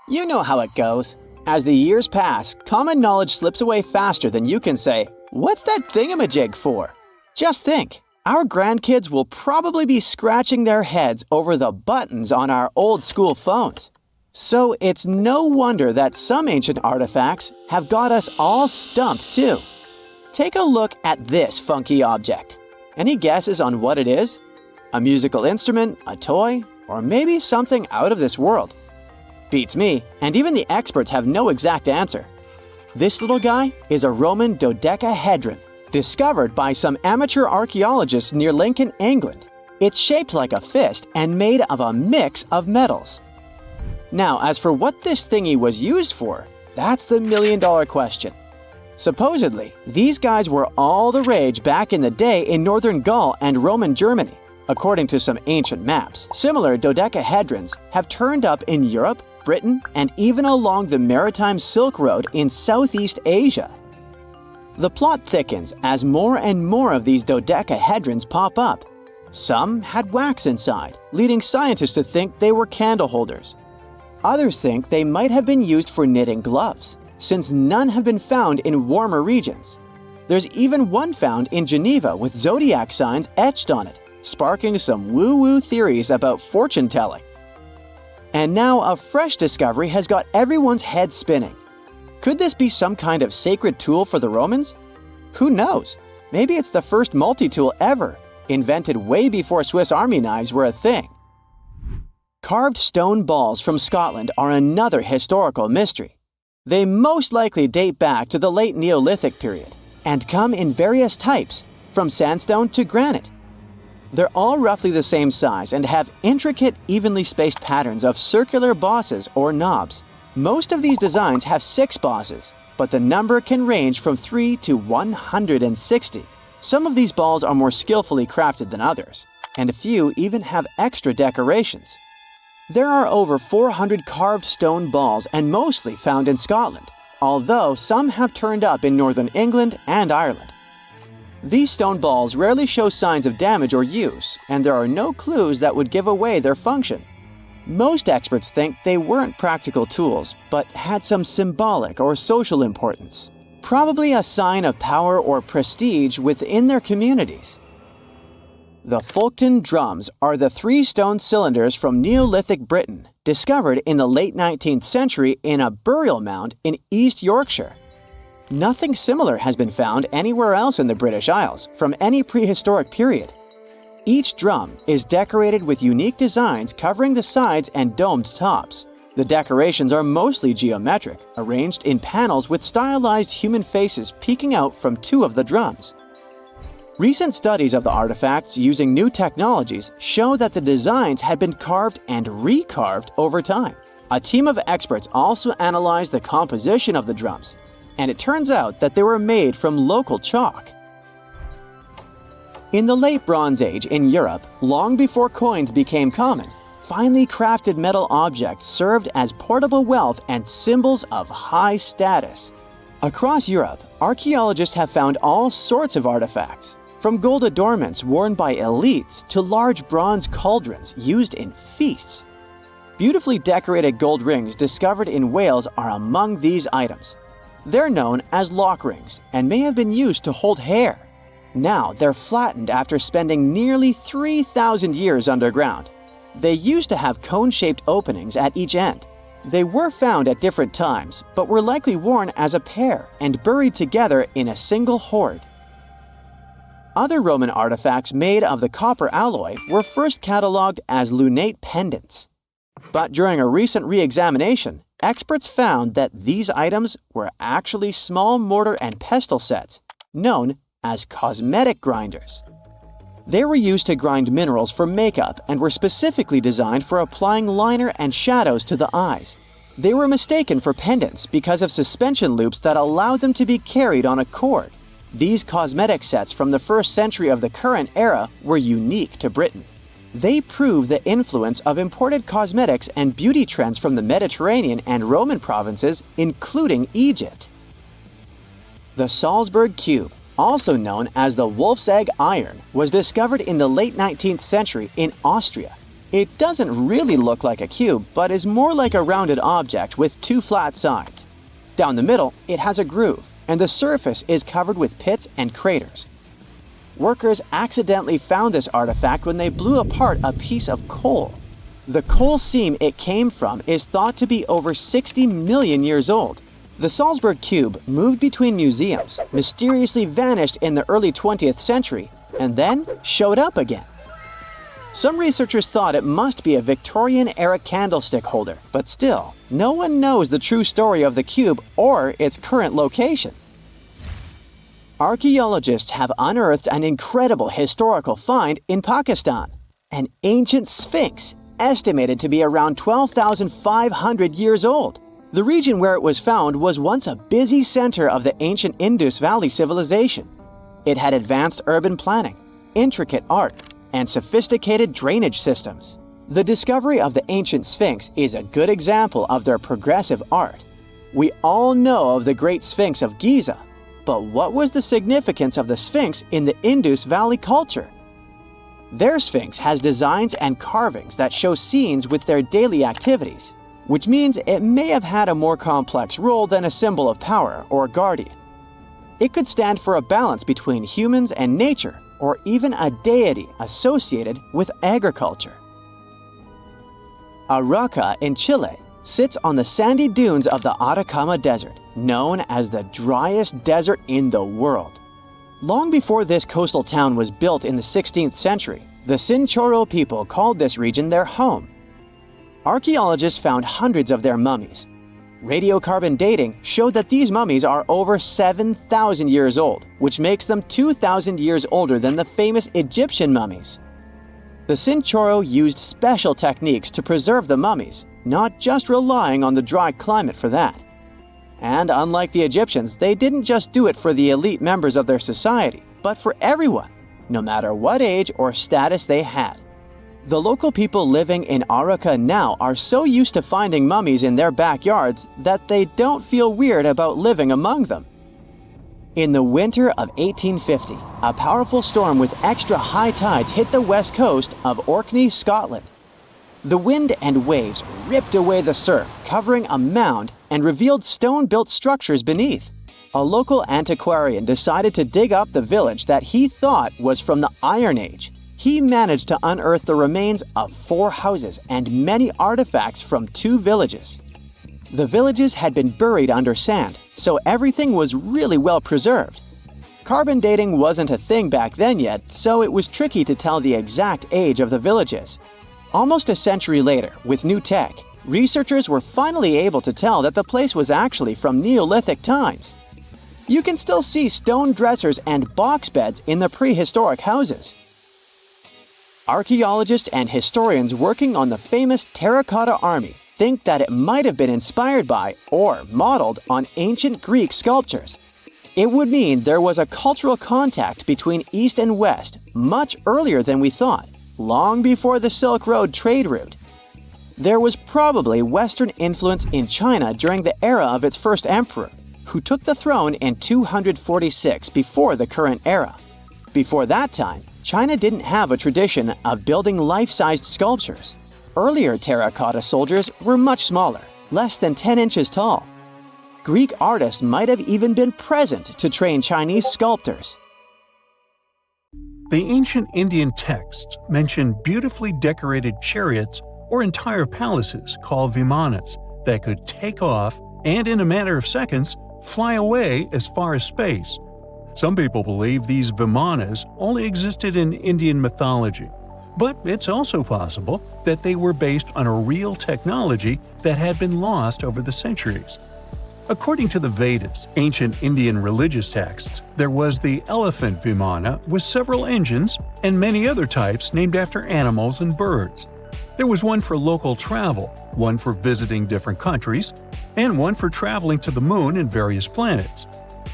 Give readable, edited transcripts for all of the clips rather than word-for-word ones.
You know how it goes. As the years pass, common knowledge slips away faster than you can say, "What's that thingamajig for?" Just think, our grandkids will probably be scratching their heads over the buttons on our old school phones. So it's no wonder that some ancient artifacts have got us all stumped too. Take a look at this funky object. Any guesses on what it is? A musical instrument, a toy, or maybe something out of this world? Beats me, and even the experts have no exact answer. This little guy is a Roman dodecahedron, discovered by some amateur archaeologists near Lincoln, England. It's shaped like a fist and made of a mix of metals. Now, as for what this thingy was used for, that's the million-dollar question. Supposedly, these guys were all the rage back in the day in northern Gaul and Roman Germany. According to some ancient maps, similar dodecahedrons have turned up in Europe, Britain, and even along the maritime Silk Road in Southeast Asia. The plot thickens as more and more of these dodecahedrons pop up. Some had wax inside, leading scientists to think they were candle holders. Others think they might have been used for knitting gloves, since none have been found in warmer regions. There's even one found in Geneva with zodiac signs etched on it, sparking some woo-woo theories about fortune-telling. And now a fresh discovery has got everyone's head spinning. Could this be some kind of sacred tool for the Romans? Who knows? Maybe it's the first multi-tool ever, invented way before Swiss Army knives were a thing. Carved stone balls from Scotland are another historical mystery. They most likely date back to the late Neolithic period and come in various types, from sandstone to granite. They're all roughly the same size and have intricate, evenly spaced patterns of circular bosses or knobs. Most of these designs have 6 bosses, but the number can range from 3 to 160. Some of these balls are more skillfully crafted than others, and a few even have extra decorations. There are over 400 carved stone balls and mostly found in Scotland, although some have turned up in northern England and Ireland. These stone balls rarely show signs of damage or use, and there are no clues that would give away their function. Most experts think they weren't practical tools, but had some symbolic or social importance, probably a sign of power or prestige within their communities. The Folkton drums are the 3 stone cylinders from Neolithic Britain, discovered in the late 19th century in a burial mound in East Yorkshire. Nothing similar has been found anywhere else in the British Isles from any prehistoric period. Each drum is decorated with unique designs covering the sides and domed tops. The decorations are mostly geometric, arranged in panels with stylized human faces peeking out from 2 of the drums. Recent studies of the artifacts using new technologies show that the designs had been carved and recarved over time. A team of experts also analyzed the composition of the drums, and it turns out that they were made from local chalk. In the late Bronze Age in Europe, long before coins became common, finely crafted metal objects served as portable wealth and symbols of high status. Across Europe, archaeologists have found all sorts of artifacts, from gold adornments worn by elites to large bronze cauldrons used in feasts. Beautifully decorated gold rings discovered in Wales are among these items. They're known as lock rings and may have been used to hold hair. Now they're flattened after spending nearly 3,000 years underground. They used to have cone-shaped openings at each end. They were found at different times, but were likely worn as a pair and buried together in a single hoard. Other Roman artifacts made of the copper alloy were first catalogued as lunate pendants. But during a recent re-examination, experts found that these items were actually small mortar and pestle sets, known as cosmetic grinders. They were used to grind minerals for makeup and were specifically designed for applying liner and shadows to the eyes. They were mistaken for pendants because of suspension loops that allowed them to be carried on a cord. These cosmetic sets from the 1st century of the current era were unique to Britain. They prove the influence of imported cosmetics and beauty trends from the Mediterranean and Roman provinces, including Egypt. The Salsburg cube, also known as the wolf's egg iron, was discovered in the late 19th century in Austria. It doesn't really look like a cube, but is more like a rounded object with two flat sides. Down the middle, it has a groove, and the surface is covered with pits and craters. Workers accidentally found this artifact when they blew apart a piece of coal. The coal seam it came from is thought to be over 60 million years old. The Salsburg cube moved between museums, mysteriously vanished in the early 20th century, and then showed up again. Some researchers thought it must be a Victorian-era candlestick holder, but still, no one knows the true story of the cube or its current location. Archaeologists have unearthed an incredible historical find in Pakistan, an ancient Sphinx estimated to be around 12,500 years old. The region where it was found was once a busy center of the ancient Indus Valley civilization. It had advanced urban planning, intricate art, and sophisticated drainage systems. The discovery of the ancient Sphinx is a good example of their progressive art. We all know of the Great Sphinx of Giza, but what was the significance of the Sphinx in the Indus Valley culture? Their Sphinx has designs and carvings that show scenes with their daily activities, which means it may have had a more complex role than a symbol of power or guardian. It could stand for a balance between humans and nature, or even a deity associated with agriculture. Arauca in Chile sits on the sandy dunes of the Atacama Desert, known as the driest desert in the world. Long before this coastal town was built in the 16th century, the Chinchorro people called this region their home. Archaeologists found hundreds of their mummies. Radiocarbon dating showed that these mummies are over 7,000 years old, which makes them 2,000 years older than the famous Egyptian mummies. The Chinchorro used special techniques to preserve the mummies, not just relying on the dry climate for that. And unlike the Egyptians, they didn't just do it for the elite members of their society, but for everyone, no matter what age or status they had. The local people living in Arauca now are so used to finding mummies in their backyards that they don't feel weird about living among them. In the winter of 1850, a powerful storm with extra high tides hit the west coast of Orkney, Scotland. The wind and waves ripped away the surf, covering a mound, and revealed stone-built structures beneath. A local antiquarian decided to dig up the village that he thought was from the Iron Age. He managed to unearth the remains of 4 houses and many artifacts from 2 villages. The villages had been buried under sand, so everything was really well preserved. Carbon dating wasn't a thing back then yet, so it was tricky to tell the exact age of the villages. Almost a century later, with new tech, researchers were finally able to tell that the place was actually from Neolithic times. You can still see stone dressers and box beds in the prehistoric houses. Archaeologists and historians working on the famous Terracotta army think that it might have been inspired by or modeled on ancient Greek sculptures. It would mean there was a cultural contact between East and West much earlier than we thought, long before the Silk Road trade route. There was probably Western influence in China during the era of its first emperor, who took the throne in 246 before the current era. Before that time, China didn't have a tradition of building life-sized sculptures. Earlier terracotta soldiers were much smaller, less than 10 inches tall. Greek artists might have even been present to train Chinese sculptors. The ancient Indian texts mention beautifully decorated chariots or entire palaces called vimanas that could take off and, in a matter of seconds, fly away as far as space. Some people believe these vimanas only existed in Indian mythology, but it's also possible that they were based on a real technology that had been lost over the centuries. According to the Vedas, ancient Indian religious texts, there was the elephant vimana with several engines and many other types named after animals and birds. There was one for local travel, one for visiting different countries, and one for traveling to the moon and various planets.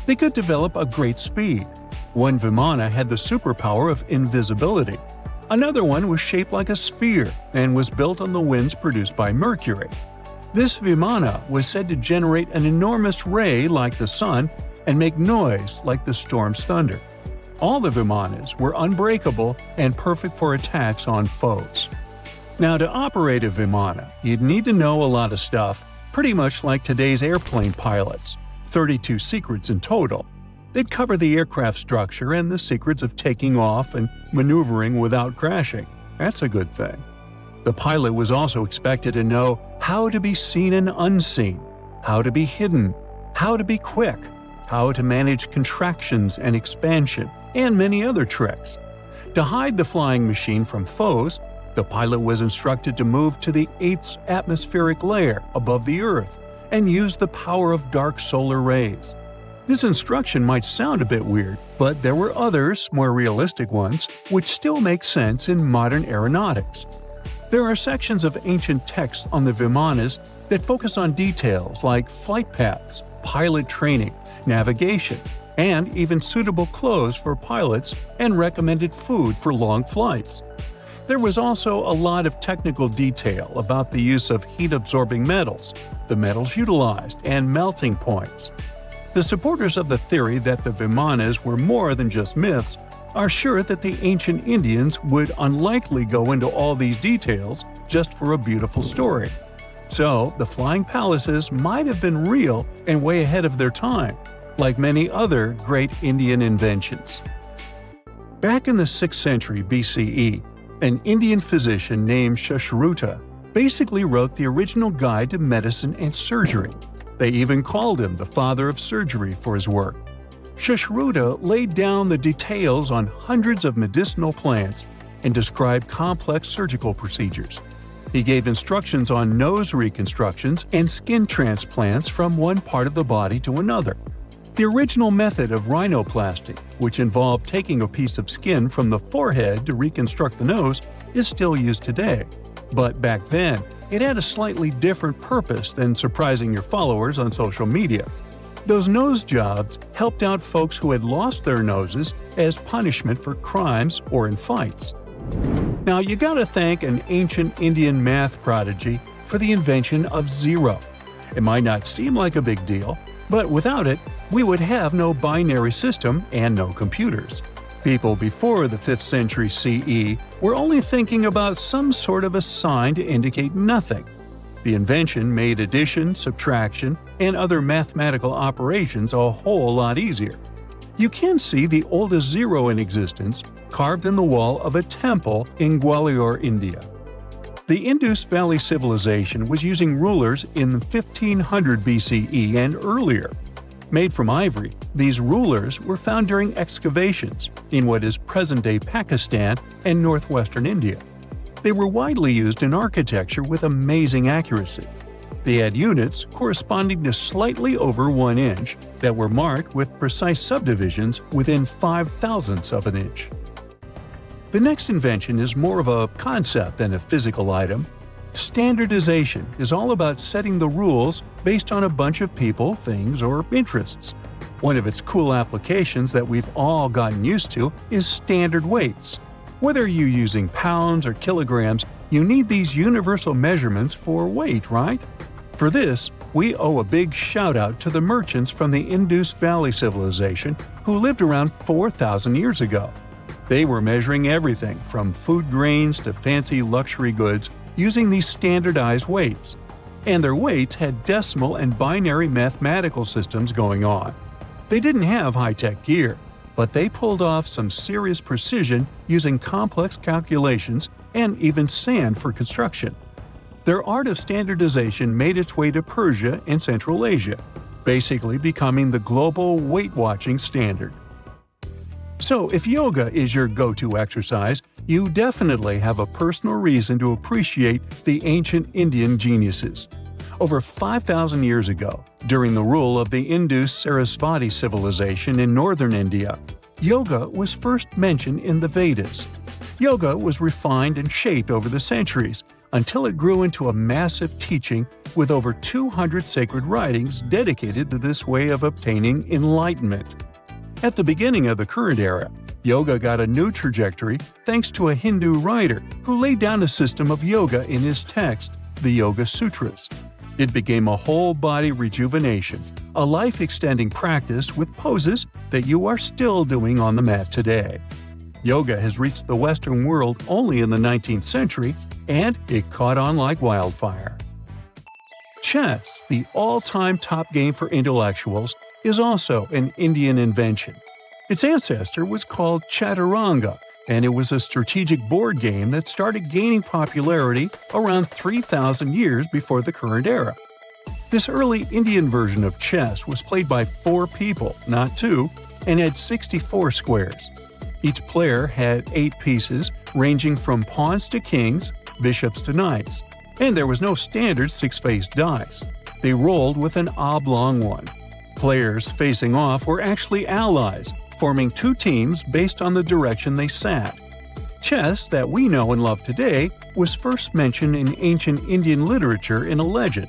They could develop a great speed. One vimana had the superpower of invisibility. Another one was shaped like a sphere and was built on the winds produced by Mercury. This vimana was said to generate an enormous ray like the sun and make noise like the storm's thunder. All the vimanas were unbreakable and perfect for attacks on foes. Now, to operate a vimana, you'd need to know a lot of stuff, pretty much like today's airplane pilots, 32 secrets in total. They'd cover the aircraft structure and the secrets of taking off and maneuvering without crashing. That's a good thing. The pilot was also expected to know how to be seen and unseen, how to be hidden, how to be quick, how to manage contractions and expansion, and many other tricks. To hide the flying machine from foes, the pilot was instructed to move to the 8th atmospheric layer above the Earth and use the power of dark solar rays. This instruction might sound a bit weird, but there were others, more realistic ones, which still make sense in modern aeronautics. There are sections of ancient texts on the vimanas that focus on details like flight paths, pilot training, navigation, and even suitable clothes for pilots and recommended food for long flights. There was also a lot of technical detail about the use of heat-absorbing metals, the metals utilized, and melting points. The supporters of the theory that the vimanas were more than just myths are sure that the ancient Indians would unlikely go into all these details just for a beautiful story. So, the flying palaces might have been real and way ahead of their time, like many other great Indian inventions. Back in the 6th century BCE, an Indian physician named Sushruta basically wrote the original guide to medicine and surgery. They even called him the father of surgery for his work. Sushruta laid down the details on hundreds of medicinal plants and described complex surgical procedures. He gave instructions on nose reconstructions and skin transplants from one part of the body to another. The original method of rhinoplasty, which involved taking a piece of skin from the forehead to reconstruct the nose, is still used today. But back then, it had a slightly different purpose than surprising your followers on social media. Those nose jobs helped out folks who had lost their noses as punishment for crimes or in fights. Now, you gotta thank an ancient Indian math prodigy for the invention of zero. It might not seem like a big deal, but without it, we would have no binary system and no computers. People before the 5th century CE were only thinking about some sort of a sign to indicate nothing. The invention made addition, subtraction, and other mathematical operations a whole lot easier. You can see the oldest zero in existence carved in the wall of a temple in Gwalior, India. The Indus Valley civilization was using rulers in 1500 BCE and earlier. Made from ivory, these rulers were found during excavations in what is present-day Pakistan and northwestern India. They were widely used in architecture with amazing accuracy. They had units corresponding to slightly over 1 inch that were marked with precise subdivisions within 5/1000ths of an inch. The next invention is more of a concept than a physical item. Standardization is all about setting the rules based on a bunch of people, things, or interests. One of its cool applications that we've all gotten used to is standard weights. Whether you're using pounds or kilograms, you need these universal measurements for weight, right? For this, we owe a big shout-out to the merchants from the Indus Valley civilization who lived around 4,000 years ago. They were measuring everything from food grains to fancy luxury goods using these standardized weights. And their weights had decimal and binary mathematical systems going on. They didn't have high-tech gear, but they pulled off some serious precision using complex calculations and even sand for construction. Their art of standardization made its way to Persia and Central Asia, basically becoming the global weight-watching standard. So, if yoga is your go-to exercise, you definitely have a personal reason to appreciate the ancient Indian geniuses. Over 5,000 years ago, during the rule of the Indus Sarasvati civilization in northern India, yoga was first mentioned in the Vedas. Yoga was refined and shaped over the centuries until it grew into a massive teaching with over 200 sacred writings dedicated to this way of obtaining enlightenment. At the beginning of the current era, yoga got a new trajectory thanks to a Hindu writer who laid down a system of yoga in his text, the Yoga Sutras. It became a whole-body rejuvenation, a life-extending practice with poses that you are still doing on the mat today. Yoga has reached the Western world only in the 19th century, and it caught on like wildfire. Chess, the all-time top game for intellectuals, is also an Indian invention. Its ancestor was called Chaturanga, and it was a strategic board game that started gaining popularity around 3,000 years before the current era. This early Indian version of chess was played by 4 people, not 2, and had 64 squares. Each player had 8 pieces, ranging from pawns to kings, bishops to knights. And there was no standard 6-faced dice. They rolled with an oblong one. Players facing off were actually allies, forming 2 teams based on the direction they sat. Chess, that we know and love today, was first mentioned in ancient Indian literature in a legend.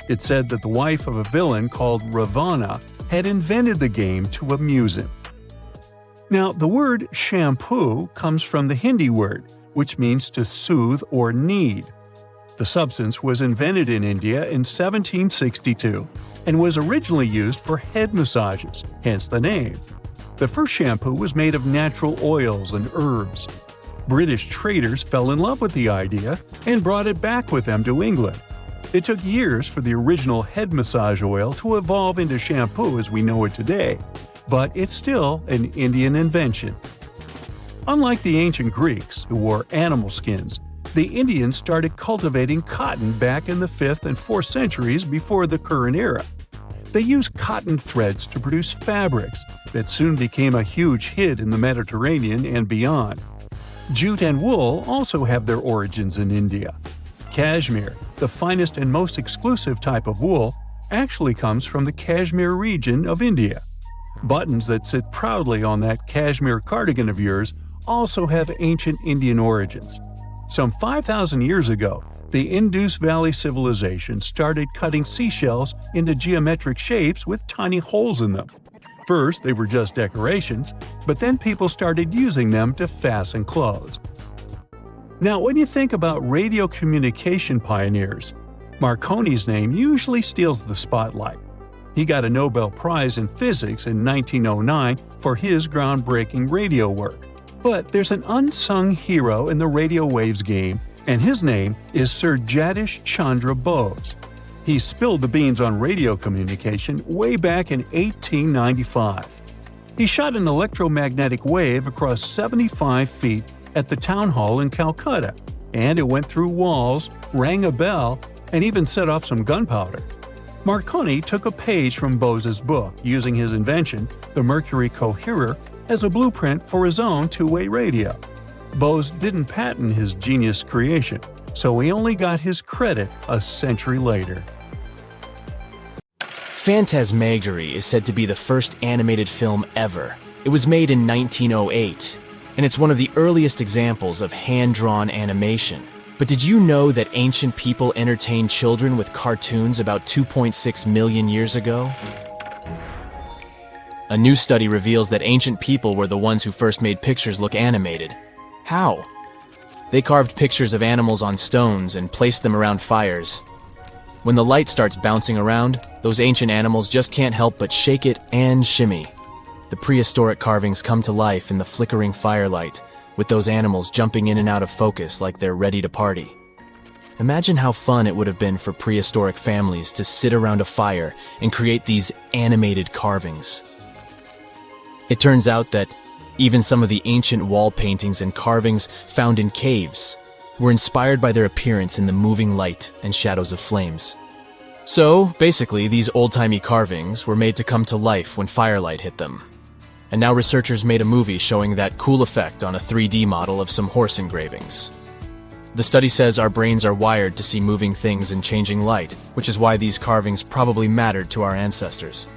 It said that the wife of a villain called Ravana had invented the game to amuse him. Now, the word shampoo comes from the Hindi word, which means to soothe or knead. The substance was invented in India in 1762 and was originally used for head massages, hence the name. The first shampoo was made of natural oils and herbs. British traders fell in love with the idea and brought it back with them to England. It took years for the original head massage oil to evolve into shampoo as we know it today, but it's still an Indian invention. Unlike the ancient Greeks, who wore animal skins, the Indians started cultivating cotton back in the 5th and 4th centuries before the current era. They used cotton threads to produce fabrics that soon became a huge hit in the Mediterranean and beyond. Jute and wool also have their origins in India. Cashmere, the finest and most exclusive type of wool, actually comes from the Kashmir region of India. Buttons that sit proudly on that cashmere cardigan of yours also have ancient Indian origins. Some 5,000 years ago, the Indus Valley civilization started cutting seashells into geometric shapes with tiny holes in them. First, they were just decorations, but then people started using them to fasten clothes. Now, when you think about radio communication pioneers, Marconi's name usually steals the spotlight. He got a Nobel Prize in Physics in 1909 for his groundbreaking radio work. But there's an unsung hero in the radio waves game, and his name is Sir Jagdish Chandra Bose. He spilled the beans on radio communication way back in 1895. He shot an electromagnetic wave across 75 feet at the town hall in Calcutta, and it went through walls, rang a bell, and even set off some gunpowder. Marconi took a page from Bose's book, using his invention, the Mercury Coherer, as a blueprint for his own two-way radio. Bose didn't patent his genius creation, so he only got his credit a century later. Phantasmagory is said to be the first animated film ever. It was made in 1908, and it's one of the earliest examples of hand-drawn animation. But did you know that ancient people entertained children with cartoons about 2.6 million years ago? A new study reveals that ancient people were the ones who first made pictures look animated. How? They carved pictures of animals on stones and placed them around fires. When the light starts bouncing around, those ancient animals just can't help but shake it and shimmy. The prehistoric carvings come to life in the flickering firelight, with those animals jumping in and out of focus like they're ready to party. Imagine how fun it would have been for prehistoric families to sit around a fire and create these animated carvings. It turns out that even some of the ancient wall paintings and carvings found in caves were inspired by their appearance in the moving light and shadows of flames. So, basically, these old-timey carvings were made to come to life when firelight hit them. And now researchers made a movie showing that cool effect on a 3D model of some horse engravings. The study says our brains are wired to see moving things in changing light, which is why these carvings probably mattered to our ancestors.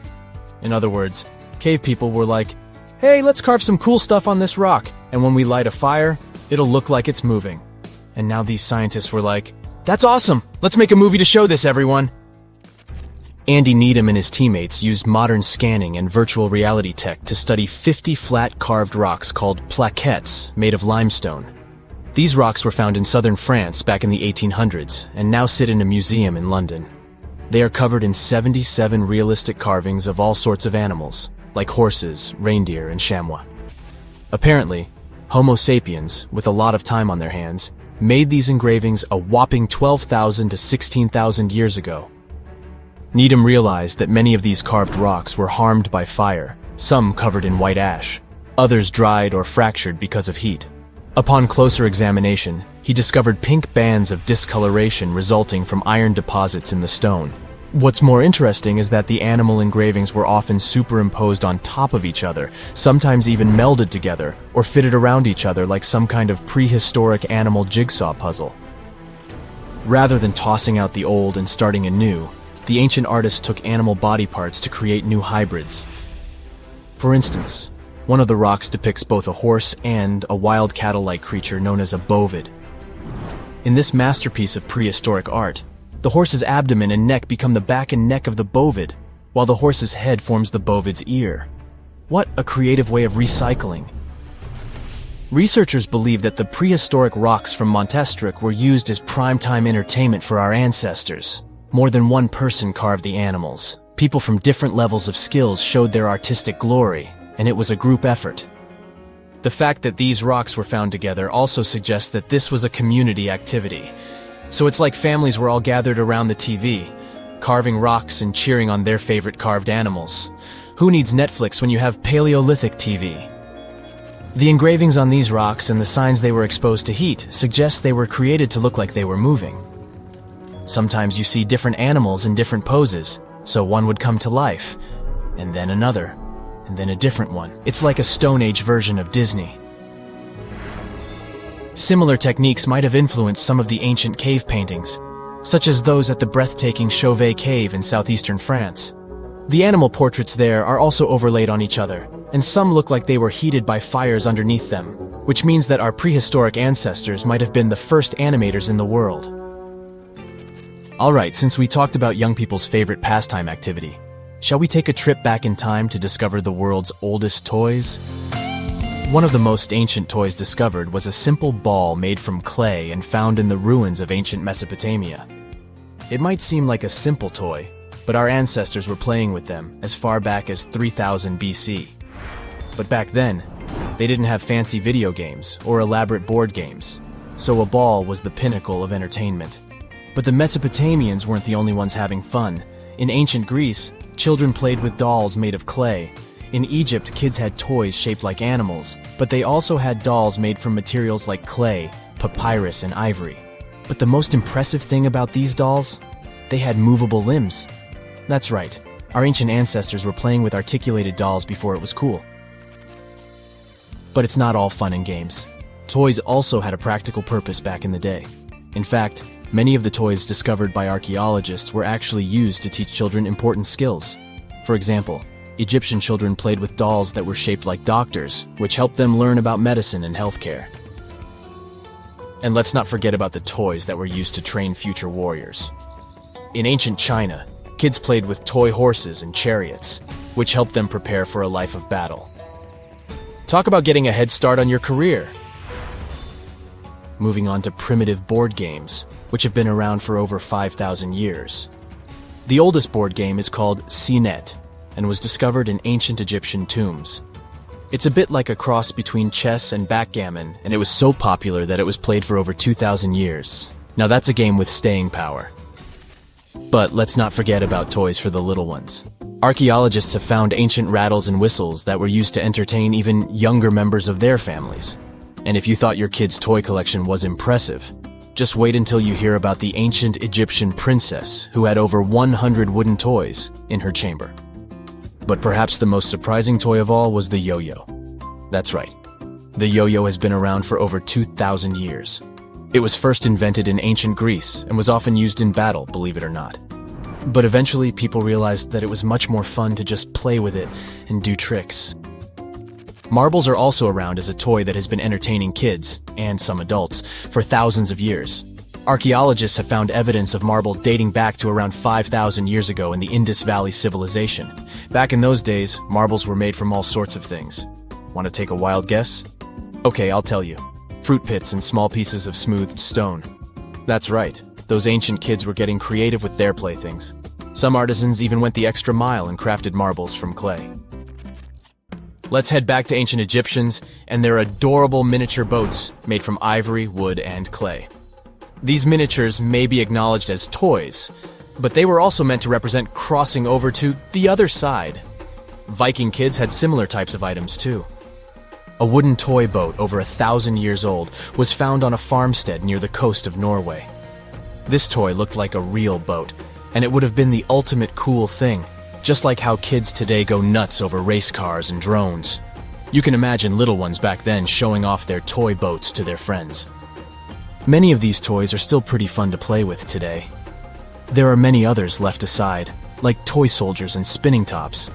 In other words, cave people were like, hey, let's carve some cool stuff on this rock, and when we light a fire, it'll look like it's moving. And now these scientists were like, that's awesome! Let's make a movie to show this, everyone! Andy Needham and his teammates used modern scanning and virtual reality tech to study 50 flat carved rocks called plaquettes made of limestone. These rocks were found in southern France back in the 1800s and now sit in a museum in London. They are covered in 77 realistic carvings of all sorts of animals, like horses, reindeer, and chamois. Apparently, Homo sapiens, with a lot of time on their hands, made these engravings a whopping 12,000 to 16,000 years ago. Needham realized that many of these carved rocks were harmed by fire, some covered in white ash, others dried or fractured because of heat. Upon closer examination, he discovered pink bands of discoloration resulting from iron deposits in the stone. What's more interesting is that the animal engravings were often superimposed on top of each other, sometimes even melded together or fitted around each other like some kind of prehistoric animal jigsaw puzzle. Rather than tossing out the old and starting anew, the ancient artists took animal body parts to create new hybrids. For instance, one of the rocks depicts both a horse and a wild cattle-like creature known as a bovid. In this masterpiece of prehistoric art, the horse's abdomen and neck become the back and neck of the bovid, while the horse's head forms the bovid's ear. What a creative way of recycling. Researchers believe that the prehistoric rocks from Montestruc were used as primetime entertainment for our ancestors. More than one person carved the animals. People from different levels of skills showed their artistic glory, and it was a group effort. The fact that these rocks were found together also suggests that this was a community activity. So it's like families were all gathered around the TV, carving rocks and cheering on their favorite carved animals. Who needs Netflix when you have Paleolithic TV? The engravings on these rocks and the signs they were exposed to heat suggest they were created to look like they were moving. Sometimes you see different animals in different poses, so one would come to life, and then another, and then a different one. It's like a Stone Age version of Disney. Similar techniques might have influenced some of the ancient cave paintings, such as those at the breathtaking Chauvet Cave in southeastern France. The animal portraits there are also overlaid on each other, and some look like they were heated by fires underneath them, which means that our prehistoric ancestors might have been the first animators in the world. Alright, since we talked about young people's favorite pastime activity, shall we take a trip back in time to discover the world's oldest toys? One of the most ancient toys discovered was a simple ball made from clay and found in the ruins of ancient Mesopotamia. It might seem like a simple toy, but our ancestors were playing with them as far back as 3000 BC. But back then, they didn't have fancy video games or elaborate board games, so a ball was the pinnacle of entertainment. But the Mesopotamians weren't the only ones having fun. In ancient Greece, children played with dolls made of clay. In Egypt, kids had toys shaped like animals, but they also had dolls made from materials like clay, papyrus, and ivory. But the most impressive thing about these dolls? They had movable limbs. That's right, our ancient ancestors were playing with articulated dolls before it was cool. But it's not all fun and games. Toys also had a practical purpose back in the day. In fact, many of the toys discovered by archaeologists were actually used to teach children important skills. For example, Egyptian children played with dolls that were shaped like doctors, which helped them learn about medicine and healthcare. And let's not forget about the toys that were used to train future warriors. In ancient China, kids played with toy horses and chariots, which helped them prepare for a life of battle. Talk about getting a head start on your career! Moving on to primitive board games, which have been around for over 5,000 years. The oldest board game is called Senet, and was discovered in ancient Egyptian tombs. It's a bit like a cross between chess and backgammon, and it was so popular that it was played for over 2,000 years. Now that's a game with staying power. But let's not forget about toys for the little ones. Archaeologists have found ancient rattles and whistles that were used to entertain even younger members of their families. And if you thought your kid's toy collection was impressive, just wait until you hear about the ancient Egyptian princess who had over 100 wooden toys in her chamber. But perhaps the most surprising toy of all was the yo-yo. That's right. The yo-yo has been around for over 2,000 years. It was first invented in ancient Greece and was often used in battle, believe it or not. But eventually people realized that it was much more fun to just play with it and do tricks. Marbles are also around as a toy that has been entertaining kids, and some adults, for thousands of years. Archaeologists have found evidence of marble dating back to around 5,000 years ago in the Indus Valley civilization. Back in those days, marbles were made from all sorts of things. Want to take a wild guess? Okay, I'll tell you. Fruit pits and small pieces of smoothed stone. That's right, those ancient kids were getting creative with their playthings. Some artisans even went the extra mile and crafted marbles from clay. Let's head back to ancient Egyptians and their adorable miniature boats made from ivory, wood, and clay. These miniatures may be acknowledged as toys, but they were also meant to represent crossing over to the other side. Viking kids had similar types of items too. A wooden toy boat over 1,000 years old was found on a farmstead near the coast of Norway. This toy looked like a real boat, and it would have been the ultimate cool thing, just like how kids today go nuts over race cars and drones. You can imagine little ones back then showing off their toy boats to their friends. Many of these toys are still pretty fun to play with today. There are many others left aside, like toy soldiers and spinning tops.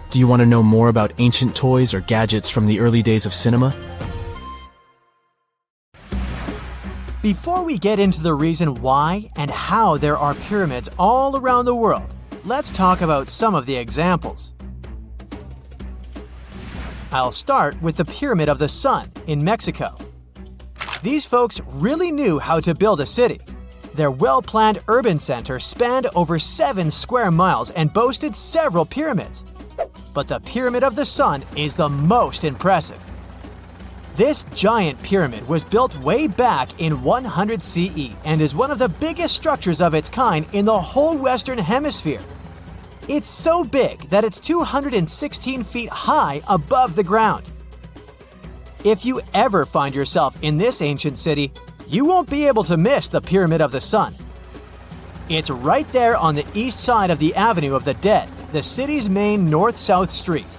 Do you want to know more about ancient toys or gadgets from the early days of cinema? Before we get into the reason why and how there are pyramids all around the world, let's talk about some of the examples. I'll start with the Pyramid of the Sun in Mexico. These folks really knew how to build a city. Their well-planned urban center spanned over 7 square miles and boasted several pyramids. But the Pyramid of the Sun is the most impressive. This giant pyramid was built way back in 100 CE and is one of the biggest structures of its kind in the whole Western Hemisphere. It's so big that it's 216 feet high above the ground. If you ever find yourself in this ancient city, you won't be able to miss the Pyramid of the Sun. It's right there on the east side of the Avenue of the Dead, the city's main north-south street.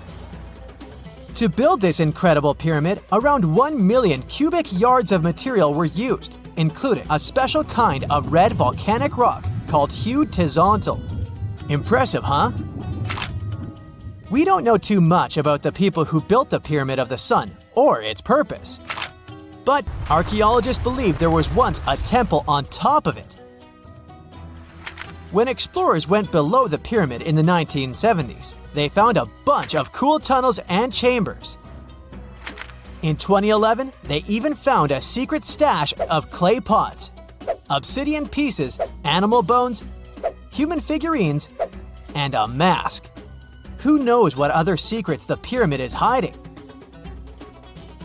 To build this incredible pyramid, around 1 million cubic yards of material were used, including a special kind of red volcanic rock called hued tizontal. Impressive, huh? We don't know too much about the people who built the Pyramid of the Sun or its purpose. But archaeologists believe there was once a temple on top of it. When explorers went below the pyramid in the 1970s, they found a bunch of cool tunnels and chambers. In 2011, they even found a secret stash of clay pots, obsidian pieces, animal bones, human figurines, and a mask. Who knows what other secrets the pyramid is hiding?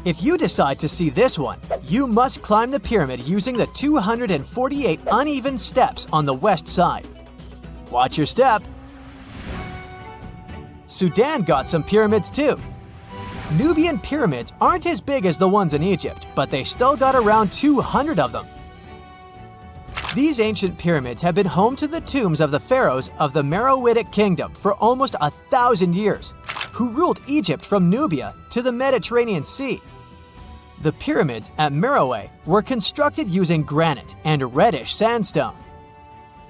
If you decide to see this one, you must climb the pyramid using the 248 uneven steps on the west side. Watch your step. Sudan got some pyramids too. Nubian pyramids aren't as big as the ones in Egypt, but they still got around 200 of them. These ancient pyramids have been home to the tombs of the pharaohs of the Meroitic kingdom for almost 1,000 years, who ruled Egypt from Nubia to the Mediterranean Sea. The pyramids at Meroe were constructed using granite and reddish sandstone.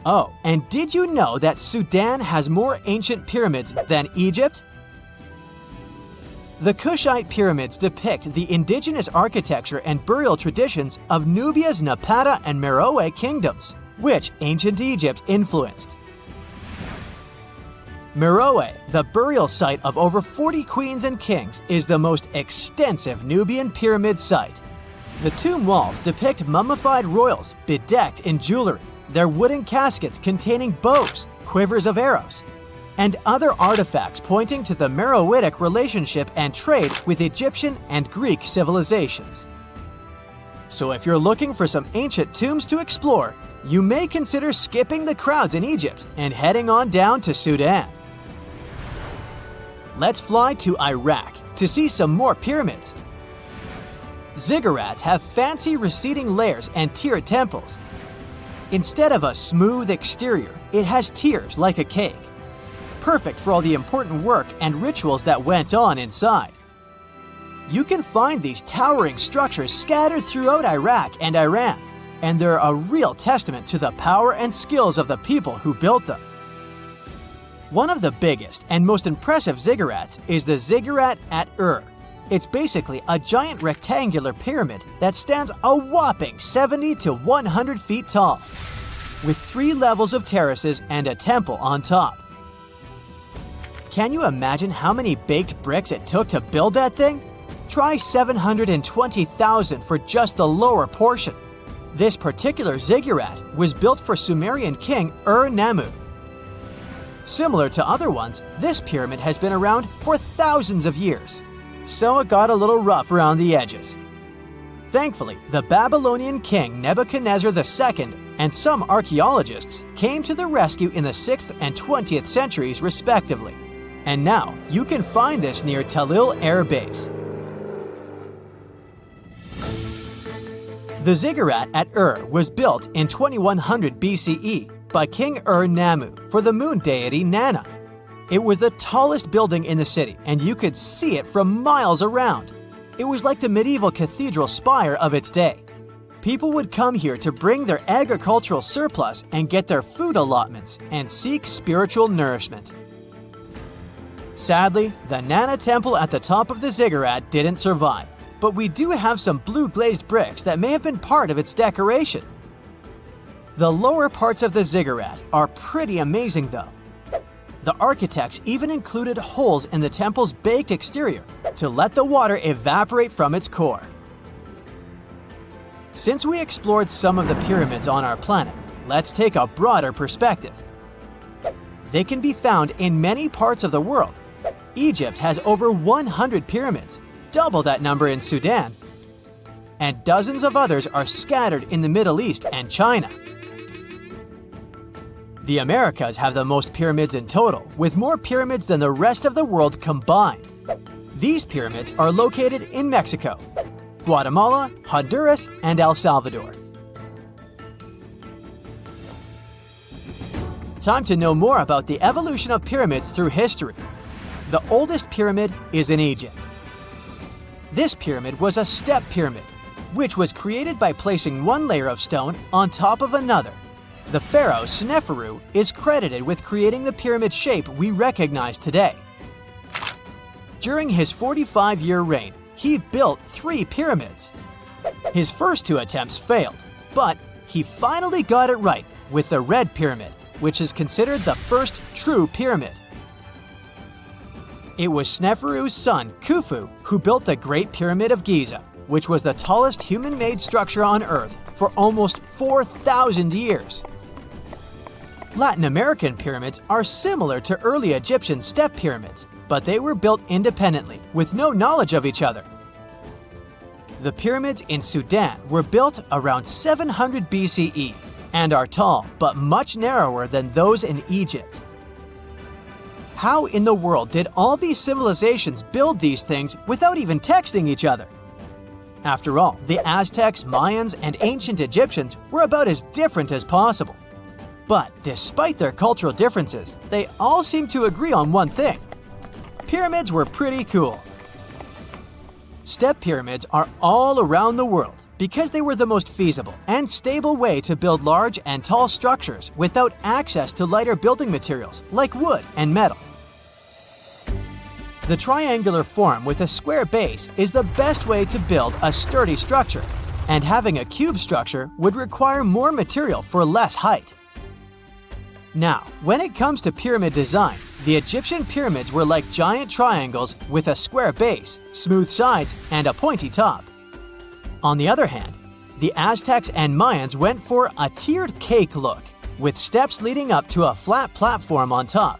Oh, and did you know that Sudan has more ancient pyramids than Egypt? The Kushite pyramids depict the indigenous architecture and burial traditions of Nubia's Napata and Meroe kingdoms, which ancient Egypt influenced. Meroe, the burial site of over 40 queens and kings, is the most extensive Nubian pyramid site. The tomb walls depict mummified royals bedecked in jewelry, their wooden caskets containing bows, quivers of arrows, and other artifacts pointing to the Meroitic relationship and trade with Egyptian and Greek civilizations. So if you're looking for some ancient tombs to explore, you may consider skipping the crowds in Egypt and heading on down to Sudan. Let's fly to Iraq to see some more pyramids. Ziggurats have fancy receding layers and tiered temples. Instead of a smooth exterior, it has tiers like a cake. Perfect for all the important work and rituals that went on inside. You can find these towering structures scattered throughout Iraq and Iran, and they're a real testament to the power and skills of the people who built them. One of the biggest and most impressive ziggurats is the ziggurat at Ur. It's basically a giant rectangular pyramid that stands a whopping 70 to 100 feet tall, with 3 levels of terraces and a temple on top. Can you imagine how many baked bricks it took to build that thing? Try 720,000 for just the lower portion. This particular ziggurat was built for Sumerian king Ur-Nammu. Similar to other ones, this pyramid has been around for thousands of years, so it got a little rough around the edges. Thankfully, the Babylonian king Nebuchadnezzar II and some archaeologists came to the rescue in the 6th and 20th centuries respectively, and now you can find this near Talil Air Base. The ziggurat at Ur was built in 2100 BCE by King Ur-Nammu for the moon deity Nana. It was the tallest building in the city, and you could see it from miles around. It was like the medieval cathedral spire of its day. People would come here to bring their agricultural surplus and get their food allotments and seek spiritual nourishment. Sadly, the Nana temple at the top of the ziggurat didn't survive, but we do have some blue glazed bricks that may have been part of its decoration. The lower parts of the ziggurat are pretty amazing though. The architects even included holes in the temple's baked exterior to let the water evaporate from its core. Since we explored some of the pyramids on our planet, let's take a broader perspective. They can be found in many parts of the world. Egypt has over 100 pyramids, double that number in Sudan, and dozens of others are scattered in the Middle East and China. The Americas have the most pyramids in total, with more pyramids than the rest of the world combined. These pyramids are located in Mexico, Guatemala, Honduras, and El Salvador. Time to know more about the evolution of pyramids through history. The oldest pyramid is in Egypt. This pyramid was a step pyramid, which was created by placing one layer of stone on top of another. The pharaoh Sneferu is credited with creating the pyramid shape we recognize today. During his 45-year reign, he built 3 pyramids. His first 2 attempts failed, but he finally got it right with the Red Pyramid, which is considered the first true pyramid. It was Sneferu's son, Khufu, who built the Great Pyramid of Giza, which was the tallest human-made structure on Earth for almost 4,000 years. Latin American pyramids are similar to early Egyptian step pyramids, but they were built independently, with no knowledge of each other. The pyramids in Sudan were built around 700 BCE and are tall, but much narrower than those in Egypt. How in the world did all these civilizations build these things without even texting each other? After all, the Aztecs, Mayans, and ancient Egyptians were about as different as possible. But despite their cultural differences, they all seem to agree on one thing. Pyramids were pretty cool. Step pyramids are all around the world because they were the most feasible and stable way to build large and tall structures without access to lighter building materials like wood and metal. The triangular form with a square base is the best way to build a sturdy structure, and having a cube structure would require more material for less height. Now, when it comes to pyramid design, the Egyptian pyramids were like giant triangles with a square base, smooth sides, and a pointy top. On the other hand, the Aztecs and Mayans went for a tiered cake look, with steps leading up to a flat platform on top.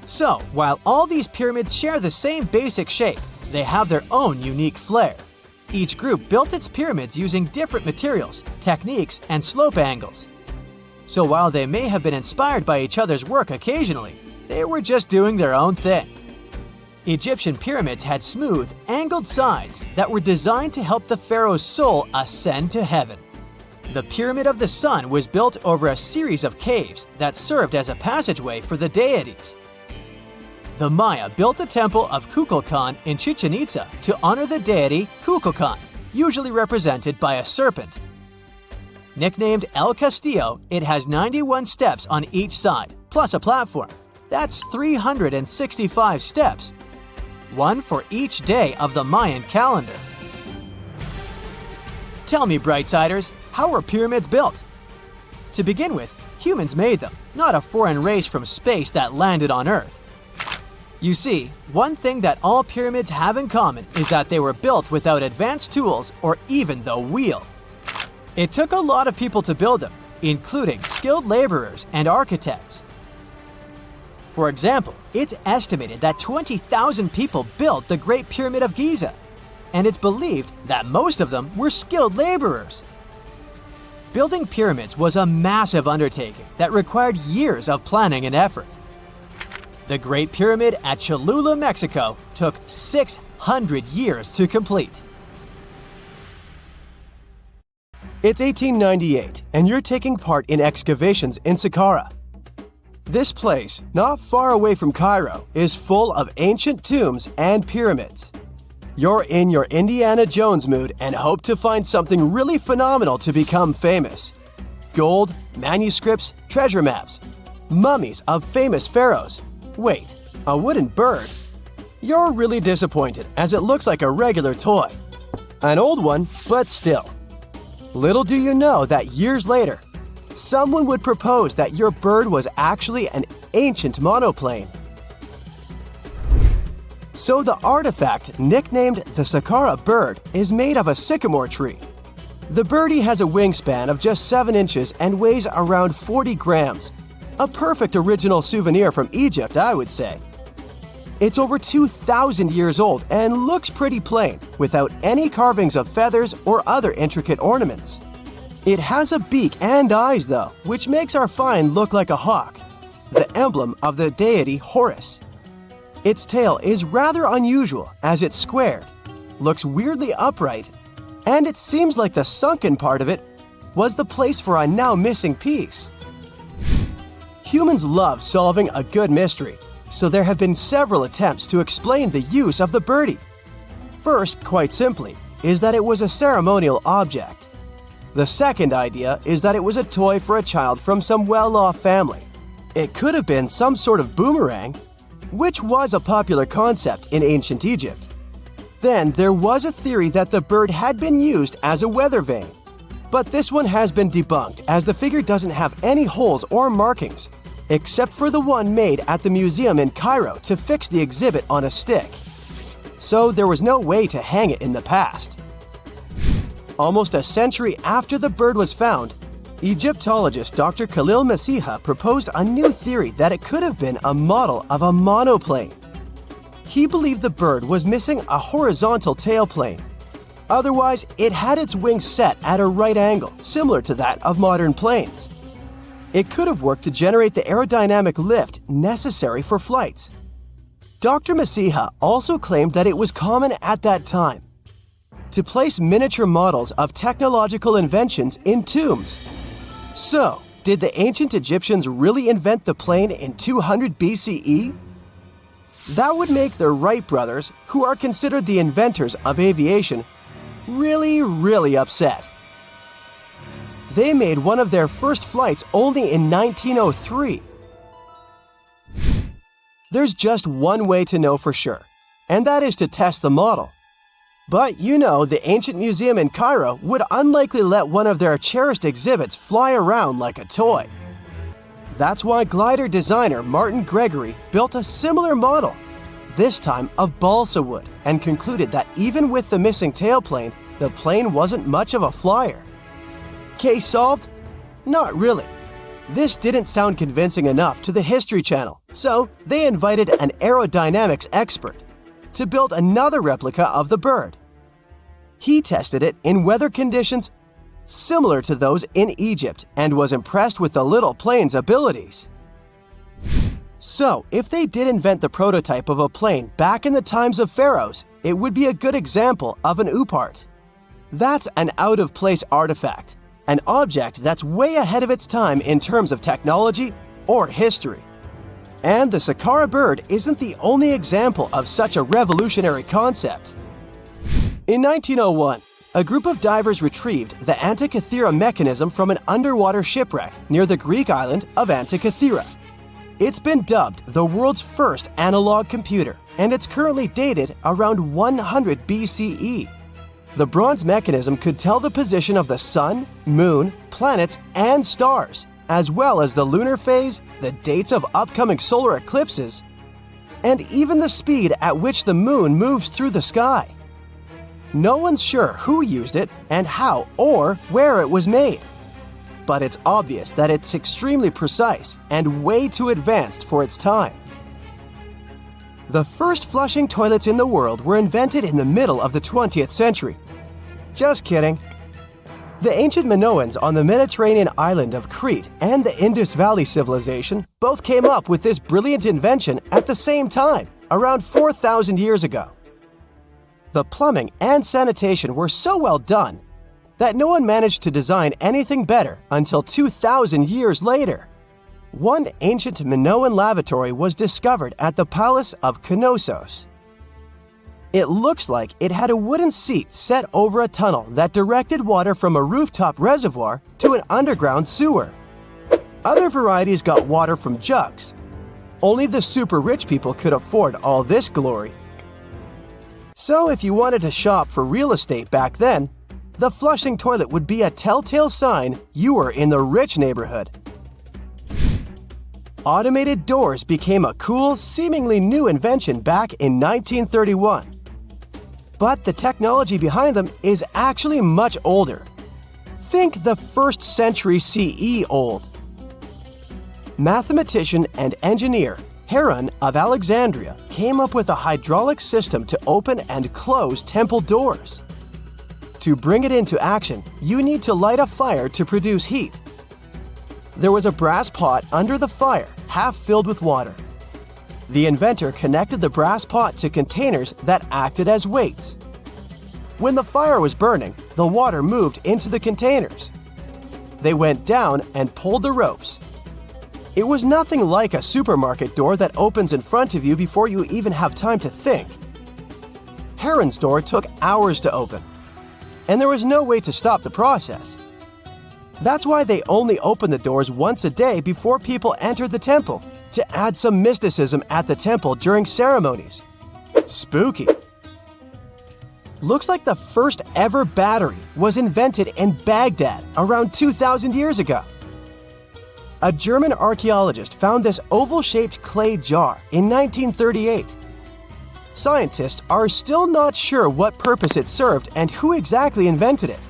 So, while all these pyramids share the same basic shape, they have their own unique flair. Each group built its pyramids using different materials, techniques, and slope angles. So while they may have been inspired by each other's work occasionally, they were just doing their own thing. Egyptian pyramids had smooth, angled sides that were designed to help the pharaoh's soul ascend to heaven. The Pyramid of the Sun was built over a series of caves that served as a passageway for the deities. The Maya built the temple of Kukulkan in Chichen Itza to honor the deity Kukulkan, usually represented by a serpent. Nicknamed El Castillo, it has 91 steps on each side, plus a platform. That's 365 steps, one for each day of the Mayan calendar. Tell me, Brightsiders, how were pyramids built? To begin with, humans made them, not a foreign race from space that landed on Earth. You see, one thing that all pyramids have in common is that they were built without advanced tools or even the wheel. It took a lot of people to build them, including skilled laborers and architects. For example, it's estimated that 20,000 people built the Great Pyramid of Giza, and it's believed that most of them were skilled laborers. Building pyramids was a massive undertaking that required years of planning and effort. The Great Pyramid at Cholula, Mexico, took 600 years to complete. It's 1898, and you're taking part in excavations in Saqqara. This place, not far away from Cairo, is full of ancient tombs and pyramids. You're in your Indiana Jones mood and hope to find something really phenomenal to become famous. Gold, manuscripts, treasure maps, mummies of famous pharaohs. Wait, a wooden bird? You're really disappointed as it looks like a regular toy. An old one, but still. Little do you know that years later, someone would propose that your bird was actually an ancient monoplane. So the artifact, nicknamed the Skara bird, is made of a sycamore tree. The birdie has a wingspan of just 7 inches and weighs around 40 grams. A perfect original souvenir from Egypt, I would say. It's over 2,000 years old and looks pretty plain, without any carvings of feathers or other intricate ornaments. It has a beak and eyes, though, which makes our find look like a hawk, the emblem of the deity Horus. Its tail is rather unusual as it's squared, looks weirdly upright, and it seems like the sunken part of it was the place for a now missing piece. Humans love solving a good mystery, so there have been several attempts to explain the use of the birdie. First, quite simply, is that it was a ceremonial object. The second idea is that it was a toy for a child from some well-off family. It could have been some sort of boomerang, which was a popular concept in ancient Egypt. Then there was a theory that the bird had been used as a weather vane. But this one has been debunked as the figure doesn't have any holes or markings, except for the one made at the museum in Cairo to fix the exhibit on a stick. So there was no way to hang it in the past. Almost a century after the bird was found, Egyptologist Dr. Khalil Masiha proposed a new theory that it could have been a model of a monoplane. He believed the bird was missing a horizontal tailplane. Otherwise, it had its wings set at a right angle, similar to that of modern planes. It could have worked to generate the aerodynamic lift necessary for flights. Dr. Masiha also claimed that it was common at that time to place miniature models of technological inventions in tombs. So, did the ancient Egyptians really invent the plane in 200 BCE? That would make the Wright brothers, who are considered the inventors of aviation, really upset. They made one of their first flights only in 1903. There's just one way to know for sure, and that is to test the model. But you know, the ancient museum in Cairo would unlikely let one of their cherished exhibits fly around like a toy. That's why glider designer Martin Gregory built a similar model, this time of balsa wood, and concluded that even with the missing tailplane, the plane wasn't much of a flyer. Case solved? Not really. This didn't sound convincing enough to the History Channel, so they invited an aerodynamics expert to build another replica of the bird. He tested it in weather conditions similar to those in Egypt and was impressed with the little plane's abilities. So, if they did invent the prototype of a plane back in the times of pharaohs, it would be a good example of an oupart. That's an out-of-place artifact, an object that's way ahead of its time in terms of technology or history. And the Saqqara bird isn't the only example of such a revolutionary concept. In 1901, a group of divers retrieved the Antikythera mechanism from an underwater shipwreck near the Greek island of Antikythera. It's been dubbed the world's first analog computer, and it's currently dated around 100 BCE. The bronze mechanism could tell the position of the sun, moon, planets, and stars, as well as the lunar phase, the dates of upcoming solar eclipses, and even the speed at which the moon moves through the sky. No one's sure who used it and how or where it was made. But it's obvious that it's extremely precise and way too advanced for its time. The first flushing toilets in the world were invented in the middle of the 20th century. Just kidding. The ancient Minoans on the Mediterranean island of Crete and the Indus Valley civilization both came up with this brilliant invention at the same time, around 4,000 years ago. The plumbing and sanitation were so well done that no one managed to design anything better until 2,000 years later. One ancient Minoan lavatory was discovered at the Palace of Knossos. It looks like it had a wooden seat set over a tunnel that directed water from a rooftop reservoir to an underground sewer. Other varieties got water from jugs. Only the super rich people could afford all this glory. So if you wanted to shop for real estate back then, the flushing toilet would be a telltale sign you were in the rich neighborhood. Automated doors became a cool, seemingly new invention back in 1931. But the technology behind them is actually much older. Think the 1st century CE old. Mathematician and engineer Heron of Alexandria came up with a hydraulic system to open and close temple doors. To bring it into action, you need to light a fire to produce heat. There was a brass pot under the fire, half filled with water. The inventor connected the brass pot to containers that acted as weights. When the fire was burning, the water moved into the containers. They went down and pulled the ropes. It was nothing like a supermarket door that opens in front of you before you even have time to think. Heron's door took hours to open, and there was no way to stop the process. That's why they only opened the doors once a day before people entered the temple, to add some mysticism at the temple during ceremonies. Spooky. Looks like the first ever battery was invented in Baghdad around 2,000 years ago. A German archaeologist found this oval-shaped clay jar in 1938. Scientists are still not sure what purpose it served and who exactly invented it.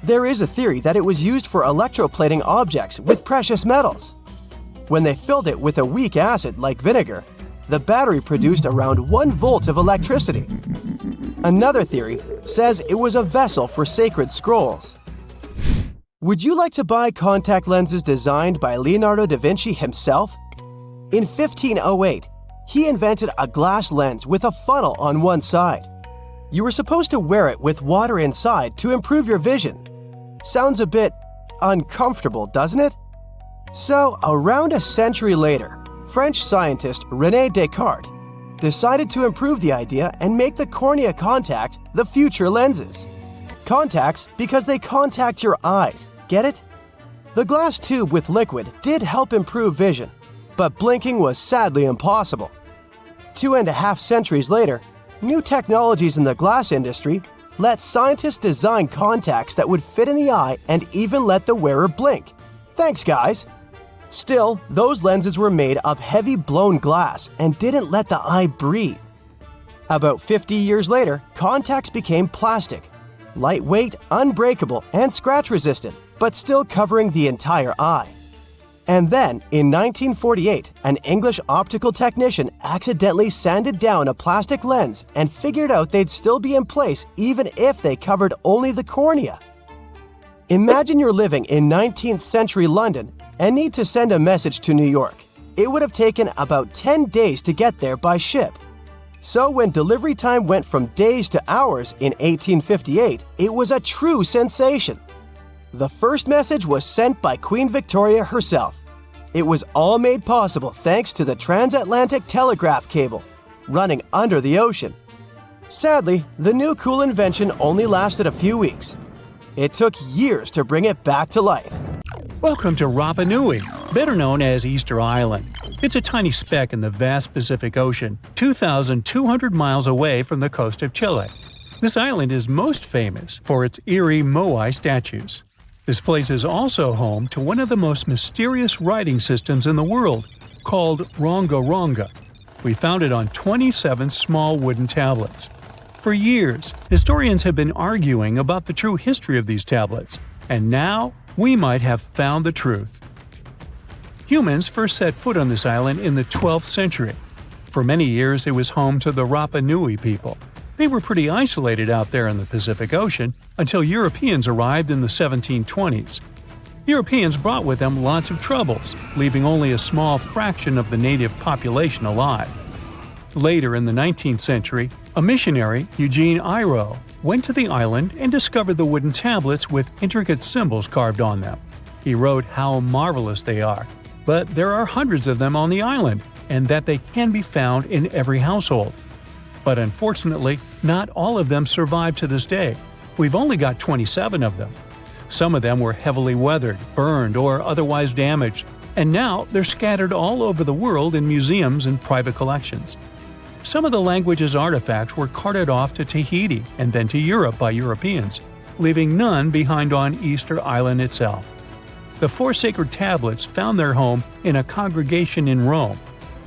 There is a theory that it was used for electroplating objects with precious metals. When they filled it with a weak acid like vinegar, the battery produced around 1 volt of electricity. Another theory says it was a vessel for sacred scrolls. Would you like to buy contact lenses designed by Leonardo da Vinci himself? In 1508, he invented a glass lens with a funnel on one side. You were supposed to wear it with water inside to improve your vision. Sounds a bit uncomfortable, doesn't it? So, around a century later, French scientist René Descartes decided to improve the idea and make the cornea contact the future lenses. Contacts because they contact your eyes, get it? The glass tube with liquid did help improve vision, but blinking was sadly impossible. 2.5 centuries later, new technologies in the glass industry let scientists design contacts that would fit in the eye and even let the wearer blink. Thanks, guys! Still, those lenses were made of heavy blown glass and didn't let the eye breathe. About 50 years later, contacts became plastic, lightweight, unbreakable, and scratch-resistant, but still covering the entire eye. And then, in 1948, an English optical technician accidentally sanded down a plastic lens and figured out they'd still be in place even if they covered only the cornea. Imagine you're living in 19th century London and need to send a message to New York. It would have taken about 10 days to get there by ship. So when delivery time went from days to hours in 1858, it was a true sensation. The first message was sent by Queen Victoria herself. It was all made possible thanks to the Transatlantic telegraph cable, running under the ocean. Sadly, the new cool invention only lasted a few weeks. It took years to bring it back to life. Welcome to Rapa Nui, better known as Easter Island. It's a tiny speck in the vast Pacific Ocean, 2,200 miles away from the coast of Chile. This island is most famous for its eerie moai statues. This place is also home to one of the most mysterious writing systems in the world, called Rongo Rongo. We found it on 27 small wooden tablets. For years, historians have been arguing about the true history of these tablets, and now we might have found the truth. Humans first set foot on this island in the 12th century. For many years, it was home to the Rapa Nui people. They were pretty isolated out there in the Pacific Ocean until Europeans arrived in the 1720s. Europeans brought with them lots of troubles, leaving only a small fraction of the native population alive. Later in the 19th century, a missionary, Eugene Iro, went to the island and discovered the wooden tablets with intricate symbols carved on them. He wrote how marvelous they are, but there are hundreds of them on the island, and that they can be found in every household. But unfortunately, not all of them survive to this day. We've only got 27 of them. Some of them were heavily weathered, burned, or otherwise damaged, and now they're scattered all over the world in museums and private collections. Some of the language's artifacts were carted off to Tahiti and then to Europe by Europeans, leaving none behind on Easter Island itself. The 4 sacred tablets found their home in a congregation in Rome.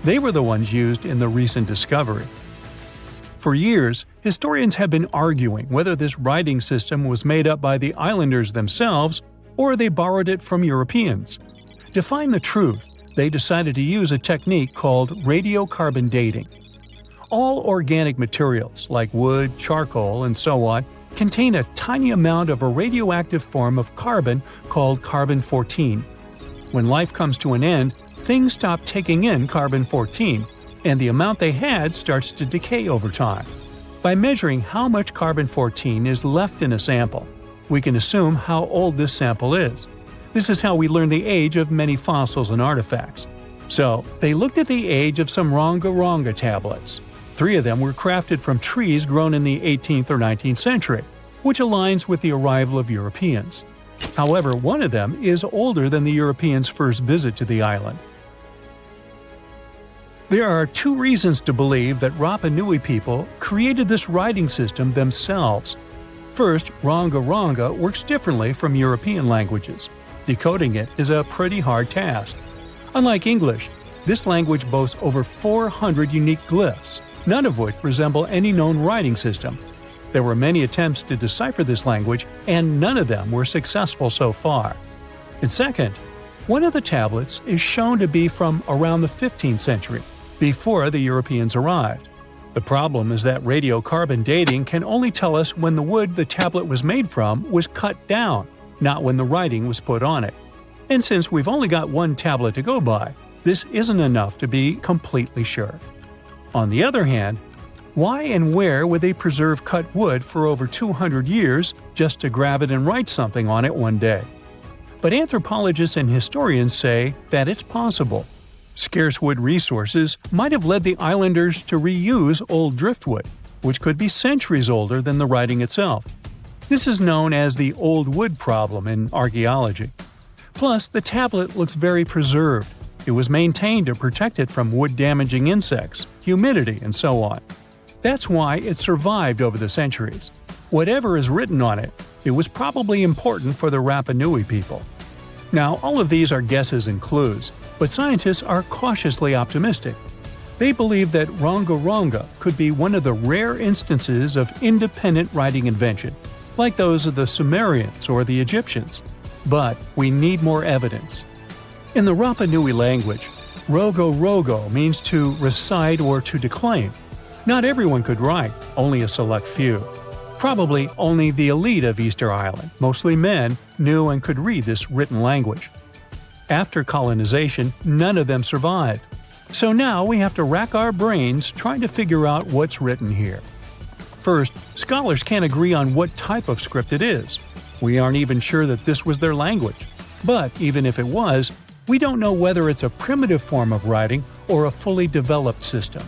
They were the ones used in the recent discovery. For years, historians have been arguing whether this writing system was made up by the islanders themselves or they borrowed it from Europeans. To find the truth, they decided to use a technique called radiocarbon dating. All organic materials, like wood, charcoal, and so on, contain a tiny amount of a radioactive form of carbon called carbon-14. When life comes to an end, things stop taking in carbon-14, and the amount they had starts to decay over time. By measuring how much carbon-14 is left in a sample, we can assume how old this sample is. This is how we learn the age of many fossils and artifacts. So, they looked at the age of some Rongo Rongo tablets. 3 of them were crafted from trees grown in the 18th or 19th century, which aligns with the arrival of Europeans. However, one of them is older than the Europeans' first visit to the island. There are 2 reasons to believe that Rapa Nui people created this writing system themselves. First, Rongo Rongo works differently from European languages. Decoding it is a pretty hard task. Unlike English, this language boasts over 400 unique glyphs, none of which resemble any known writing system. There were many attempts to decipher this language, and none of them were successful so far. And second, one of the tablets is shown to be from around the 15th century, before the Europeans arrived. The problem is that radiocarbon dating can only tell us when the wood the tablet was made from was cut down, not when the writing was put on it. And since we've only got one tablet to go by, this isn't enough to be completely sure. On the other hand, why and where would they preserve cut wood for over 200 years just to grab it and write something on it one day? But anthropologists and historians say that it's possible. Scarce wood resources might have led the islanders to reuse old driftwood, which could be centuries older than the writing itself. This is known as the old wood problem in archaeology. Plus, the tablet looks very preserved. It was maintained to protect it from wood-damaging insects, humidity, and so on. That's why it survived over the centuries. Whatever is written on it, it was probably important for the Rapa Nui people. Now, all of these are guesses and clues, but scientists are cautiously optimistic. They believe that Rongo Rongo could be one of the rare instances of independent writing invention, like those of the Sumerians or the Egyptians. But we need more evidence. In the Rapa Nui language, Rongo Rongo means to recite or to declaim. Not everyone could write, only a select few. Probably only the elite of Easter Island, mostly men, knew and could read this written language. After colonization, none of them survived. So now we have to rack our brains trying to figure out what's written here. First, scholars can't agree on what type of script it is. We aren't even sure that this was their language. But even if it was, we don't know whether it's a primitive form of writing or a fully developed system.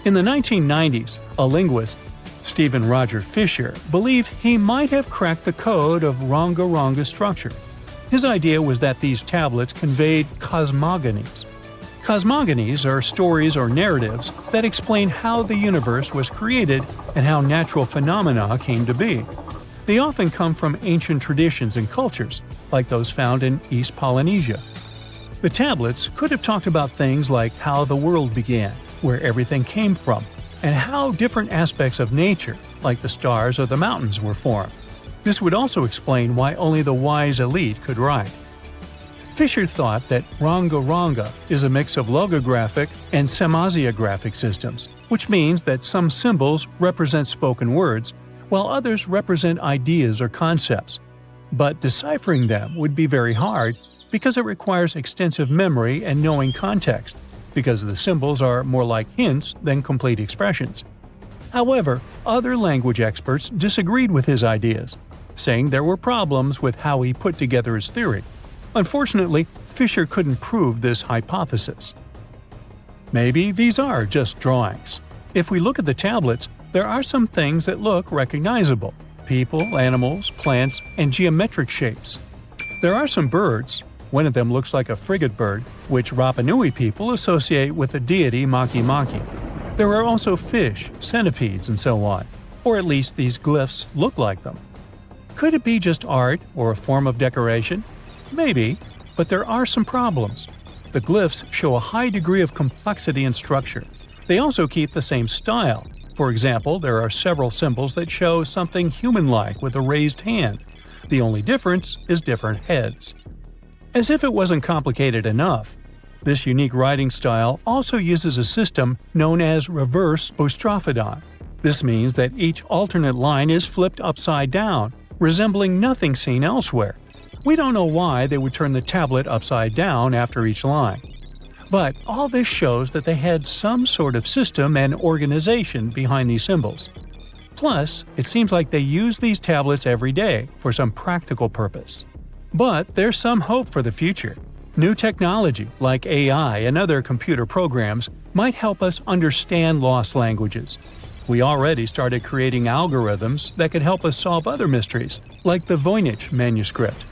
In the 1990s, a linguist, Stephen Roger Fisher, believed he might have cracked the code of Rongo Rongo structure. His idea was that these tablets conveyed cosmogonies. Cosmogonies are stories or narratives that explain how the universe was created and how natural phenomena came to be. They often come from ancient traditions and cultures, like those found in East Polynesia. The tablets could have talked about things like how the world began, where everything came from, and how different aspects of nature, like the stars or the mountains, were formed. This would also explain why only the wise elite could write. Fisher thought that Rongo Rongo is a mix of logographic and semasiographic systems, which means that some symbols represent spoken words, while others represent ideas or concepts. But deciphering them would be very hard because it requires extensive memory and knowing context, because the symbols are more like hints than complete expressions. However, other language experts disagreed with his ideas, saying there were problems with how he put together his theory. Unfortunately, Fisher couldn't prove this hypothesis. Maybe these are just drawings. If we look at the tablets, there are some things that look recognizable: people, animals, plants, and geometric shapes. There are some birds. One of them looks like a frigate bird, which Rapa Nui people associate with the deity Maki Maki. There are also fish, centipedes, and so on, or at least these glyphs look like them. Could it be just art or a form of decoration? Maybe, but there are some problems. The glyphs show a high degree of complexity and structure. They also keep the same style. For example, there are several symbols that show something human-like with a raised hand. The only difference is different heads. As if it wasn't complicated enough, this unique writing style also uses a system known as reverse boustrophodon. This means that each alternate line is flipped upside down, resembling nothing seen elsewhere. We don't know why they would turn the tablet upside down after each line. But all this shows that they had some sort of system and organization behind these symbols. Plus, it seems like they use these tablets every day for some practical purpose. But there's some hope for the future. New technology, like AI and other computer programs, might help us understand lost languages. We already started creating algorithms that could help us solve other mysteries, like the Voynich manuscript.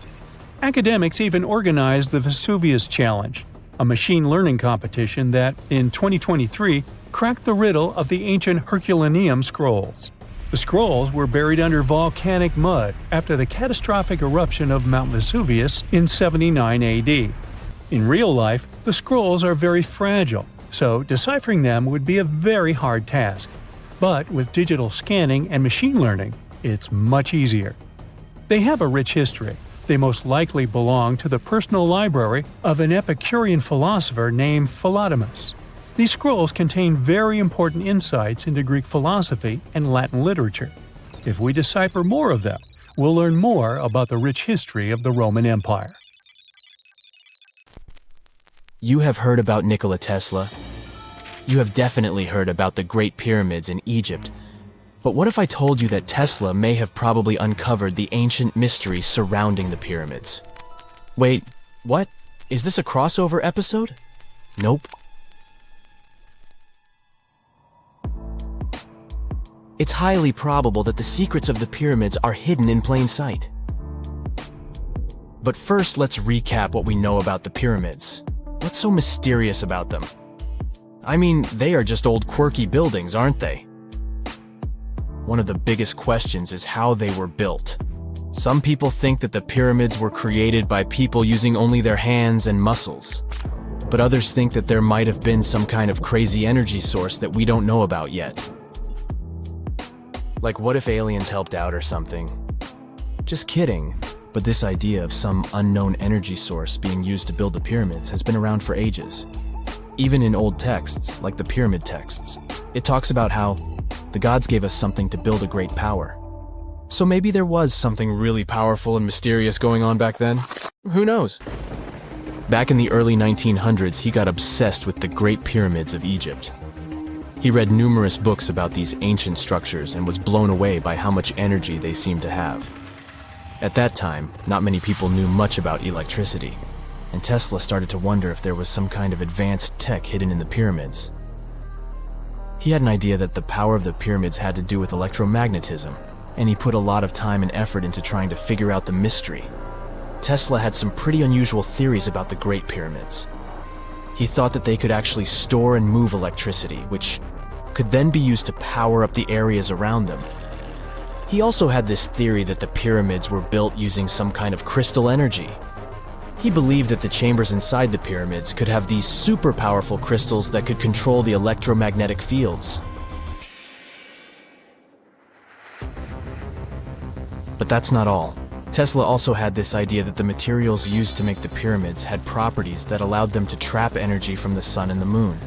Academics even organized the Vesuvius Challenge, a machine learning competition that, in 2023, cracked the riddle of the ancient Herculaneum scrolls. The scrolls were buried under volcanic mud after the catastrophic eruption of Mount Vesuvius in 79 AD. In real life, the scrolls are very fragile, so deciphering them would be a very hard task. But with digital scanning and machine learning, it's much easier. They have a rich history. They most likely belong to the personal library of an Epicurean philosopher named Philodemus. These scrolls contain very important insights into Greek philosophy and Latin literature. If we decipher more of them, we'll learn more about the rich history of the Roman Empire. You have heard about Nikola Tesla. You have definitely heard about the Great Pyramids in Egypt. But what if I told you that Tesla may have probably uncovered the ancient mystery surrounding the pyramids? Wait, what? Is this a crossover episode? Nope. It's highly probable that the secrets of the pyramids are hidden in plain sight. But first, let's recap what we know about the pyramids. What's so mysterious about them? I mean, they are just old quirky buildings, aren't they? One of the biggest questions is how they were built. Some people think that the pyramids were created by people using only their hands and muscles. But others think that there might have been some kind of crazy energy source that we don't know about yet. Like, what if aliens helped out or something? Just kidding. But this idea of some unknown energy source being used to build the pyramids has been around for ages. Even in old texts, like the pyramid texts, it talks about how the gods gave us something to build a great power. So maybe there was something really powerful and mysterious going on back then? Who knows? Back in the early 1900s, he got obsessed with the Great Pyramids of Egypt. He read numerous books about these ancient structures and was blown away by how much energy they seemed to have. At that time, not many people knew much about electricity, and Tesla started to wonder if there was some kind of advanced tech hidden in the pyramids. He had an idea that the power of the pyramids had to do with electromagnetism, and he put a lot of time and effort into trying to figure out the mystery. Tesla had some pretty unusual theories about the Great Pyramids. He thought that they could actually store and move electricity, which could then be used to power up the areas around them. He also had this theory that the pyramids were built using some kind of crystal energy. He believed that the chambers inside the pyramids could have these super powerful crystals that could control the electromagnetic fields. But that's not all. Tesla also had this idea that the materials used to make the pyramids had properties that allowed them to trap energy from the sun and the moon.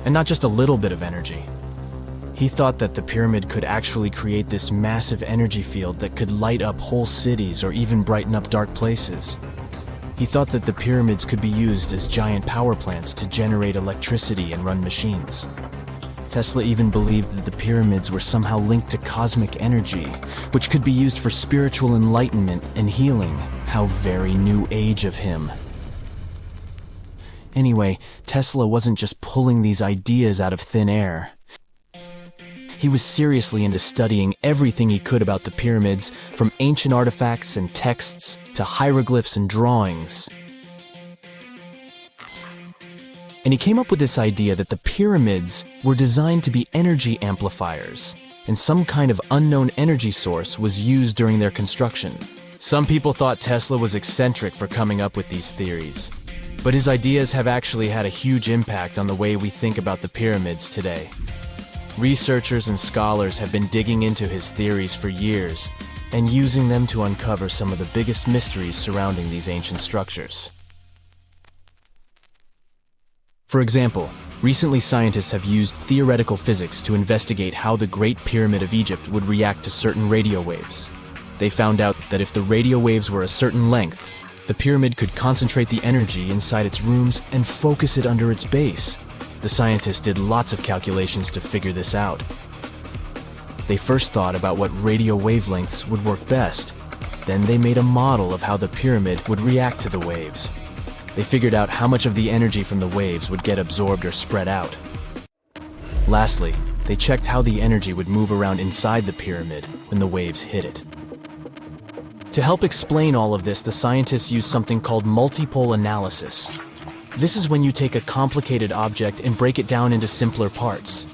And not just a little bit of energy. He thought that the pyramid could actually create this massive energy field that could light up whole cities or even brighten up dark places. He thought that the pyramids could be used as giant power plants to generate electricity and run machines. Tesla even believed that the pyramids were somehow linked to cosmic energy, which could be used for spiritual enlightenment and healing. How very new age of him. Anyway, Tesla wasn't just pulling these ideas out of thin air. He was seriously into studying everything he could about the pyramids, from ancient artifacts and texts to hieroglyphs and drawings. And he came up with this idea that the pyramids were designed to be energy amplifiers, and some kind of unknown energy source was used during their construction. Some people thought Tesla was eccentric for coming up with these theories, but his ideas have actually had a huge impact on the way we think about the pyramids today. Researchers and scholars have been digging into his theories for years and using them to uncover some of the biggest mysteries surrounding these ancient structures. For example, recently scientists have used theoretical physics to investigate how the Great Pyramid of Egypt would react to certain radio waves. They found out that if the radio waves were a certain length, the pyramid could concentrate the energy inside its rooms and focus it under its base. The scientists did lots of calculations to figure this out. They first thought about what radio wavelengths would work best. Then they made a model of how the pyramid would react to the waves. They figured out how much of the energy from the waves would get absorbed or spread out. Lastly, they checked how the energy would move around inside the pyramid when the waves hit it. To help explain all of this, the scientists used something called multipole analysis. This is when you take a complicated object and break it down into simpler parts.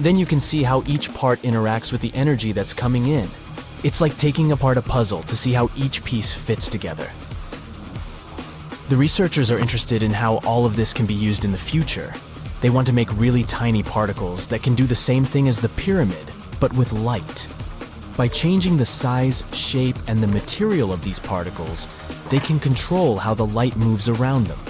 Then you can see how each part interacts with the energy that's coming in. It's like taking apart a puzzle to see how each piece fits together. The researchers are interested in how all of this can be used in the future. They want to make really tiny particles that can do the same thing as the pyramid, but with light. By changing the size, shape, and the material of these particles, they can control how the light moves around them.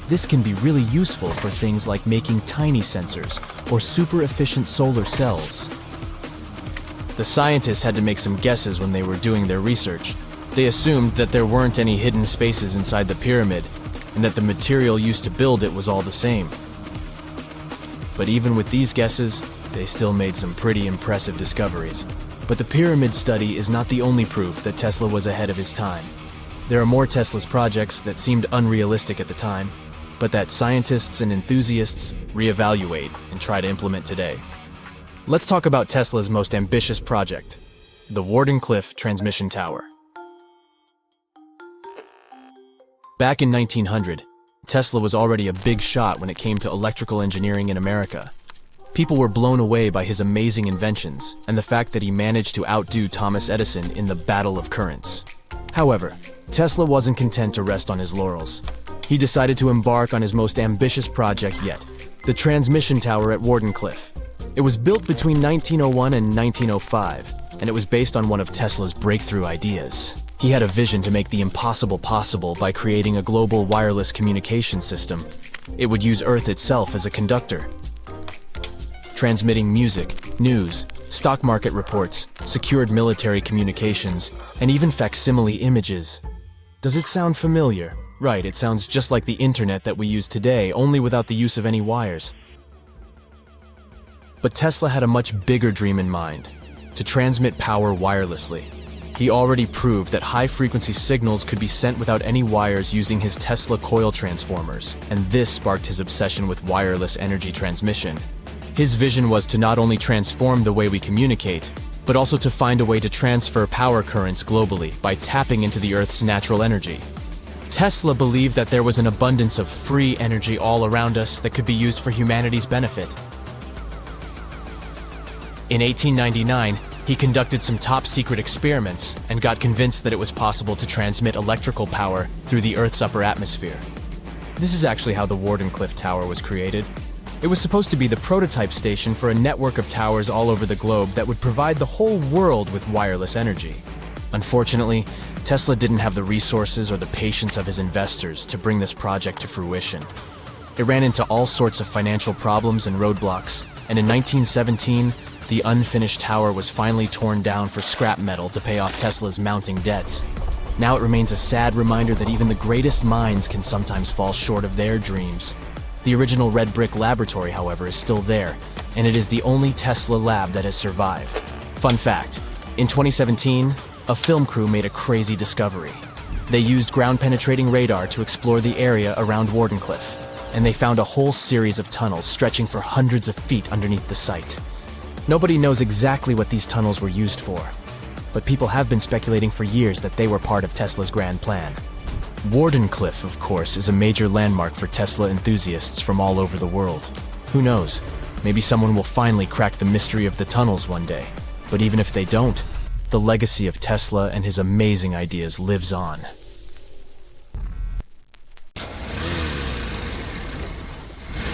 This can be really useful for things like making tiny sensors or super efficient solar cells. The scientists had to make some guesses when they were doing their research. They assumed that there weren't any hidden spaces inside the pyramid, and that the material used to build it was all the same. But even with these guesses, they still made some pretty impressive discoveries. But the pyramid study is not the only proof that Tesla was ahead of his time. There are more Tesla's projects that seemed unrealistic at the time, but that scientists and enthusiasts reevaluate and try to implement today. Let's talk about Tesla's most ambitious project, the Wardenclyffe Transmission Tower. Back in 1900, Tesla was already a big shot when it came to electrical engineering in America. People were blown away by his amazing inventions and the fact that he managed to outdo Thomas Edison in the Battle of Currents. However, Tesla wasn't content to rest on his laurels. He decided to embark on his most ambitious project yet, the transmission tower at Wardenclyffe. It was built between 1901 and 1905, and it was based on one of Tesla's breakthrough ideas. He had a vision to make the impossible possible by creating a global wireless communication system. It would use Earth itself as a conductor, transmitting music, news, stock market reports, secured military communications, and even facsimile images. Does it sound familiar? Right, it sounds just like the internet that we use today, only without the use of any wires. But Tesla had a much bigger dream in mind, to transmit power wirelessly. He already proved that high-frequency signals could be sent without any wires using his Tesla coil transformers, and this sparked his obsession with wireless energy transmission. His vision was to not only transform the way we communicate, but also to find a way to transfer power currents globally by tapping into the Earth's natural energy. Tesla believed that there was an abundance of free energy all around us that could be used for humanity's benefit. In 1899, he conducted some top-secret experiments and got convinced that it was possible to transmit electrical power through the Earth's upper atmosphere. This is actually how the Wardenclyffe Tower was created. It was supposed to be the prototype station for a network of towers all over the globe that would provide the whole world with wireless energy. Unfortunately, Tesla didn't have the resources or the patience of his investors to bring this project to fruition. It ran into all sorts of financial problems and roadblocks, and in 1917, the unfinished tower was finally torn down for scrap metal to pay off Tesla's mounting debts. Now it remains a sad reminder that even the greatest minds can sometimes fall short of their dreams. The original red brick laboratory, however, is still there, and it is the only Tesla lab that has survived. Fun fact, in 2017, a film crew made a crazy discovery. They used ground-penetrating radar to explore the area around Wardenclyffe, and they found a whole series of tunnels stretching for hundreds of feet underneath the site. Nobody knows exactly what these tunnels were used for, but people have been speculating for years that they were part of Tesla's grand plan. Wardenclyffe, of course, is a major landmark for Tesla enthusiasts from all over the world. Who knows? Maybe someone will finally crack the mystery of the tunnels one day. But even if they don't, the legacy of Tesla and his amazing ideas lives on.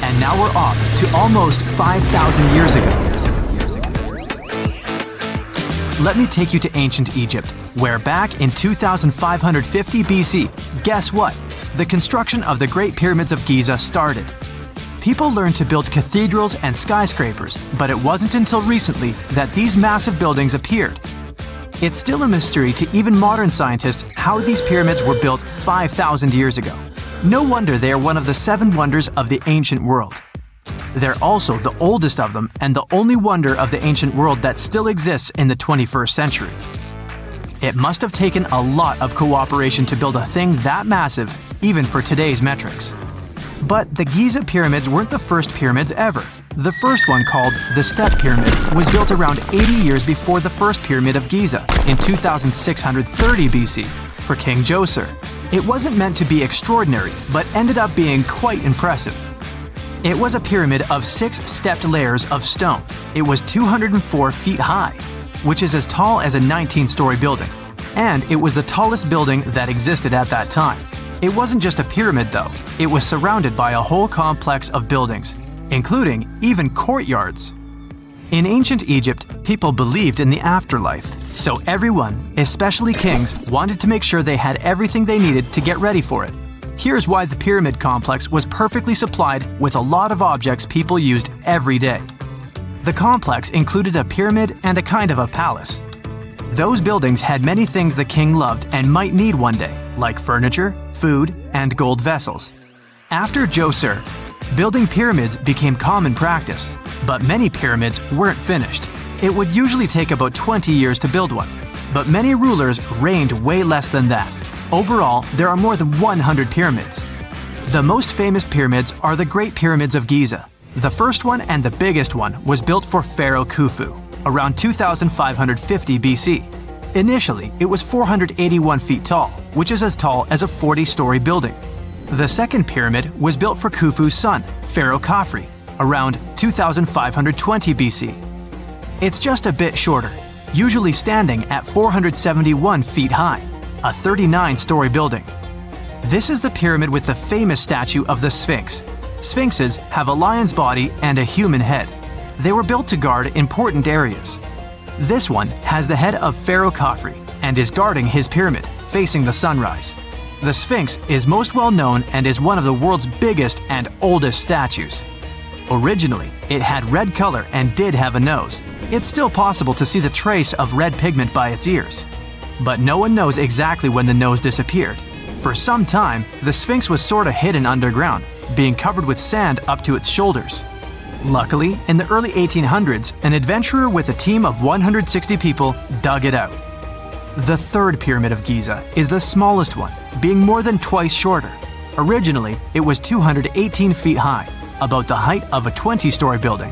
And now we're off to almost 5,000 years ago. Let me take you to ancient Egypt, where back in 2550 BC, guess what? The construction of the Great Pyramids of Giza started. People learned to build cathedrals and skyscrapers, but it wasn't until recently that these massive buildings appeared. It's still a mystery to even modern scientists how these pyramids were built 5,000 years ago. No wonder they are one of the 7 wonders of the ancient world. They're also the oldest of them and the only wonder of the ancient world that still exists in the 21st century. It must have taken a lot of cooperation to build a thing that massive, even for today's metrics. But the Giza pyramids weren't the first pyramids ever. The first one, called the Step Pyramid, was built around 80 years before the first pyramid of Giza in 2630 BC for King Djoser. It wasn't meant to be extraordinary, but ended up being quite impressive. It was a pyramid of 6 stepped layers of stone. It was 204 feet high, which is as tall as a 19-story building. And it was the tallest building that existed at that time. It wasn't just a pyramid though, it was surrounded by a whole complex of buildings, including even courtyards. In ancient Egypt, people believed in the afterlife, so everyone, especially kings, wanted to make sure they had everything they needed to get ready for it. Here's why the pyramid complex was perfectly supplied with a lot of objects people used every day. The complex included a pyramid and a kind of a palace. Those buildings had many things the king loved and might need one day, like furniture, food, and gold vessels. After Djoser, building pyramids became common practice, but many pyramids weren't finished. It would usually take about 20 years to build one, but many rulers reigned way less than that. Overall, there are more than 100 pyramids. The most famous pyramids are the Great Pyramids of Giza. The first one and the biggest one was built for Pharaoh Khufu, around 2550 BC. Initially, it was 481 feet tall, which is as tall as a 40-story building. The second pyramid was built for Khufu's son, Pharaoh Khafre, around 2520 BC. It's just a bit shorter, usually standing at 471 feet high, a 39-story building. This is the pyramid with the famous statue of the Sphinx. Sphinxes have a lion's body and a human head. They were built to guard important areas. This one has the head of Pharaoh Khafre and is guarding his pyramid, facing the sunrise. The Sphinx is most well known and is one of the world's biggest and oldest statues. Originally, it had red color and did have a nose. It's still possible to see the trace of red pigment by its ears. But no one knows exactly when the nose disappeared. For some time, the Sphinx was sort of hidden underground, being covered with sand up to its shoulders. Luckily, in the early 1800s, an adventurer with a team of 160 people dug it out. The third pyramid of Giza is the smallest one, being more than twice shorter. Originally, it was 218 feet high, about the height of a 20-story building.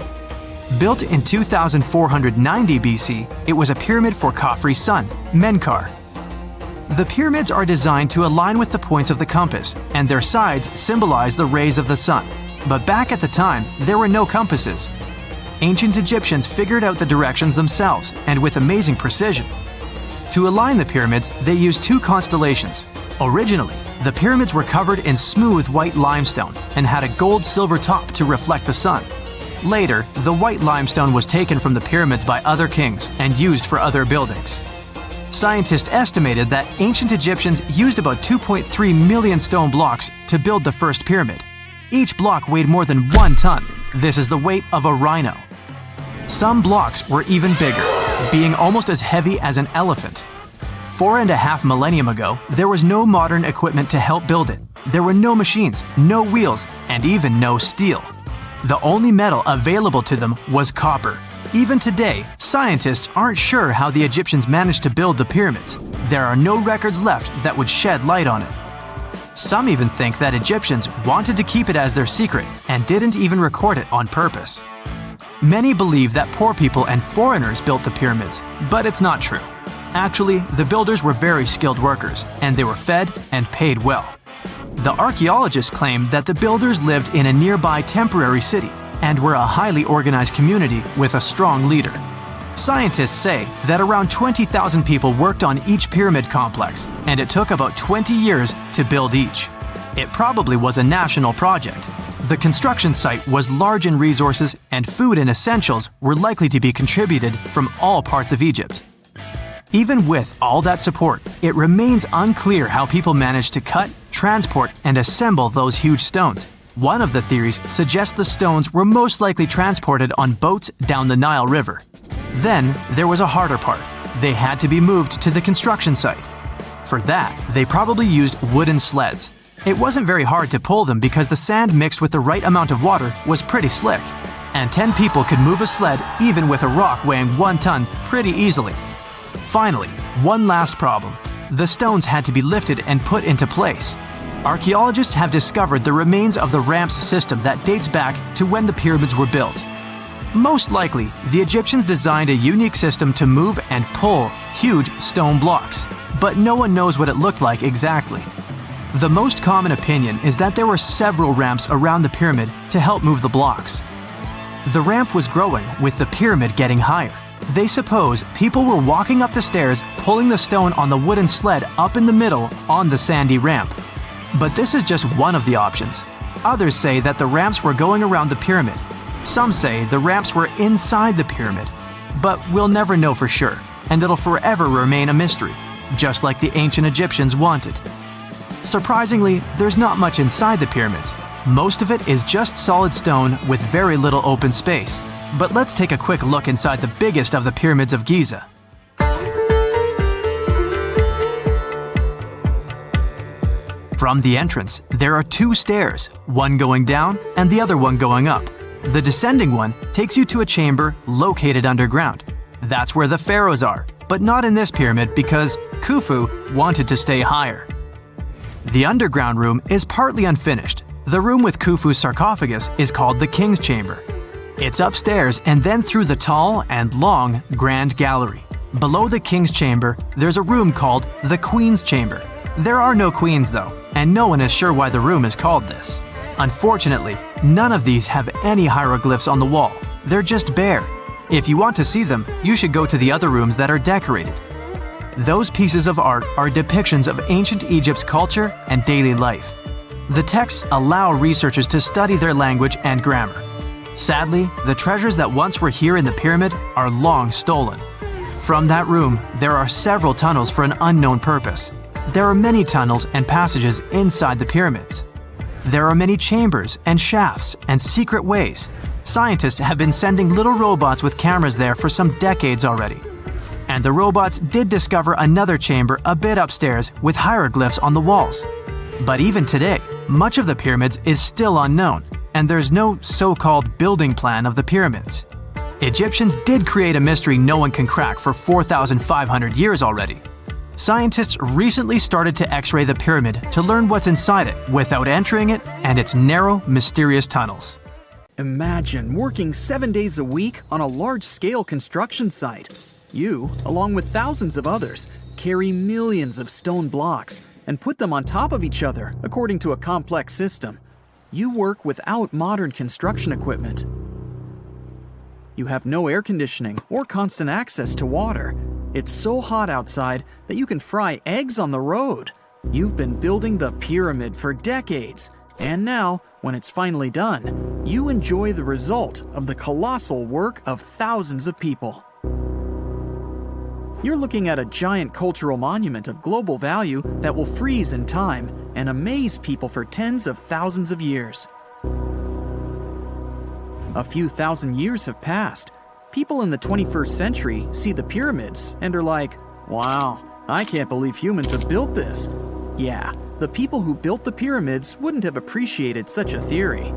Built in 2490 BC, it was a pyramid for Khafre's son, Menkaure. The pyramids are designed to align with the points of the compass, and their sides symbolize the rays of the sun. But back at the time, there were no compasses. Ancient Egyptians figured out the directions themselves, and with amazing precision. To align the pyramids, they used 2 constellations. Originally, the pyramids were covered in smooth white limestone and had a gold-silver top to reflect the sun. Later, the white limestone was taken from the pyramids by other kings and used for other buildings. Scientists estimated that ancient Egyptians used about 2.3 million stone blocks to build the first pyramid. Each block weighed more than 1 ton. This is the weight of a rhino. Some blocks were even bigger, being almost as heavy as an elephant. 4.5 millennia ago, there was no modern equipment to help build it. There were no machines, no wheels, and even no steel. The only metal available to them was copper. Even today, scientists aren't sure how the Egyptians managed to build the pyramids. There are no records left that would shed light on it. Some even think that Egyptians wanted to keep it as their secret and didn't even record it on purpose. Many believe that poor people and foreigners built the pyramids, but it's not true. Actually, the builders were very skilled workers, and they were fed and paid well. The archaeologists claim that the builders lived in a nearby temporary city and were a highly organized community with a strong leader. Scientists say that around 20,000 people worked on each pyramid complex, and it took about 20 years to build each. It probably was a national project. The construction site was large in resources, and food and essentials were likely to be contributed from all parts of Egypt. Even with all that support, it remains unclear how people managed to cut, transport, and assemble those huge stones. One of the theories suggests the stones were most likely transported on boats down the Nile River. Then, there was a harder part. They had to be moved to the construction site. For that, they probably used wooden sleds. It wasn't very hard to pull them because the sand mixed with the right amount of water was pretty slick. And 10 people could move a sled even with a rock weighing 1 ton pretty easily. Finally, one last problem. The stones had to be lifted and put into place. Archaeologists have discovered the remains of the ramps system that dates back to when the pyramids were built. Most likely, the Egyptians designed a unique system to move and pull huge stone blocks, but no one knows what it looked like exactly. The most common opinion is that there were several ramps around the pyramid to help move the blocks. The ramp was growing with the pyramid getting higher. They suppose people were walking up the stairs, pulling the stone on the wooden sled up in the middle on the sandy ramp. But this is just one of the options. Others say that the ramps were going around the pyramid. Some say the ramps were inside the pyramid. But we'll never know for sure, and it'll forever remain a mystery, just like the ancient Egyptians wanted. Surprisingly, there's not much inside the pyramids. Most of it is just solid stone with very little open space. But let's take a quick look inside the biggest of the pyramids of Giza. From the entrance, there are 2 stairs, one going down and the other one going up. The descending one takes you to a chamber located underground. That's where the pharaohs are, but not in this pyramid because Khufu wanted to stay higher. The underground room is partly unfinished. The room with Khufu's sarcophagus is called the King's Chamber. It's upstairs and then through the tall and long Grand Gallery. Below the King's Chamber, there's a room called the Queen's Chamber. There are no queens though, and no one is sure why the room is called this. Unfortunately, none of these have any hieroglyphs on the wall. They're just bare. If you want to see them, you should go to the other rooms that are decorated. Those pieces of art are depictions of ancient Egypt's culture and daily life. The texts allow researchers to study their language and grammar. Sadly, the treasures that once were here in the pyramid are long stolen. From that room, there are several tunnels for an unknown purpose. There are many tunnels and passages inside the pyramids. There are many chambers and shafts and secret ways. Scientists have been sending little robots with cameras there for some decades already. And the robots did discover another chamber a bit upstairs with hieroglyphs on the walls. But even today, much of the pyramids is still unknown, and there's no so-called building plan of the pyramids. Egyptians did create a mystery no one can crack for 4,500 years already. Scientists recently started to X-ray the pyramid to learn what's inside it without entering it and its narrow, mysterious tunnels. Imagine working 7 days a week on a large-scale construction site. You, along with thousands of others, carry millions of stone blocks and put them on top of each other according to a complex system. You work without modern construction equipment. You have no air conditioning or constant access to water. It's so hot outside that you can fry eggs on the road. You've been building the pyramid for decades, and now, when it's finally done, you enjoy the result of the colossal work of thousands of people. You're looking at a giant cultural monument of global value that will freeze in time and amaze people for tens of thousands of years. A few thousand years have passed. People in the 21st century see the pyramids and are like, wow, I can't believe humans have built this. Yeah, the people who built the pyramids wouldn't have appreciated such a theory.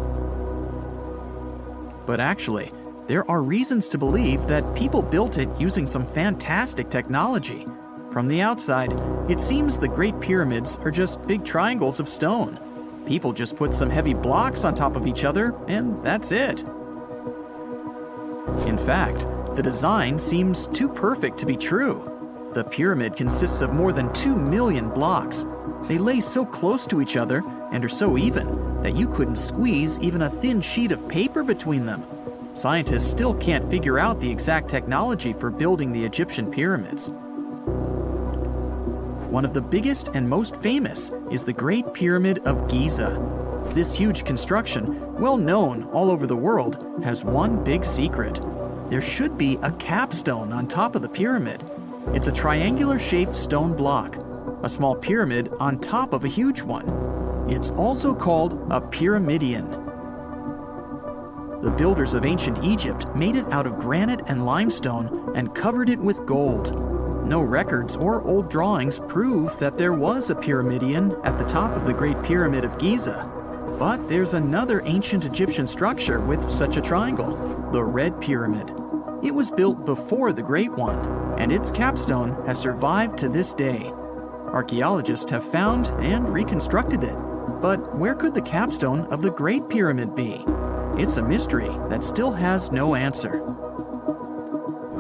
But actually, there are reasons to believe that people built it using some fantastic technology. From the outside, it seems the Great Pyramids are just big triangles of stone. People just put some heavy blocks on top of each other, and that's it. In fact, the design seems too perfect to be true. The pyramid consists of more than 2 million blocks. They lay so close to each other and are so even that you couldn't squeeze even a thin sheet of paper between them. Scientists still can't figure out the exact technology for building the Egyptian pyramids. One of the biggest and most famous is the Great Pyramid of Giza. This huge construction, well known all over the world, has one big secret. There should be a capstone on top of the pyramid. It's a triangular-shaped stone block, a small pyramid on top of a huge one. It's also called a pyramidion. The builders of ancient Egypt made it out of granite and limestone and covered it with gold. No records or old drawings prove that there was a pyramidion at the top of the Great Pyramid of Giza. But there's another ancient Egyptian structure with such a triangle, the Red Pyramid. It was built before the Great One, and its capstone has survived to this day. Archaeologists have found and reconstructed it. But where could the capstone of the Great Pyramid be? It's a mystery that still has no answer.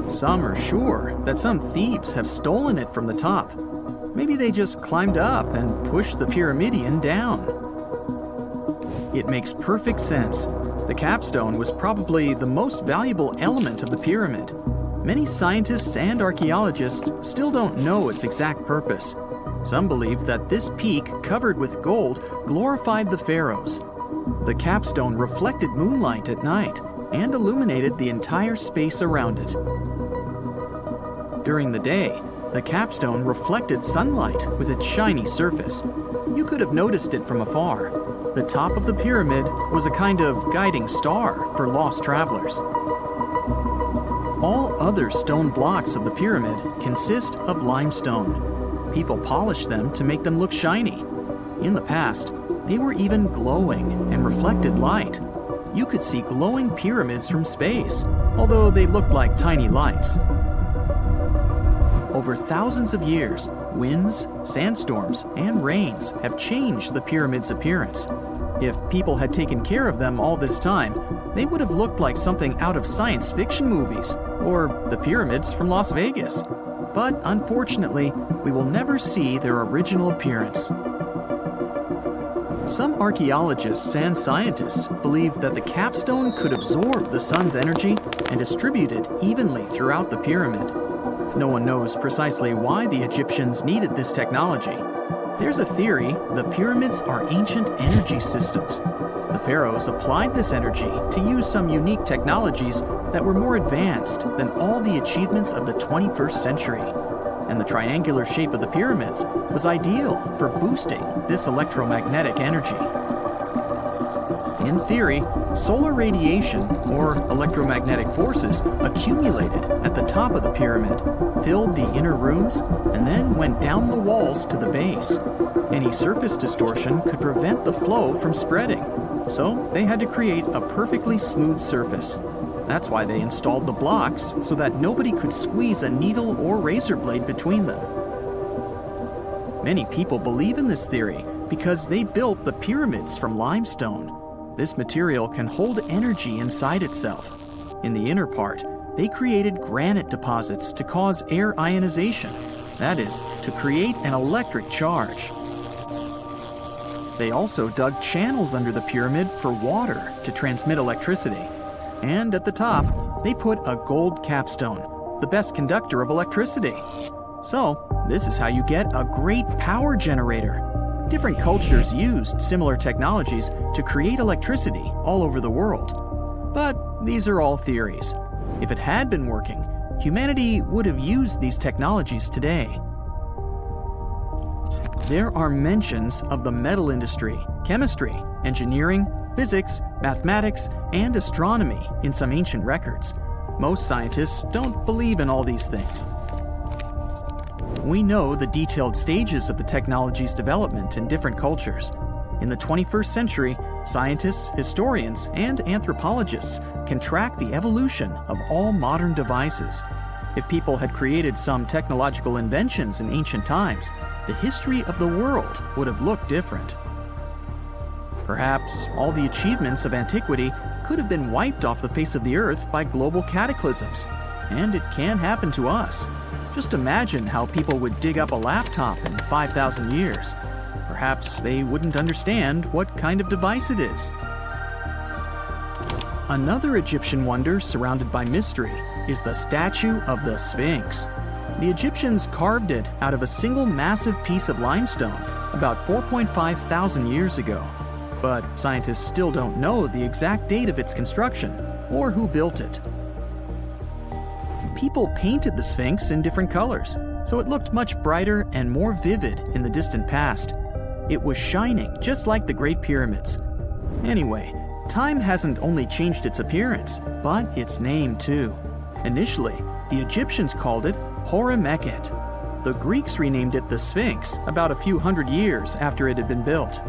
Some are sure that some thieves have stolen it from the top. Maybe they just climbed up and pushed the pyramidion down. It makes perfect sense. The capstone was probably the most valuable element of the pyramid. Many scientists and archaeologists still don't know its exact purpose. Some believe that this peak covered with gold glorified the pharaohs. The capstone reflected moonlight at night and illuminated the entire space around it. During the day, the capstone reflected sunlight with its shiny surface. You could have noticed it from afar. The top of the pyramid was a kind of guiding star for lost travelers. All other stone blocks of the pyramid consist of limestone. People polish them to make them look shiny. In the past, they were even glowing and reflected light. You could see glowing pyramids from space, although they looked like tiny lights. Over thousands of years, winds, sandstorms, and rains have changed the pyramid's appearance. If people had taken care of them all this time, they would have looked like something out of science fiction movies, or the pyramids from Las Vegas. But unfortunately, we will never see their original appearance. Some archaeologists and scientists believe that the capstone could absorb the sun's energy and distribute it evenly throughout the pyramid. No one knows precisely why the Egyptians needed this technology. There's a theory the pyramids are ancient energy systems. The pharaohs applied this energy to use some unique technologies that were more advanced than all the achievements of the 21st century. And the triangular shape of the pyramids was ideal for boosting this electromagnetic energy. In theory, solar radiation, or electromagnetic forces, accumulated at the top of the pyramid, filled the inner rooms, and then went down the walls to the base. Any surface distortion could prevent the flow from spreading, so they had to create a perfectly smooth surface. That's why they installed the blocks so that nobody could squeeze a needle or razor blade between them. Many people believe in this theory because they built the pyramids from limestone. This material can hold energy inside itself. In the inner part, they created granite deposits to cause air ionization, that is, to create an electric charge. They also dug channels under the pyramid for water to transmit electricity. And at the top, they put a gold capstone, the best conductor of electricity. So, this is how you get a great power generator. Different cultures used similar technologies to create electricity all over the world. But these are all theories. If it had been working, humanity would have used these technologies today. There are mentions of the metal industry, chemistry, engineering, physics, mathematics, and astronomy in some ancient records. Most scientists don't believe in all these things. We know the detailed stages of the technology's development in different cultures. In the 21st century, scientists, historians, and anthropologists can track the evolution of all modern devices. If people had created some technological inventions in ancient times, the history of the world would have looked different. Perhaps all the achievements of antiquity could have been wiped off the face of the earth by global cataclysms, and it can happen to us. Just imagine how people would dig up a laptop in 5,000 years. Perhaps they wouldn't understand what kind of device it is. Another Egyptian wonder surrounded by mystery is the statue of the Sphinx. The Egyptians carved it out of a single massive piece of limestone about 4.5 thousand years ago. But scientists still don't know the exact date of its construction or who built it. People painted the Sphinx in different colors, so it looked much brighter and more vivid in the distant past. It was shining just like the Great Pyramids. Anyway, time hasn't only changed its appearance, but its name too. Initially, the Egyptians called it Hora-Mekhet. The Greeks renamed it the Sphinx about a few hundred years after it had been built.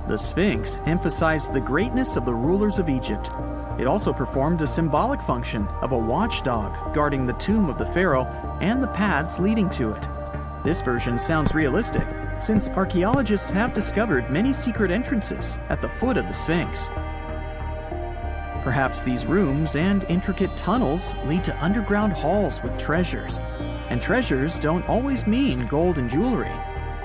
The Sphinx emphasized the greatness of the rulers of Egypt. It also performed a symbolic function of a watchdog guarding the tomb of the pharaoh and the paths leading to it. This version sounds realistic, since archaeologists have discovered many secret entrances at the foot of the Sphinx. Perhaps these rooms and intricate tunnels lead to underground halls with treasures. And treasures don't always mean gold and jewelry.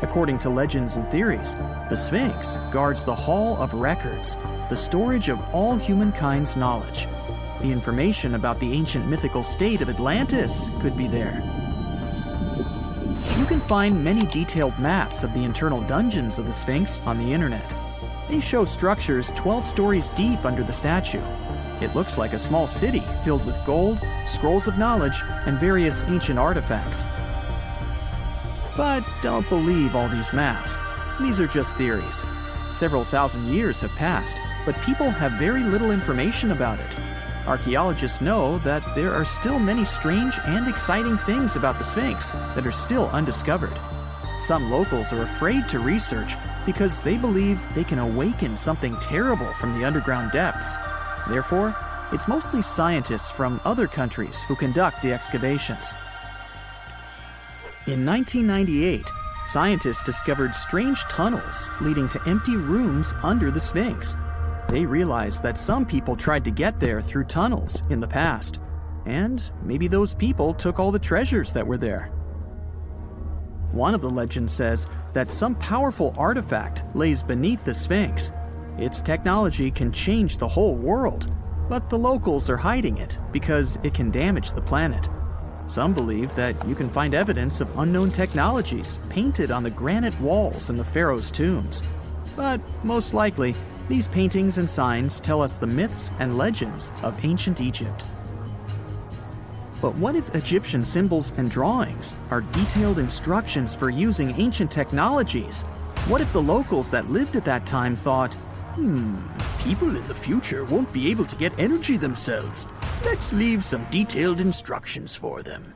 According to legends and theories, the Sphinx guards the Hall of Records, the storage of all humankind's knowledge. The information about the ancient mythical state of Atlantis could be there. You can find many detailed maps of the internal dungeons of the Sphinx on the internet. They show structures 12 stories deep under the statue. It looks like a small city filled with gold, scrolls of knowledge, and various ancient artifacts. But don't believe all these maps. These are just theories. Several thousand years have passed, but people have very little information about it. Archaeologists know that there are still many strange and exciting things about the Sphinx that are still undiscovered. Some locals are afraid to research because they believe they can awaken something terrible from the underground depths. Therefore, it's mostly scientists from other countries who conduct the excavations. In 1998, scientists discovered strange tunnels leading to empty rooms under the Sphinx. They realized that some people tried to get there through tunnels in the past, and maybe those people took all the treasures that were there. One of the legends says that some powerful artifact lays beneath the Sphinx. Its technology can change the whole world, but the locals are hiding it because it can damage the planet. Some believe that you can find evidence of unknown technologies painted on the granite walls in the pharaoh's tombs. But most likely, these paintings and signs tell us the myths and legends of ancient Egypt. But what if Egyptian symbols and drawings are detailed instructions for using ancient technologies? What if the locals that lived at that time thought, people in the future won't be able to get energy themselves. Let's leave some detailed instructions for them.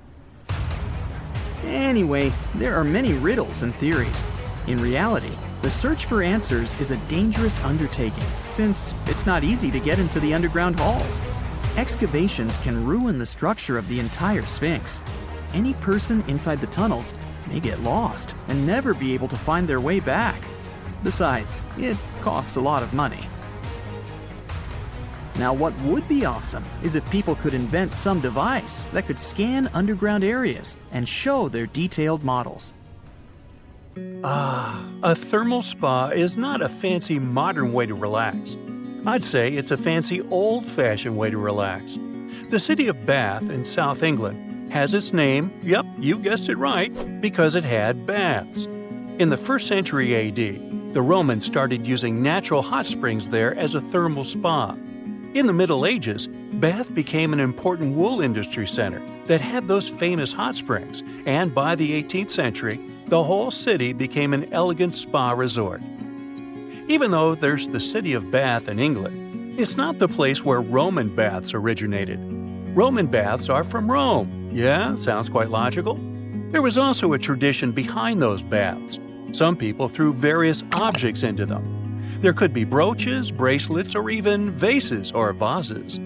Anyway, there are many riddles and theories. In reality, the search for answers is a dangerous undertaking, since it's not easy to get into the underground halls. Excavations can ruin the structure of the entire Sphinx. Any person inside the tunnels may get lost and never be able to find their way back. Besides, it costs a lot of money. Now, what would be awesome is if people could invent some device that could scan underground areas and show their detailed models. A thermal spa is not a fancy modern way to relax. I'd say it's a fancy old-fashioned way to relax. The city of Bath in South England has its name, yep, you guessed it right, because it had baths. In the 1st century AD, the Romans started using natural hot springs there as a thermal spa. In the Middle Ages, Bath became an important wool industry center that had those famous hot springs, and by the 18th century, the whole city became an elegant spa resort. Even though there's the city of Bath in England, it's not the place where Roman baths originated. Roman baths are from Rome. Yeah, sounds quite logical. There was also a tradition behind those baths. Some people threw various objects into them. There could be brooches, bracelets, or even vases or vases.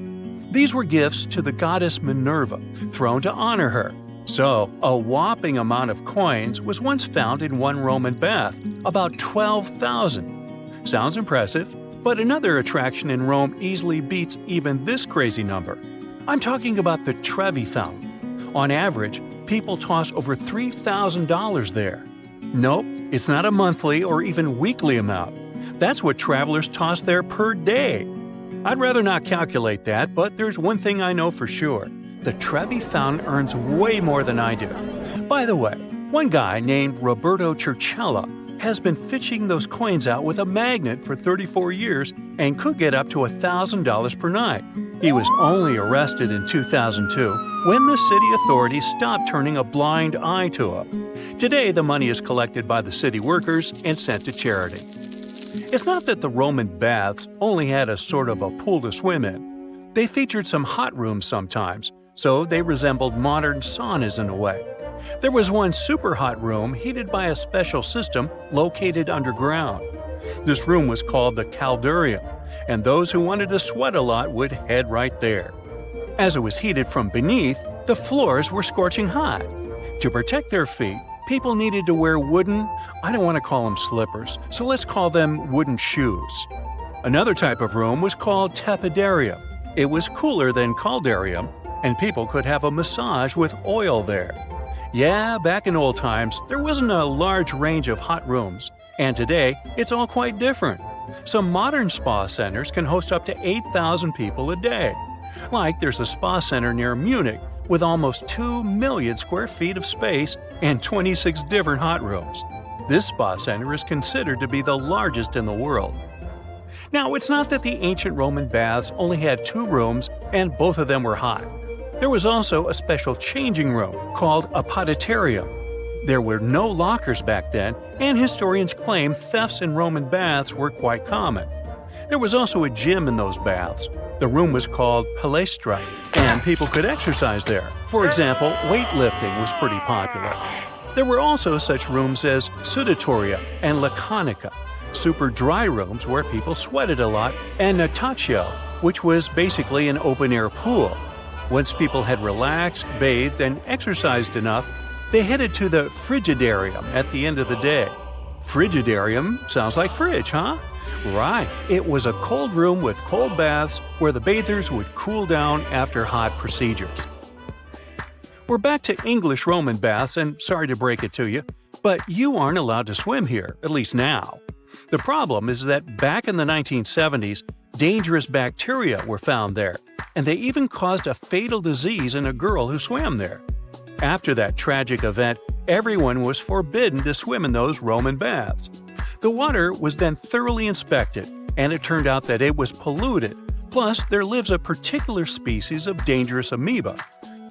These were gifts to the goddess Minerva, thrown to honor her. So, a whopping amount of coins was once found in one Roman bath, about 12,000. Sounds impressive, but another attraction in Rome easily beats even this crazy number. I'm talking about the Trevi Fountain. On average, people toss over $3,000 there. Nope, it's not a monthly or even weekly amount. That's what travelers toss there per day. I'd rather not calculate that, but there's one thing I know for sure. The Trevi Fountain earns way more than I do. By the way, one guy named Roberto Circella has been fishing those coins out with a magnet for 34 years and could get up to $1,000 per night. He was only arrested in 2002 when the city authorities stopped turning a blind eye to him. Today, the money is collected by the city workers and sent to charity. It's not that the Roman baths only had a sort of a pool to swim in. They featured some hot rooms sometimes, so they resembled modern saunas in a way. There was one super hot room heated by a special system located underground. This room was called the caldarium, and those who wanted to sweat a lot would head right there. As it was heated from beneath, the floors were scorching hot. To protect their feet, people needed to wear wooden, I don't want to call them slippers, so let's call them wooden shoes. Another type of room was called tepidarium. It was cooler than caldarium, and people could have a massage with oil there. Yeah, back in old times, there wasn't a large range of hot rooms, and today, it's all quite different. Some modern spa centers can host up to 8,000 people a day. Like there's a spa center near Munich with almost 2 million square feet of space and 26 different hot rooms. This spa center is considered to be the largest in the world. Now, it's not that the ancient Roman baths only had 2 rooms and both of them were hot. There was also a special changing room called a poditarium. There were no lockers back then, and historians claim thefts in Roman baths were quite common. There was also a gym in those baths. The room was called palestra, and people could exercise there. For example, weightlifting was pretty popular. There were also such rooms as sudatoria and laconica, super dry rooms where people sweated a lot, and natatio, which was basically an open-air pool. Once people had relaxed, bathed, and exercised enough, they headed to the frigidarium at the end of the day. Frigidarium sounds like fridge, huh? Right, it was a cold room with cold baths where the bathers would cool down after hot procedures. We're back to English Roman baths, and sorry to break it to you, but you aren't allowed to swim here, at least now. The problem is that back in the 1970s, dangerous bacteria were found there, and they even caused a fatal disease in a girl who swam there. After that tragic event, everyone was forbidden to swim in those Roman baths. The water was then thoroughly inspected, and it turned out that it was polluted. Plus, there lives a particular species of dangerous amoeba.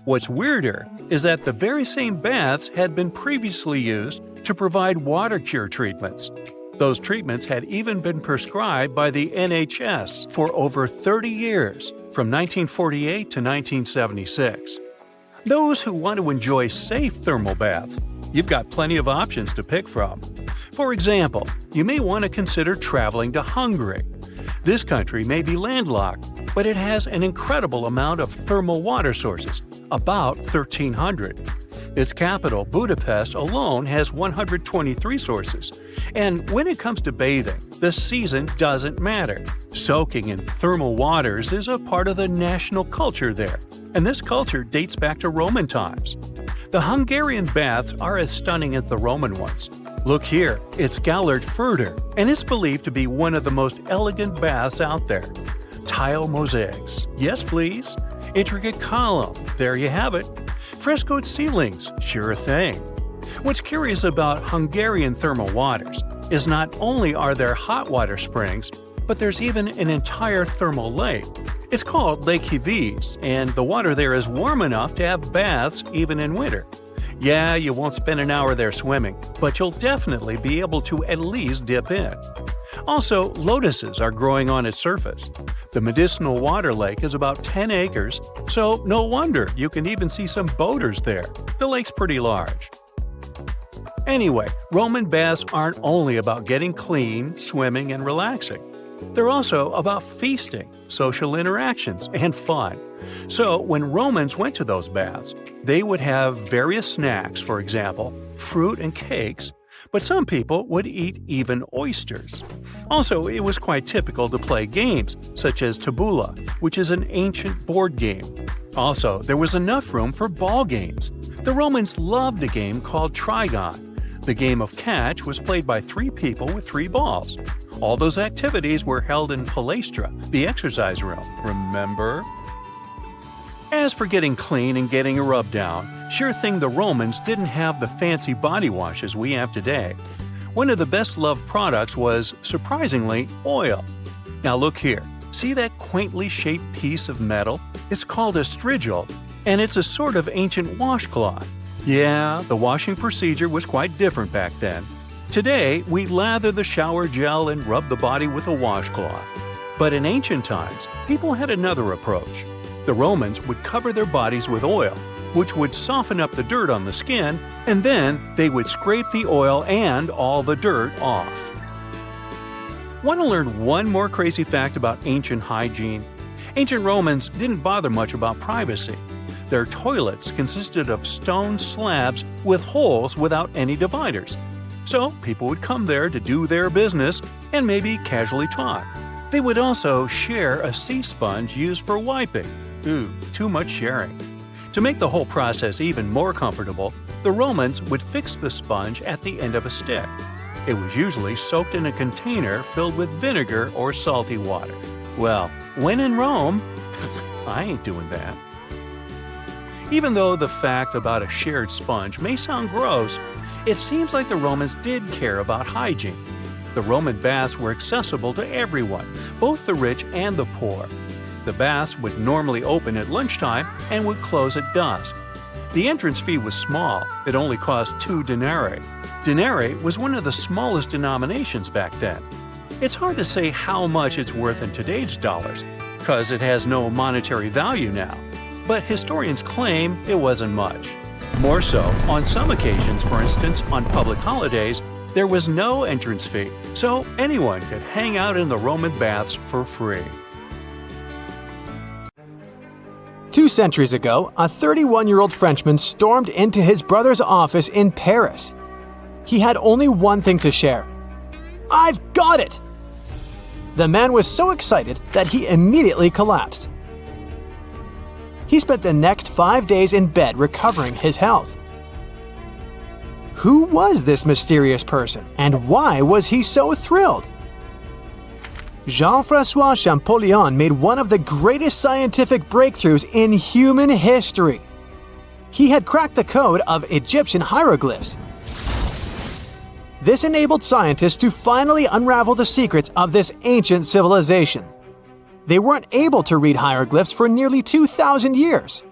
What's weirder is that the very same baths had been previously used to provide water cure treatments. Those treatments had even been prescribed by the NHS for over 30 years, from 1948 to 1976. Those who want to enjoy safe thermal baths, you've got plenty of options to pick from. For example, you may want to consider traveling to Hungary. This country may be landlocked, but it has an incredible amount of thermal water sources, about 1,300. Its capital, Budapest, alone has 123 sources. And when it comes to bathing, the season doesn't matter. Soaking in thermal waters is a part of the national culture there, and this culture dates back to Roman times. The Hungarian baths are as stunning as the Roman ones. Look here, it's Gellert Furter, and it's believed to be one of the most elegant baths out there. Tile mosaics, yes please. Intricate column, there you have it. Frescoed ceilings, sure thing. What's curious about Hungarian thermal waters is not only are there hot water springs, but there's even an entire thermal lake. It's called Lake Hivis, and the water there is warm enough to have baths even in winter. Yeah, you won't spend an hour there swimming, but you'll definitely be able to at least dip in. Also, lotuses are growing on its surface. The medicinal water lake is about 10 acres, so no wonder you can even see some boaters there. The lake's pretty large. Anyway, Roman baths aren't only about getting clean, swimming, and relaxing. They're also about feasting, social interactions, and fun. So when Romans went to those baths, they would have various snacks, for example, fruit and cakes, but some people would eat even oysters. Also, it was quite typical to play games, such as tabula, which is an ancient board game. Also, there was enough room for ball games. The Romans loved a game called trigon. The game of catch was played by 3 people with 3 balls. All those activities were held in Palaestra, the exercise room, remember? As for getting clean and getting a rub down, sure thing the Romans didn't have the fancy body washes we have today. One of the best-loved products was, surprisingly, oil. Now look here, see that quaintly shaped piece of metal? It's called a strigil, and it's a sort of ancient washcloth. Yeah, the washing procedure was quite different back then. Today, we lather the shower gel and rub the body with a washcloth. But in ancient times, people had another approach. The Romans would cover their bodies with oil, which would soften up the dirt on the skin, and then they would scrape the oil and all the dirt off. Want to learn one more crazy fact about ancient hygiene? Ancient Romans didn't bother much about privacy. Their toilets consisted of stone slabs with holes without any dividers. So people would come there to do their business and maybe casually talk. They would also share a sea sponge used for wiping. Ooh, too much sharing. To make the whole process even more comfortable, the Romans would fix the sponge at the end of a stick. It was usually soaked in a container filled with vinegar or salty water. Well, when in Rome, I ain't doing that. Even though the fact about a shared sponge may sound gross, it seems like the Romans did care about hygiene. The Roman baths were accessible to everyone, both the rich and the poor. The baths would normally open at lunchtime and would close at dusk. The entrance fee was small, it only cost 2 denarii. Denarii was one of the smallest denominations back then. It's hard to say how much it's worth in today's dollars, because it has no monetary value now. But historians claim it wasn't much. More so, on some occasions, for instance, on public holidays, there was no entrance fee, so anyone could hang out in the Roman baths for free. 2 centuries ago, a 31-year-old Frenchman stormed into his brother's office in Paris. He had only one thing to share. "I've got it!" The man was so excited that he immediately collapsed. He spent the next 5 days in bed recovering his health. Who was this mysterious person, and why was he so thrilled? Jean-François Champollion made one of the greatest scientific breakthroughs in human history. He had cracked the code of Egyptian hieroglyphs. This enabled scientists to finally unravel the secrets of this ancient civilization. They weren't able to read hieroglyphs for nearly 2,000 years.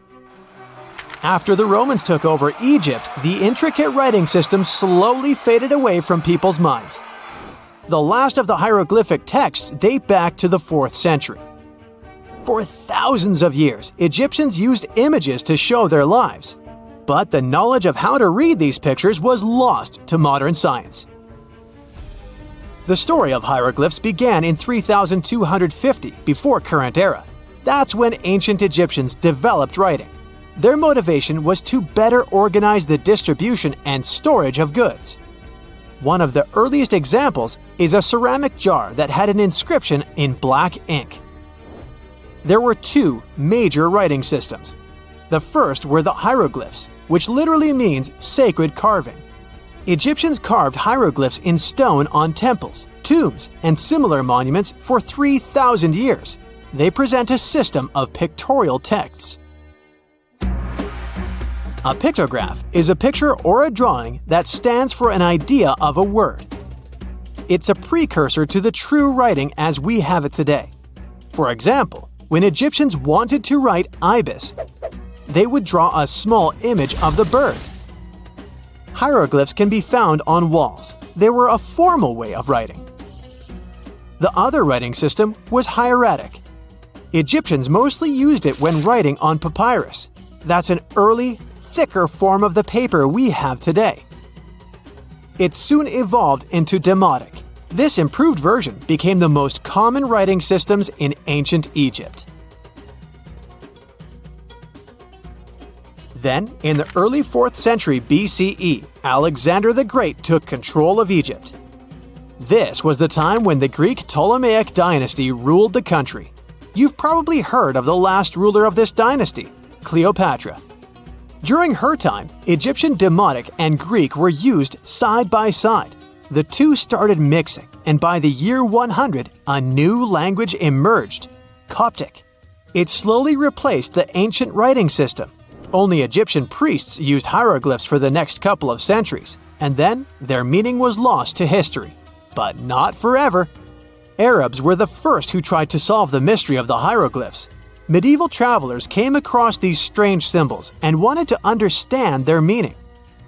After the Romans took over Egypt, the intricate writing system slowly faded away from people's minds. The last of the hieroglyphic texts date back to the 4th century. For thousands of years, Egyptians used images to show their lives. But the knowledge of how to read these pictures was lost to modern science. The story of hieroglyphs began in 3250 before current era. That's when ancient Egyptians developed writing. Their motivation was to better organize the distribution and storage of goods. One of the earliest examples is a ceramic jar that had an inscription in black ink. There were 2 major writing systems. The first were the hieroglyphs, which literally means sacred carving. Egyptians carved hieroglyphs in stone on temples, tombs, and similar monuments for 3,000 years. They present a system of pictorial texts. A pictograph is a picture or a drawing that stands for an idea of a word. It's a precursor to the true writing as we have it today. For example, when Egyptians wanted to write ibis, they would draw a small image of the bird. Hieroglyphs can be found on walls. They were a formal way of writing. The other writing system was hieratic. Egyptians mostly used it when writing on papyrus. That's an early, thicker form of the paper we have today. It soon evolved into demotic. This improved version became the most common writing systems in ancient Egypt. Then, in the early 4th century BCE, Alexander the Great took control of Egypt. This was the time when the Greek Ptolemaic dynasty ruled the country. You've probably heard of the last ruler of this dynasty, Cleopatra. During her time, Egyptian Demotic and Greek were used side by side. The two started mixing, and by the year 100, a new language emerged, Coptic. It slowly replaced the ancient writing system. Only Egyptian priests used hieroglyphs for the next couple of centuries, and then their meaning was lost to history. But not forever. Arabs were the first who tried to solve the mystery of the hieroglyphs. Medieval travelers came across these strange symbols and wanted to understand their meaning.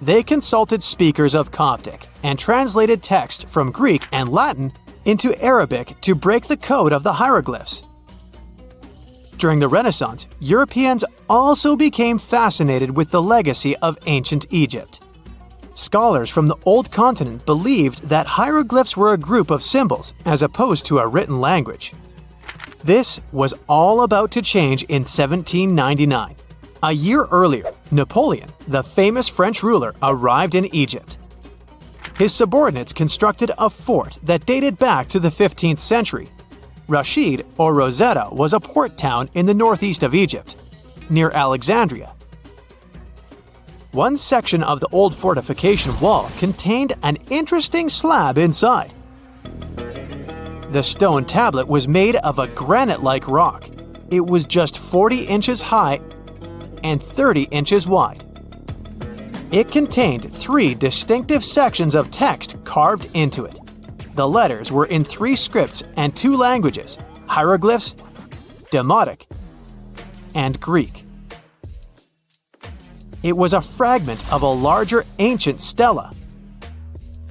They consulted speakers of Coptic and translated text from Greek and Latin into Arabic to break the code of the hieroglyphs. During the Renaissance, Europeans also became fascinated with the legacy of ancient Egypt. Scholars from the Old Continent believed that hieroglyphs were a group of symbols as opposed to a written language. This was all about to change in 1799. A year earlier, Napoleon, the famous French ruler, arrived in Egypt. His subordinates constructed a fort that dated back to the 15th century. Rashid, or Rosetta, was a port town in the northeast of Egypt, near Alexandria. One section of the old fortification wall contained an interesting slab inside. The stone tablet was made of a granite-like rock. It was just 40 inches high and 30 inches wide. It contained 3 distinctive sections of text carved into it. The letters were in 3 scripts and 2 languages: hieroglyphs, Demotic, and Greek. It was a fragment of a larger ancient stela.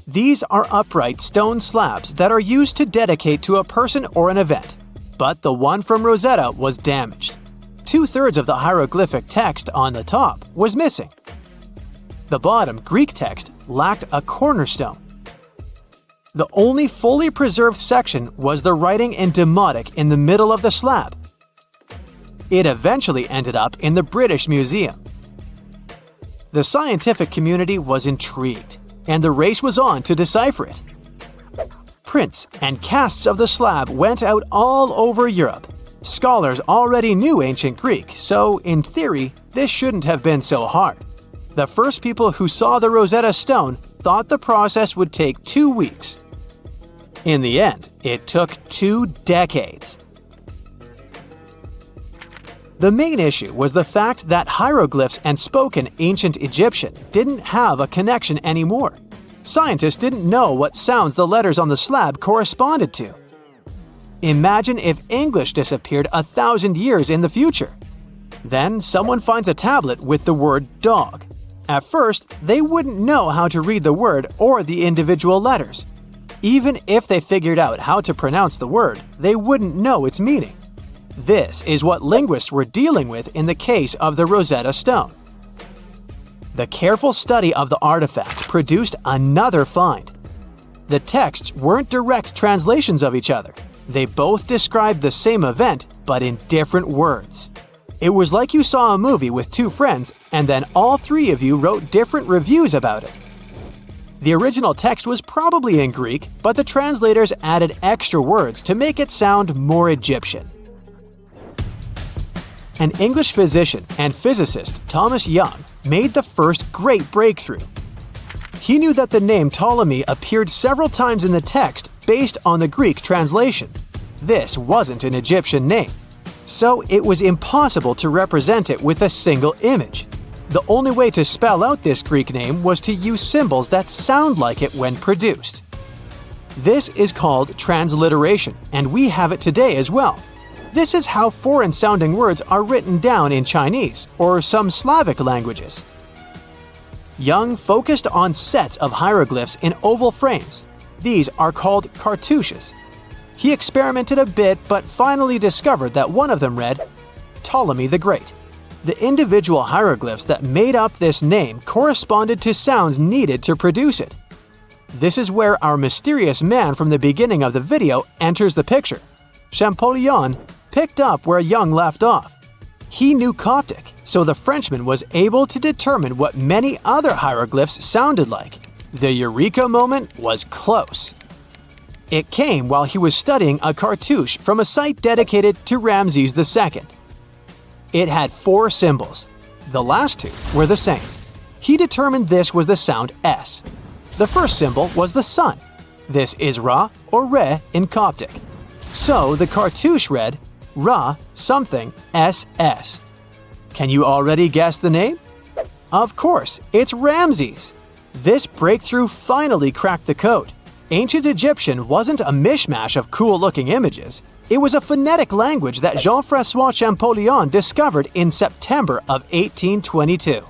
These are upright stone slabs that are used to dedicate to a person or an event, but the one from Rosetta was damaged. 2/3 of the hieroglyphic text on the top was missing. The bottom Greek text lacked a cornerstone. The only fully preserved section was the writing in Demotic in the middle of the slab. It eventually ended up in the British Museum. The scientific community was intrigued, and the race was on to decipher it. Prints and casts of the slab went out all over Europe. Scholars already knew ancient Greek, so in theory, this shouldn't have been so hard. The first people who saw the Rosetta Stone thought the process would take 2 weeks. In the end, it took 2 decades. The main issue was the fact that hieroglyphs and spoken ancient Egyptian didn't have a connection anymore. Scientists didn't know what sounds the letters on the slab corresponded to. Imagine if English disappeared 1,000 years in the future. Then someone finds a tablet with the word dog. At first, they wouldn't know how to read the word or the individual letters. Even if they figured out how to pronounce the word, they wouldn't know its meaning. This is what linguists were dealing with in the case of the Rosetta Stone. The careful study of the artifact produced another find. The texts weren't direct translations of each other. They both described the same event, but in different words. It was like you saw a movie with 2 friends, and then all 3 of you wrote different reviews about it. The original text was probably in Greek, but the translators added extra words to make it sound more Egyptian. An English physician and physicist, Thomas Young, made the first great breakthrough. He knew that the name Ptolemy appeared several times in the text based on the Greek translation. This wasn't an Egyptian name, so it was impossible to represent it with a single image. The only way to spell out this Greek name was to use symbols that sound like it when produced. This is called transliteration, and we have it today as well. This is how foreign-sounding words are written down in Chinese or some Slavic languages. Young focused on sets of hieroglyphs in oval frames. These are called cartouches. He experimented a bit but finally discovered that one of them read, Ptolemy the Great. The individual hieroglyphs that made up this name corresponded to sounds needed to produce it. This is where our mysterious man from the beginning of the video enters the picture. Champollion picked up where Young left off. He knew Coptic, so the Frenchman was able to determine what many other hieroglyphs sounded like. The eureka moment was close. It came while he was studying a cartouche from a site dedicated to Ramses II. It had 4 symbols. The last 2 were the same. He determined this was the sound S. The first symbol was the sun. This is Ra or Re in Coptic. So the cartouche read Ra something SS. Can you already guess the name? Of course, it's Ramses. This breakthrough finally cracked the code. Ancient Egyptian wasn't a mishmash of cool-looking images. It was a phonetic language that Jean-François Champollion discovered in September of 1822.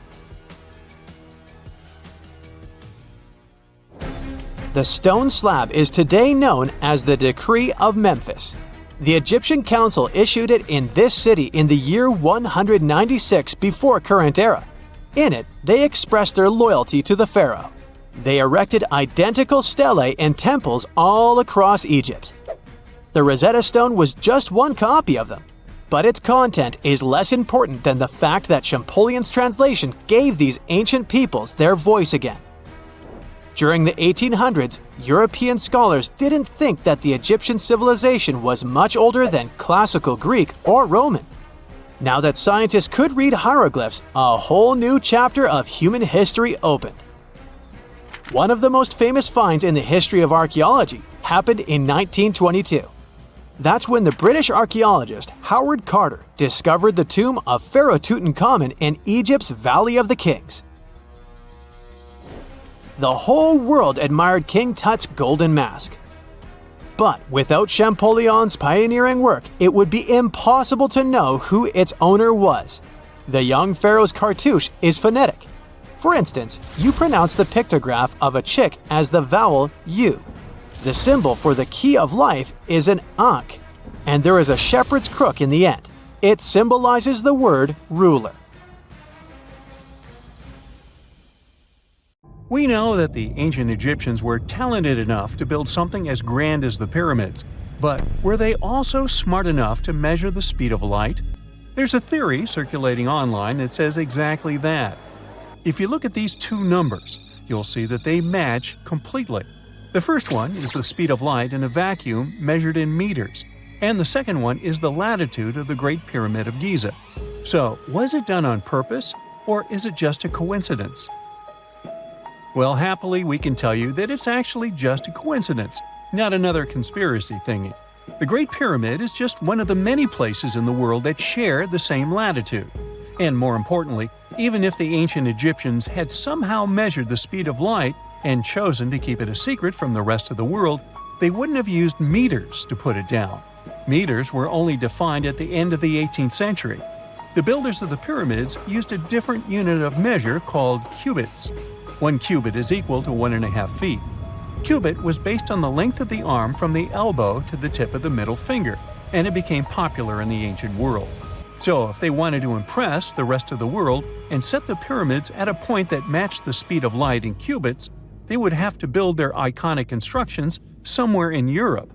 The stone slab is today known as the Decree of Memphis. The Egyptian Council issued it in this city in the year 196 before current era. In it, they expressed their loyalty to the pharaoh. They erected identical stelae in temples all across Egypt. The Rosetta Stone was just one copy of them, but its content is less important than the fact that Champollion's translation gave these ancient peoples their voice again. During the 1800s, European scholars didn't think that the Egyptian civilization was much older than classical Greek or Roman. Now that scientists could read hieroglyphs, a whole new chapter of human history opened. One of the most famous finds in the history of archaeology happened in 1922. That's when the British archaeologist Howard Carter discovered the tomb of Pharaoh Tutankhamun in Egypt's Valley of the Kings. The whole world admired King Tut's golden mask. But without Champollion's pioneering work, it would be impossible to know who its owner was. The young pharaoh's cartouche is phonetic. For instance, you pronounce the pictograph of a chick as the vowel U. The symbol for the key of life is an ankh, and there is a shepherd's crook in the end. It symbolizes the word ruler. We know that the ancient Egyptians were talented enough to build something as grand as the pyramids, but were they also smart enough to measure the speed of light? There's a theory circulating online that says exactly that. If you look at these 2 numbers, you'll see that they match completely. The first one is the speed of light in a vacuum measured in meters, and the second one is the latitude of the Great Pyramid of Giza. So, was it done on purpose, or is it just a coincidence? Well, happily, we can tell you that it's actually just a coincidence, not another conspiracy thingy. The Great Pyramid is just one of the many places in the world that share the same latitude. And more importantly, even if the ancient Egyptians had somehow measured the speed of light and chosen to keep it a secret from the rest of the world, they wouldn't have used meters to put it down. Meters were only defined at the end of the 18th century. The builders of the pyramids used a different unit of measure called cubits. 1 cubit is equal to 1.5 feet. Cubit was based on the length of the arm from the elbow to the tip of the middle finger, and it became popular in the ancient world. So if they wanted to impress the rest of the world and set the pyramids at a point that matched the speed of light in cubits, they would have to build their iconic constructions somewhere in Europe.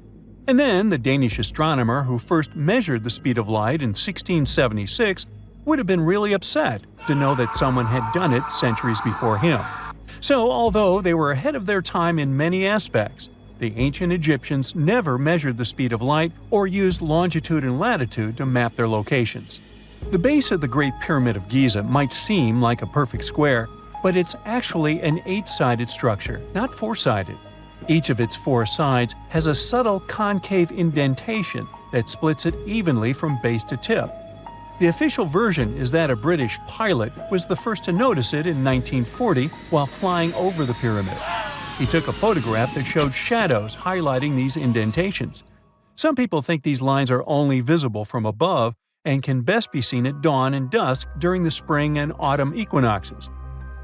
And then the Danish astronomer who first measured the speed of light in 1676 would have been really upset to know that someone had done it centuries before him. So although they were ahead of their time in many aspects, the ancient Egyptians never measured the speed of light or used longitude and latitude to map their locations. The base of the Great Pyramid of Giza might seem like a perfect square, but it's actually an 8-sided structure, not 4-sided. Each of its 4 sides has a subtle concave indentation that splits it evenly from base to tip. The official version is that a British pilot was the first to notice it in 1940 while flying over the pyramid. He took a photograph that showed shadows highlighting these indentations. Some people think these lines are only visible from above and can best be seen at dawn and dusk during the spring and autumn equinoxes.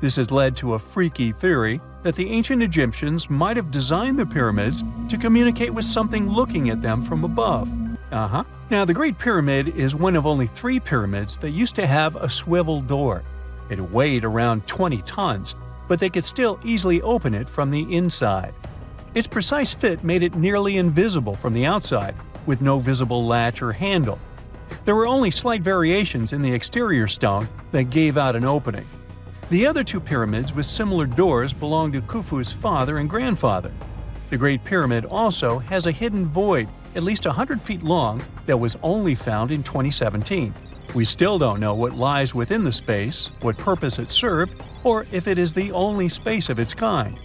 This has led to a freaky theory that the ancient Egyptians might have designed the pyramids to communicate with something looking at them from above. Now, the Great Pyramid is one of only 3 pyramids that used to have a swivel door. It weighed around 20 tons, but they could still easily open it from the inside. Its precise fit made it nearly invisible from the outside, with no visible latch or handle. There were only slight variations in the exterior stone that gave out an opening. The other 2 pyramids with similar doors belonged to Khufu's father and grandfather. The Great Pyramid also has a hidden void at least 100 feet long that was only found in 2017. We still don't know what lies within the space, what purpose it served, or if it is the only space of its kind.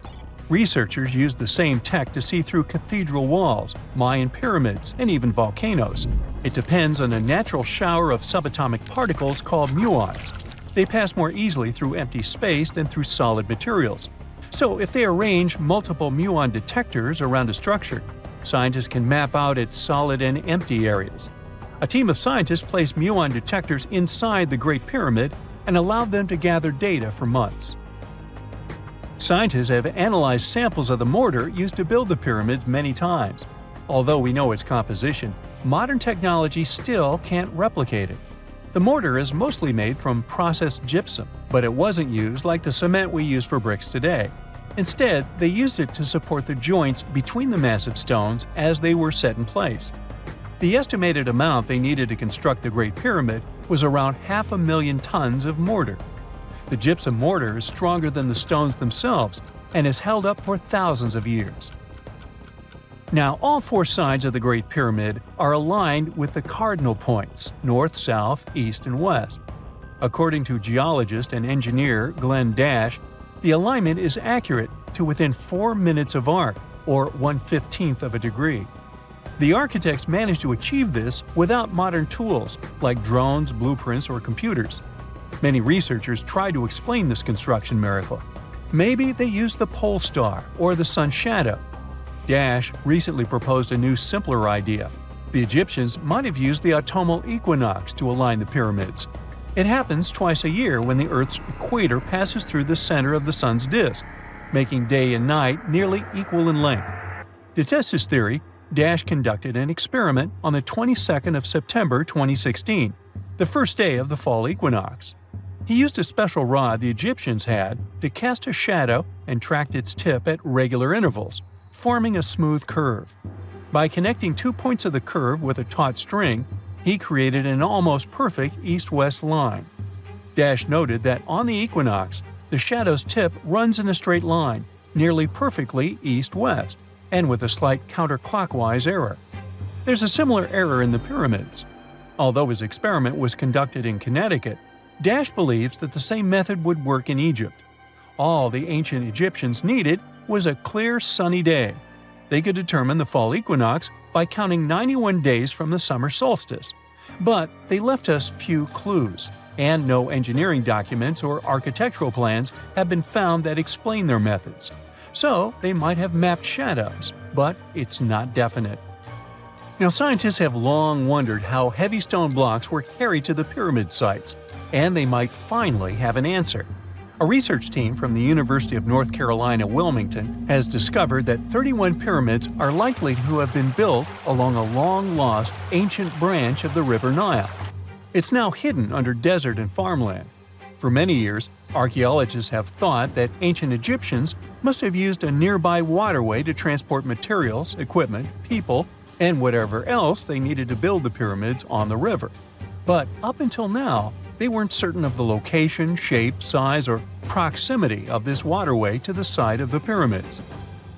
Researchers used the same tech to see through cathedral walls, Mayan pyramids, and even volcanoes. It depends on a natural shower of subatomic particles called muons. They pass more easily through empty space than through solid materials. So if they arrange multiple muon detectors around a structure, scientists can map out its solid and empty areas. A team of scientists placed muon detectors inside the Great Pyramid and allowed them to gather data for months. Scientists have analyzed samples of the mortar used to build the pyramids many times. Although we know its composition, modern technology still can't replicate it. The mortar is mostly made from processed gypsum, but it wasn't used like the cement we use for bricks today. Instead, they used it to support the joints between the massive stones as they were set in place. The estimated amount they needed to construct the Great Pyramid was around 500,000 tons of mortar. The gypsum mortar is stronger than the stones themselves and has held up for thousands of years. Now, all 4 sides of the Great Pyramid are aligned with the cardinal points – north, south, east, and west. According to geologist and engineer Glenn Dash, the alignment is accurate to within 4 minutes of arc, or 1/15th of a degree. The architects managed to achieve this without modern tools like drones, blueprints, or computers. Many researchers try to explain this construction miracle. Maybe they used the pole star or the sun's shadow. Dash recently proposed a new, simpler idea. The Egyptians might have used the autumnal equinox to align the pyramids. It happens twice a year when the Earth's equator passes through the center of the sun's disk, making day and night nearly equal in length. To test his theory, Dash conducted an experiment on the 22nd of September 2016, the first day of the fall equinox. He used a special rod the Egyptians had to cast a shadow and tracked its tip at regular intervals, forming a smooth curve. By connecting 2 points of the curve with a taut string, he created an almost perfect east-west line. Dash noted that on the equinox, the shadow's tip runs in a straight line, nearly perfectly east-west, and with a slight counterclockwise error. There's a similar error in the pyramids. Although his experiment was conducted in Connecticut, Dash believes that the same method would work in Egypt. All the ancient Egyptians needed was a clear, sunny day. They could determine the fall equinox by counting 91 days from the summer solstice. But they left us few clues, and no engineering documents or architectural plans have been found that explain their methods. So they might have mapped shadows, but it's not definite. Now, scientists have long wondered how heavy stone blocks were carried to the pyramid sites, and they might finally have an answer. A research team from the University of North Carolina, Wilmington, has discovered that 31 pyramids are likely to have been built along a long-lost ancient branch of the River Nile. It's now hidden under desert and farmland. For many years, archaeologists have thought that ancient Egyptians must have used a nearby waterway to transport materials, equipment, people, and whatever else they needed to build the pyramids on the river. But up until now, they weren't certain of the location, shape, size, or proximity of this waterway to the site of the pyramids.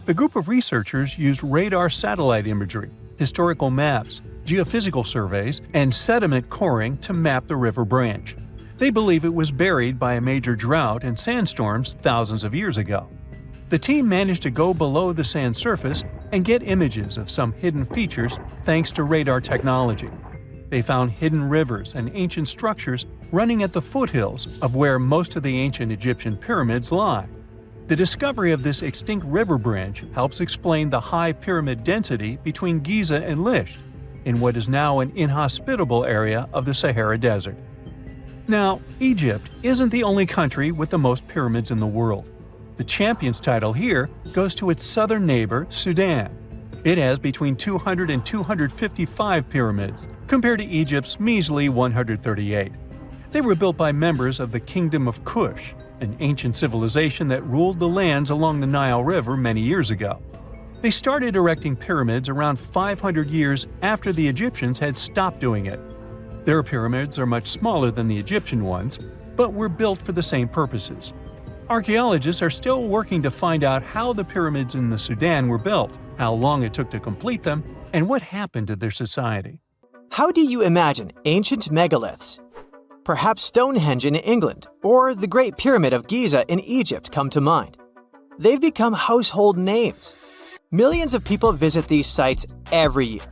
The group of researchers used radar satellite imagery, historical maps, geophysical surveys, and sediment coring to map the river branch. They believe it was buried by a major drought and sandstorms thousands of years ago. The team managed to go below the sand surface and get images of some hidden features thanks to radar technology. They found hidden rivers and ancient structures running at the foothills of where most of the ancient Egyptian pyramids lie. The discovery of this extinct river branch helps explain the high pyramid density between Giza and Lisht, in what is now an inhospitable area of the Sahara Desert. Now, Egypt isn't the only country with the most pyramids in the world. The champion's title here goes to its southern neighbor, Sudan. It has between 200 and 255 pyramids, compared to Egypt's measly 138. They were built by members of the Kingdom of Kush, an ancient civilization that ruled the lands along the Nile River many years ago. They started erecting pyramids around 500 years after the Egyptians had stopped doing it. Their pyramids are much smaller than the Egyptian ones, but were built for the same purposes. Archaeologists are still working to find out how the pyramids in the Sudan were built, how long it took to complete them, and what happened to their society. How do you imagine ancient megaliths? Perhaps Stonehenge in England or the Great Pyramid of Giza in Egypt come to mind. They've become household names. Millions of people visit these sites every year.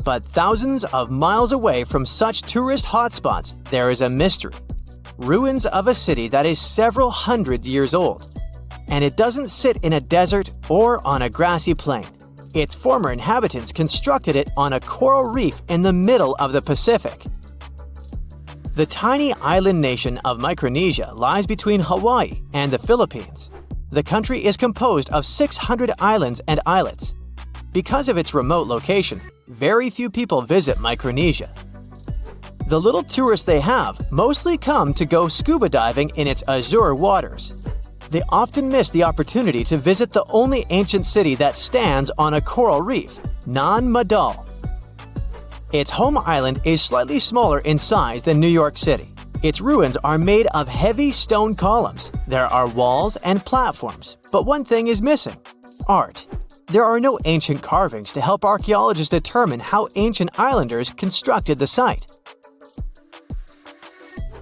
But thousands of miles away from such tourist hotspots, there is a mystery. Ruins of a city that is several hundred years old. And it doesn't sit in a desert or on a grassy plain. Its former inhabitants constructed it on a coral reef in the middle of the Pacific. The tiny island nation of Micronesia lies between Hawaii and the Philippines. The country is composed of 600 islands and islets. Because of its remote location, very few people visit Micronesia. The little tourists they have mostly come to go scuba diving in its azure waters. They often miss the opportunity to visit the only ancient city that stands on a coral reef, Nan Madal. Its home island is slightly smaller in size than New York City. Its ruins are made of heavy stone columns. There are walls and platforms, but one thing is missing: art. There are no ancient carvings to help archaeologists determine how ancient islanders constructed the site.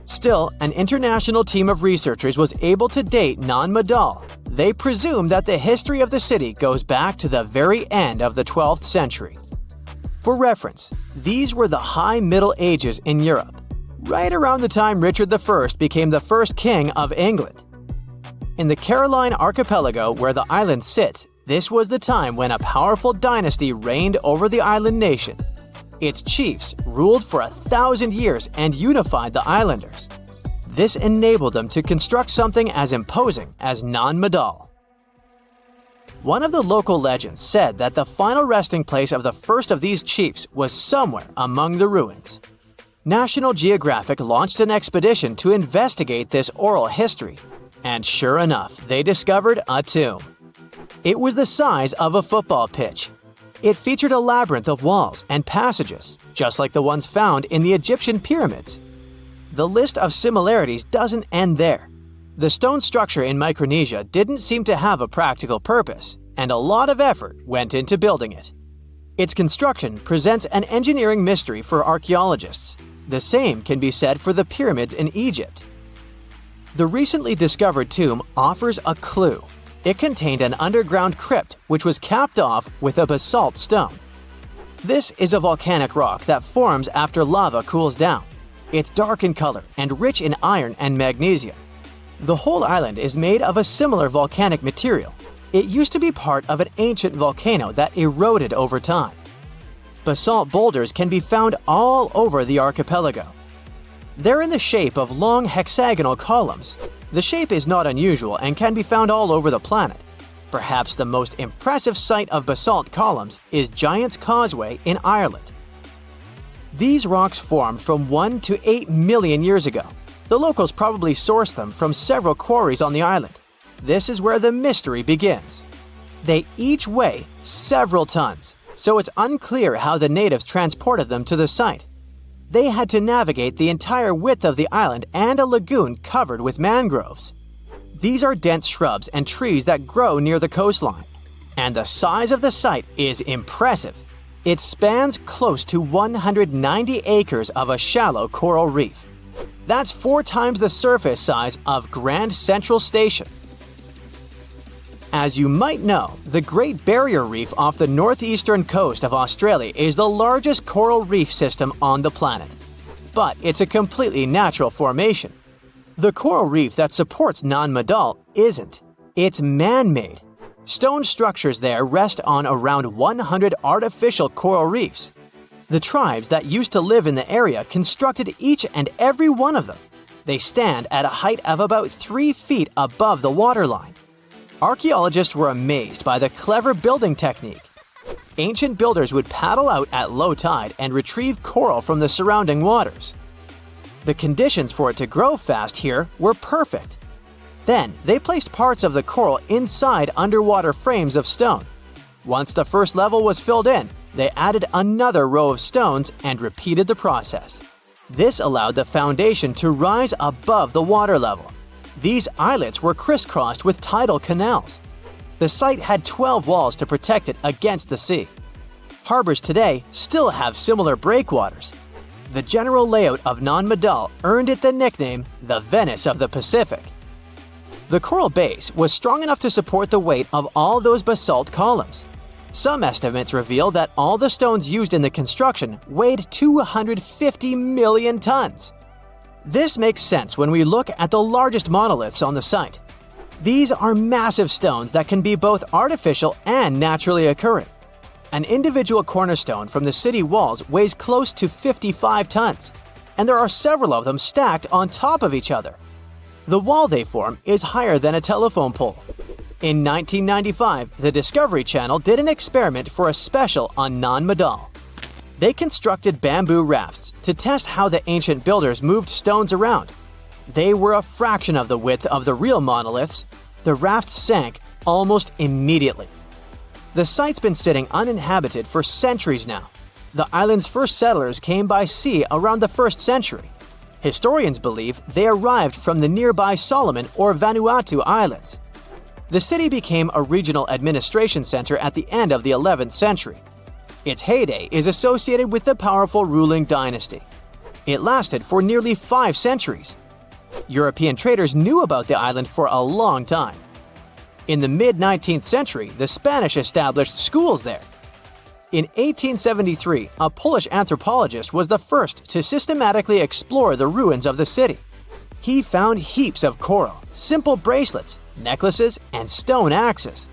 Still, an international team of researchers was able to date Nan Madal. They presume that the history of the city goes back to the very end of the 12th century. For reference, these were the High Middle Ages in Europe, right around the time Richard I became the first king of England. In the Caroline Archipelago, where the island sits, this was the time when a powerful dynasty reigned over the island nation. Its chiefs ruled for 1,000 years and unified the islanders. This enabled them to construct something as imposing as Nan Madal. One of the local legends said that the final resting place of the first of these chiefs was somewhere among the ruins. National Geographic launched an expedition to investigate this oral history, and sure enough, they discovered a tomb. It was the size of a football pitch. It featured a labyrinth of walls and passages, just like the ones found in the Egyptian pyramids. The list of similarities doesn't end there. The stone structure in Micronesia didn't seem to have a practical purpose, and a lot of effort went into building it. Its construction presents an engineering mystery for archaeologists. The same can be said for the pyramids in Egypt. The recently discovered tomb offers a clue. It contained an underground crypt which was capped off with a basalt stone. This is a volcanic rock that forms after lava cools down. It's dark in color and rich in iron and magnesium. The whole island is made of a similar volcanic material. It used to be part of an ancient volcano that eroded over time. Basalt boulders can be found all over the archipelago. They're in the shape of long hexagonal columns. The shape is not unusual and can be found all over the planet. Perhaps the most impressive site of basalt columns is Giant's Causeway in Ireland. These rocks formed from 1 to 8 million years ago. The locals probably sourced them from several quarries on the island. This is where the mystery begins. They each weigh several tons, so it's unclear how the natives transported them to the site. They had to navigate the entire width of the island and a lagoon covered with mangroves. These are dense shrubs and trees that grow near the coastline. And the size of the site is impressive. It spans close to 190 acres of a shallow coral reef. That's 4 times the surface size of Grand Central Station. As you might know, the Great Barrier Reef off the northeastern coast of Australia is the largest coral reef system on the planet. But it's a completely natural formation. The coral reef that supports Nan Madal isn't. It's man-made. Stone structures there rest on around 100 artificial coral reefs. The tribes that used to live in the area constructed each and every one of them. They stand at a height of about 3 feet above the waterline. Archaeologists were amazed by the clever building technique. Ancient builders would paddle out at low tide and retrieve coral from the surrounding waters. The conditions for it to grow fast here were perfect. Then, they placed parts of the coral inside underwater frames of stone. Once the first level was filled in, they added another row of stones and repeated the process. This allowed the foundation to rise above the water level. These islets were crisscrossed with tidal canals. The site had 12 walls to protect it against the sea. Harbors today still have similar breakwaters. The general layout of Nan Madal earned it the nickname the Venice of the Pacific. The coral base was strong enough to support the weight of all those basalt columns. Some estimates reveal that all the stones used in the construction weighed 250 million tons. This makes sense when we look at the largest monoliths on the site. These are massive stones that can be both artificial and naturally occurring. An individual cornerstone from the city walls weighs close to 55 tons, and there are several of them stacked on top of each other. The wall they form is higher than a telephone pole. In 1995, the Discovery Channel did an experiment for a special on Nan Madal. They constructed bamboo rafts to test how the ancient builders moved stones around. They were a fraction of the width of the real monoliths. The rafts sank almost immediately. The site's been sitting uninhabited for centuries now. The island's first settlers came by sea around the 1st century. Historians believe they arrived from the nearby Solomon or Vanuatu Islands. The city became a regional administration center at the end of the 11th century. Its heyday is associated with the powerful ruling dynasty. It lasted for nearly 5 centuries. European traders knew about the island for a long time. In the mid-19th century, the Spanish established schools there. In 1873, a Polish anthropologist was the first to systematically explore the ruins of the city. He found heaps of coral, simple bracelets, necklaces, and stone axes.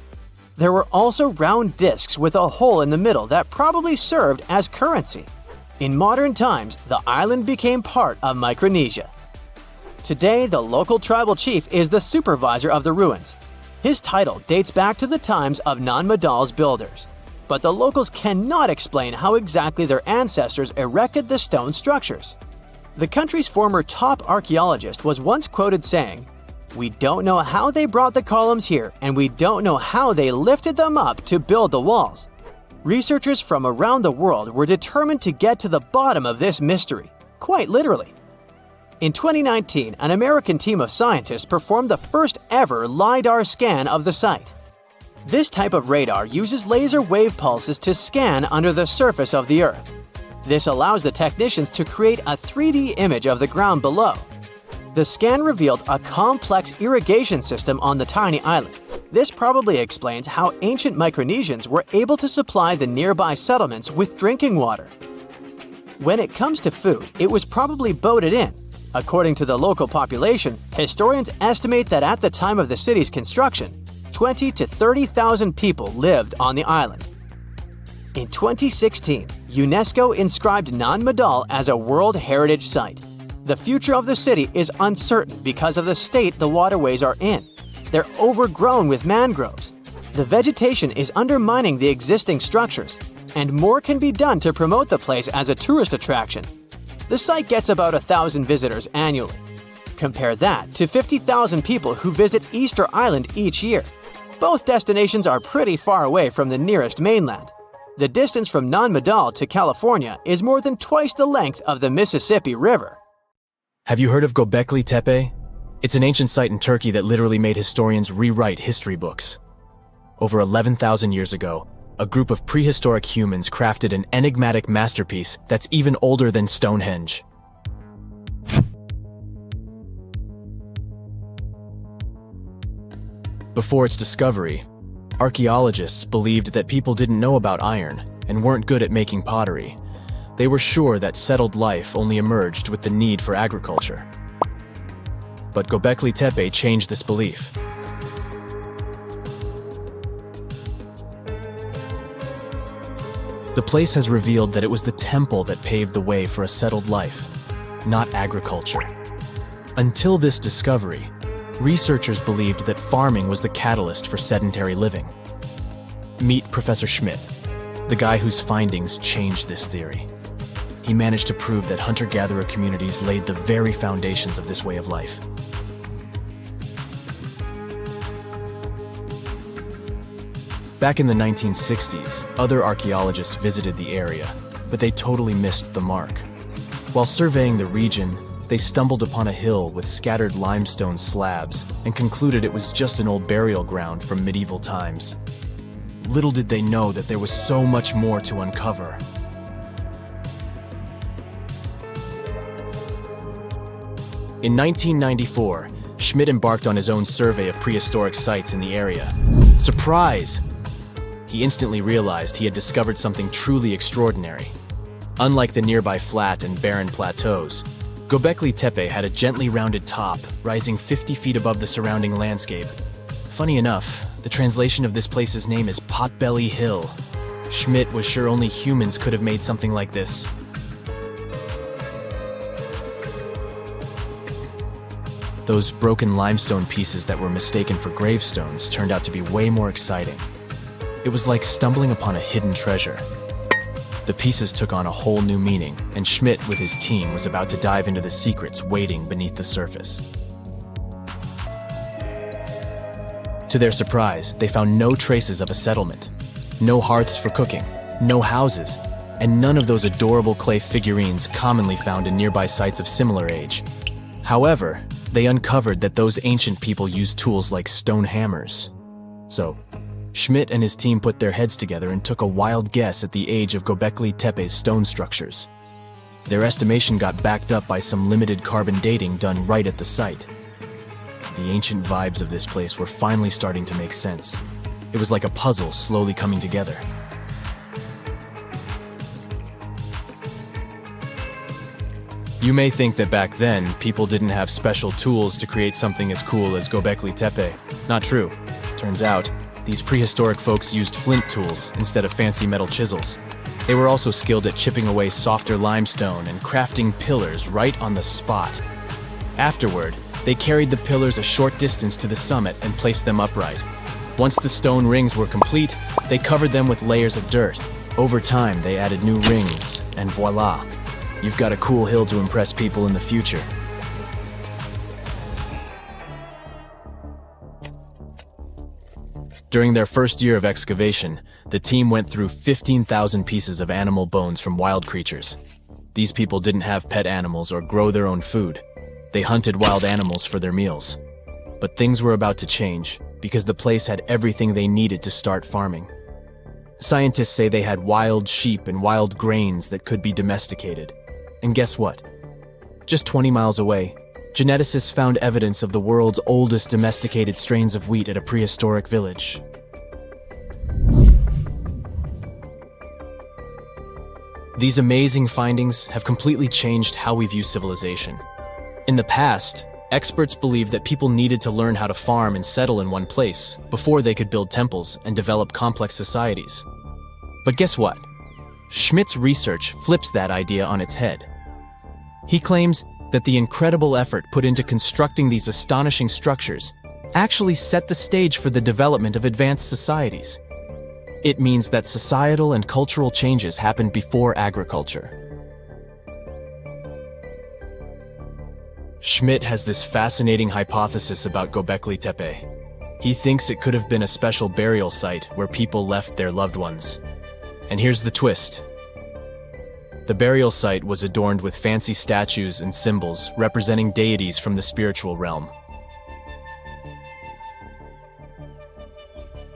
There were also round discs with a hole in the middle that probably served as currency. In modern times, the island became part of Micronesia. Today, the local tribal chief is the supervisor of the ruins. His title dates back to the times of Nan Madal's builders. But the locals cannot explain how exactly their ancestors erected the stone structures. The country's former top archaeologist was once quoted saying, "We don't know how they brought the columns here, and we don't know how they lifted them up to build the walls." Researchers from around the world were determined to get to the bottom of this mystery, quite literally. In 2019, an American team of scientists performed the first ever LiDAR scan of the site. This type of radar uses laser wave pulses to scan under the surface of the Earth. This allows the technicians to create a 3D image of the ground below. The scan revealed a complex irrigation system on the tiny island. This probably explains how ancient Micronesians were able to supply the nearby settlements with drinking water. When it comes to food, it was probably boated in. According to the local population, historians estimate that at the time of the city's construction, 20 to 30,000 people lived on the island. In 2016, UNESCO inscribed Nan Madal as a World Heritage Site. The future of the city is uncertain because of the state the waterways are in. They're overgrown with mangroves. The vegetation is undermining the existing structures, and more can be done to promote the place as a tourist attraction. The site gets about 1,000 visitors annually. Compare that to 50,000 people who visit Easter Island each year. Both destinations are pretty far away from the nearest mainland. The distance from Nan Madal to California is more than twice the length of the Mississippi River. Have you heard of Göbekli Tepe? It's an ancient site in Turkey that literally made historians rewrite history books. Over 11,000 years ago, a group of prehistoric humans crafted an enigmatic masterpiece that's even older than Stonehenge. Before its discovery, archaeologists believed that people didn't know about iron and weren't good at making pottery. They were sure that settled life only emerged with the need for agriculture. But Göbekli Tepe changed this belief. The place has revealed that it was the temple that paved the way for a settled life, not agriculture. Until this discovery, researchers believed that farming was the catalyst for sedentary living. Meet Professor Schmidt, the guy whose findings changed this theory. He managed to prove that hunter-gatherer communities laid the very foundations of this way of life. Back in the 1960s, other archaeologists visited the area, but they totally missed the mark. While surveying the region, they stumbled upon a hill with scattered limestone slabs and concluded it was just an old burial ground from medieval times. Little did they know that there was so much more to uncover. In 1994, Schmidt embarked on his own survey of prehistoric sites in the area. Surprise! He instantly realized he had discovered something truly extraordinary. Unlike the nearby flat and barren plateaus, Göbekli Tepe had a gently rounded top, rising 50 feet above the surrounding landscape. Funny enough, the translation of this place's name is Potbelly Hill. Schmidt was sure only humans could have made something like this. Those broken limestone pieces that were mistaken for gravestones turned out to be way more exciting. It was like stumbling upon a hidden treasure. The pieces took on a whole new meaning, and Schmidt with his team was about to dive into the secrets waiting beneath the surface. To their surprise, they found no traces of a settlement, no hearths for cooking, no houses, and none of those adorable clay figurines commonly found in nearby sites of similar age. However, they uncovered that those ancient people used tools like stone hammers. So, Schmidt and his team put their heads together and took a wild guess at the age of Göbekli Tepe's stone structures. Their estimation got backed up by some limited carbon dating done right at the site. The ancient vibes of this place were finally starting to make sense. It was like a puzzle slowly coming together. You may think that back then, people didn't have special tools to create something as cool as Göbekli Tepe. Not true. Turns out, these prehistoric folks used flint tools instead of fancy metal chisels. They were also skilled at chipping away softer limestone and crafting pillars right on the spot. Afterward, they carried the pillars a short distance to the summit and placed them upright. Once the stone rings were complete, they covered them with layers of dirt. Over time, they added new rings, and voila! You've got a cool hill to impress people in the future. During their first year of excavation, the team went through 15,000 pieces of animal bones from wild creatures. These people didn't have pet animals or grow their own food. They hunted wild animals for their meals. But things were about to change, because the place had everything they needed to start farming. Scientists say they had wild sheep and wild grains that could be domesticated. And guess what? Just 20 miles away, geneticists found evidence of the world's oldest domesticated strains of wheat at a prehistoric village. These amazing findings have completely changed how we view civilization. In the past, experts believed that people needed to learn how to farm and settle in one place before they could build temples and develop complex societies. But guess what? Schmidt's research flips that idea on its head. He claims that the incredible effort put into constructing these astonishing structures actually set the stage for the development of advanced societies. It means that societal and cultural changes happened before agriculture. Schmidt has this fascinating hypothesis about Göbekli Tepe. He thinks it could have been a special burial site where people left their loved ones. And here's the twist. The burial site was adorned with fancy statues and symbols representing deities from the spiritual realm.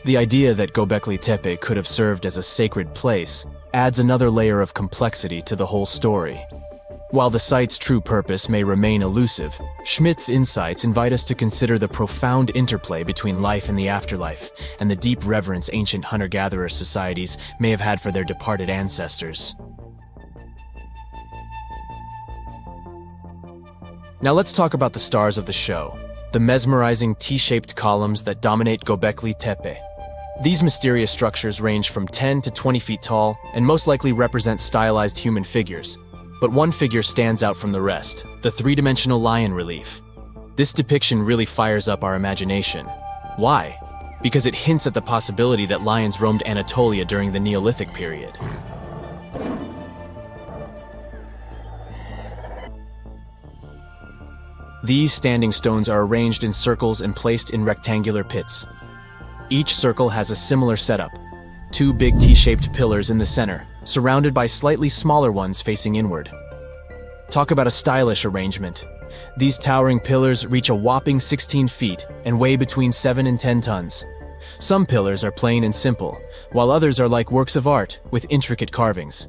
The idea that Göbekli Tepe could have served as a sacred place adds another layer of complexity to the whole story. While the site's true purpose may remain elusive, Schmidt's insights invite us to consider the profound interplay between life and the afterlife, and the deep reverence ancient hunter-gatherer societies may have had for their departed ancestors. Now let's talk about the stars of the show, the mesmerizing T-shaped columns that dominate Göbekli Tepe. These mysterious structures range from 10 to 20 feet tall and most likely represent stylized human figures. But one figure stands out from the rest, the three-dimensional lion relief. This depiction really fires up our imagination. Why? Because it hints at the possibility that lions roamed Anatolia during the Neolithic period. These standing stones are arranged in circles and placed in rectangular pits. Each circle has a similar setup. Two big T-shaped pillars in the center, surrounded by slightly smaller ones facing inward. Talk about a stylish arrangement. These towering pillars reach a whopping 16 feet and weigh between 7 and 10 tons. Some pillars are plain and simple, while others are like works of art with intricate carvings.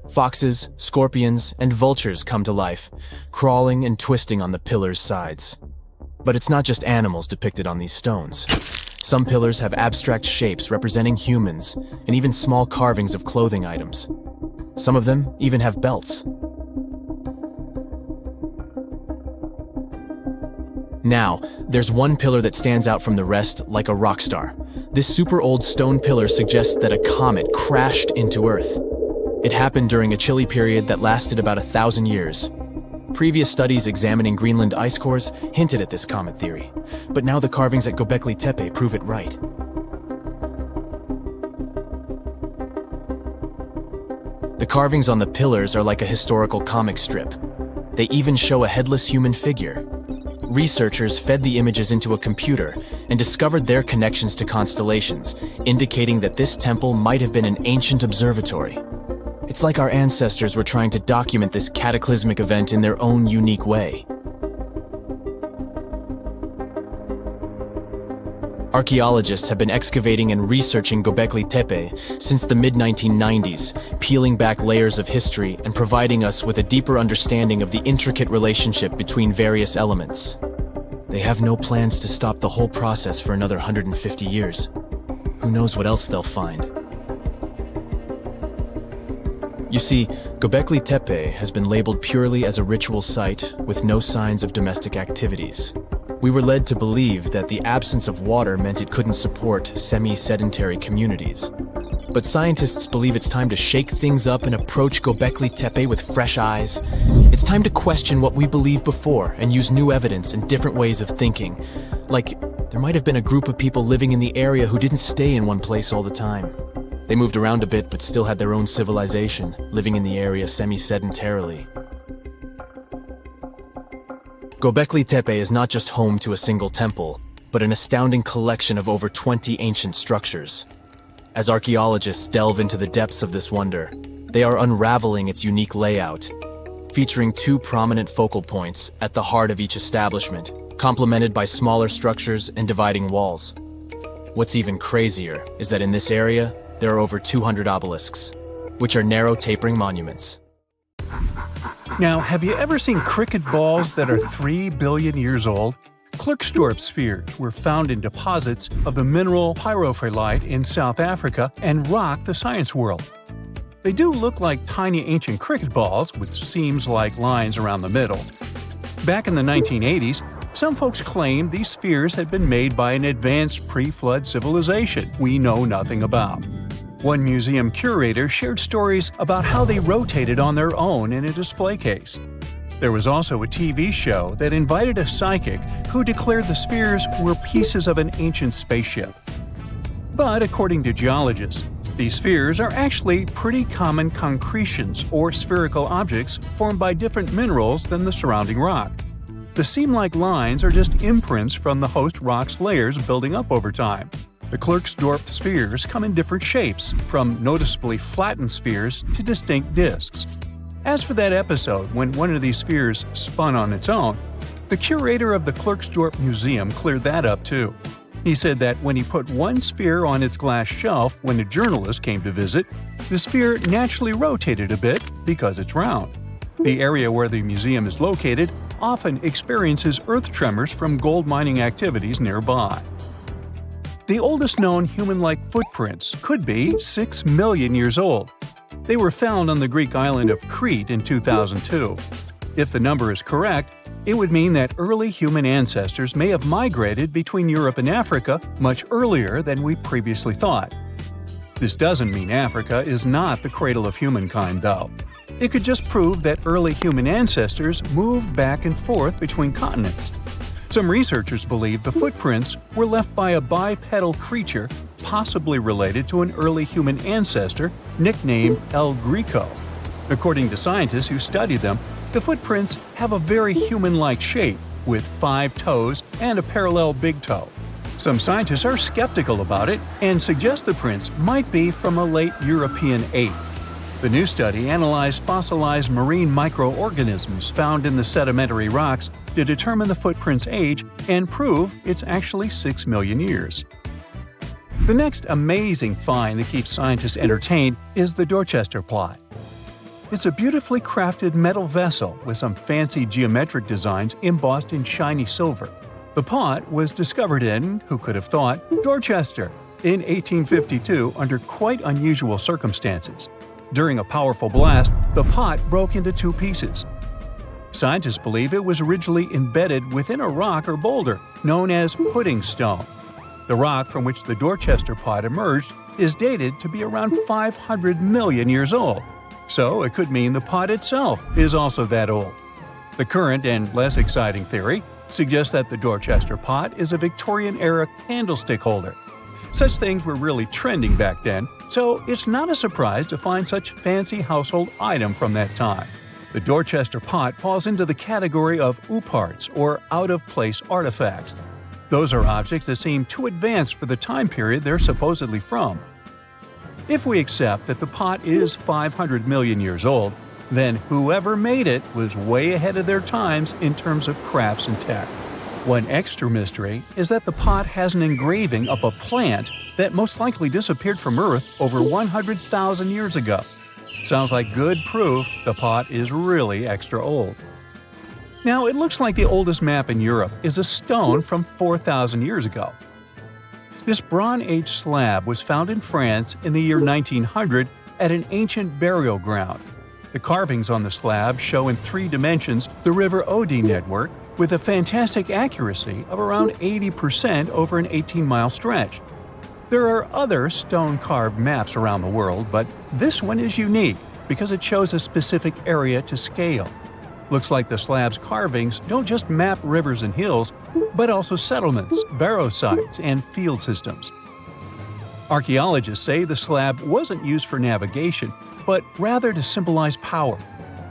Foxes, scorpions, and vultures come to life, crawling and twisting on the pillars' sides. But it's not just animals depicted on these stones. Some pillars have abstract shapes representing humans, and even small carvings of clothing items. Some of them even have belts. Now, there's one pillar that stands out from the rest like a rock star. This super old stone pillar suggests that a comet crashed into Earth. It happened during a chilly period that lasted about 1,000 years. Previous studies examining Greenland ice cores hinted at this comet theory, but now the carvings at Göbekli Tepe prove it right. The carvings on the pillars are like a historical comic strip. They even show a headless human figure. Researchers fed the images into a computer and discovered their connections to constellations, indicating that this temple might have been an ancient observatory. It's like our ancestors were trying to document this cataclysmic event in their own unique way. Archaeologists have been excavating and researching Göbekli Tepe since the mid-1990s, peeling back layers of history and providing us with a deeper understanding of the intricate relationship between various elements. They have no plans to stop the whole process for another 150 years. Who knows what else they'll find? You see, Göbekli Tepe has been labeled purely as a ritual site with no signs of domestic activities. We were led to believe that the absence of water meant it couldn't support semi-sedentary communities. But scientists believe it's time to shake things up and approach Göbekli Tepe with fresh eyes. It's time to question what we believed before and use new evidence and different ways of thinking. Like, there might have been a group of people living in the area who didn't stay in one place all the time. They moved around a bit but still had their own civilization, living in the area semi-sedentarily. Göbekli Tepe is not just home to a single temple, but an astounding collection of over 20 ancient structures. As archaeologists delve into the depths of this wonder, they are unraveling its unique layout, featuring two prominent focal points at the heart of each establishment, complemented by smaller structures and dividing walls. What's even crazier is that in this area, there are over 200 obelisks, which are narrow tapering monuments. Now, have you ever seen cricket balls that are 3 billion years old? Klerksdorp spheres were found in deposits of the mineral pyrophyllite in South Africa and rock the science world. They do look like tiny ancient cricket balls with seams like lines around the middle. Back in the 1980s, some folks claimed these spheres had been made by an advanced pre-flood civilization we know nothing about. One museum curator shared stories about how they rotated on their own in a display case. There was also a TV show that invited a psychic who declared the spheres were pieces of an ancient spaceship. But according to geologists, these spheres are actually pretty common concretions or spherical objects formed by different minerals than the surrounding rock. The seam-like lines are just imprints from the host rock's layers building up over time. The Klerksdorp spheres come in different shapes, from noticeably flattened spheres to distinct discs. As for that episode when one of these spheres spun on its own, the curator of the Klerksdorp Museum cleared that up too. He said that when he put one sphere on its glass shelf when a journalist came to visit, the sphere naturally rotated a bit because it's round. The area where the museum is located often experiences earth tremors from gold mining activities nearby. The oldest known human-like footprints could be 6 million years old. They were found on the Greek island of Crete in 2002. If the number is correct, It would mean that early human ancestors may have migrated between Europe and Africa much earlier than we previously thought. This doesn't mean Africa is not the cradle of humankind, though. It could just prove that early human ancestors moved back and forth between continents. Some researchers believe the footprints were left by a bipedal creature possibly related to an early human ancestor nicknamed El Greco. According to scientists who studied them, the footprints have a very human-like shape, with 5 toes and a parallel big toe. Some scientists are skeptical about it and suggest the prints might be from a late European ape. The new study analyzed fossilized marine microorganisms found in the sedimentary rocks to determine the footprint's age and prove it's actually 6 million years. The next amazing find that keeps scientists entertained is the Dorchester pot. It's a beautifully crafted metal vessel with some fancy geometric designs embossed in shiny silver. The pot was discovered in, who could have thought, Dorchester in 1852 under quite unusual circumstances. During a powerful blast, the pot broke into 2 pieces. Scientists believe it was originally embedded within a rock or boulder known as pudding stone. The rock from which the Dorchester pot emerged is dated to be around 500 million years old, so it could mean the pot itself is also that old. The current and less exciting theory suggests that the Dorchester pot is a Victorian-era candlestick holder. Such things were really trending back then, so it's not a surprise to find such fancy household item from that time. The Dorchester pot falls into the category of ooparts, or out-of-place artifacts. Those are objects that seem too advanced for the time period they're supposedly from. If we accept that the pot is 500 million years old, then whoever made it was way ahead of their times in terms of crafts and tech. One extra mystery is that the pot has an engraving of a plant that most likely disappeared from Earth over 100,000 years ago. Sounds like good proof the pot is really extra old. Now, it looks like the oldest map in Europe is a stone from 4,000 years ago. This Bronze Age slab was found in France in the year 1900 at an ancient burial ground. The carvings on the slab show in 3 dimensions the River Odey network with a fantastic accuracy of around 80% over an 18-mile stretch. There are other stone-carved maps around the world, but this one is unique because it shows a specific area to scale. Looks like the slab's carvings don't just map rivers and hills, but also settlements, barrow sites, and field systems. Archaeologists say the slab wasn't used for navigation, but rather to symbolize power.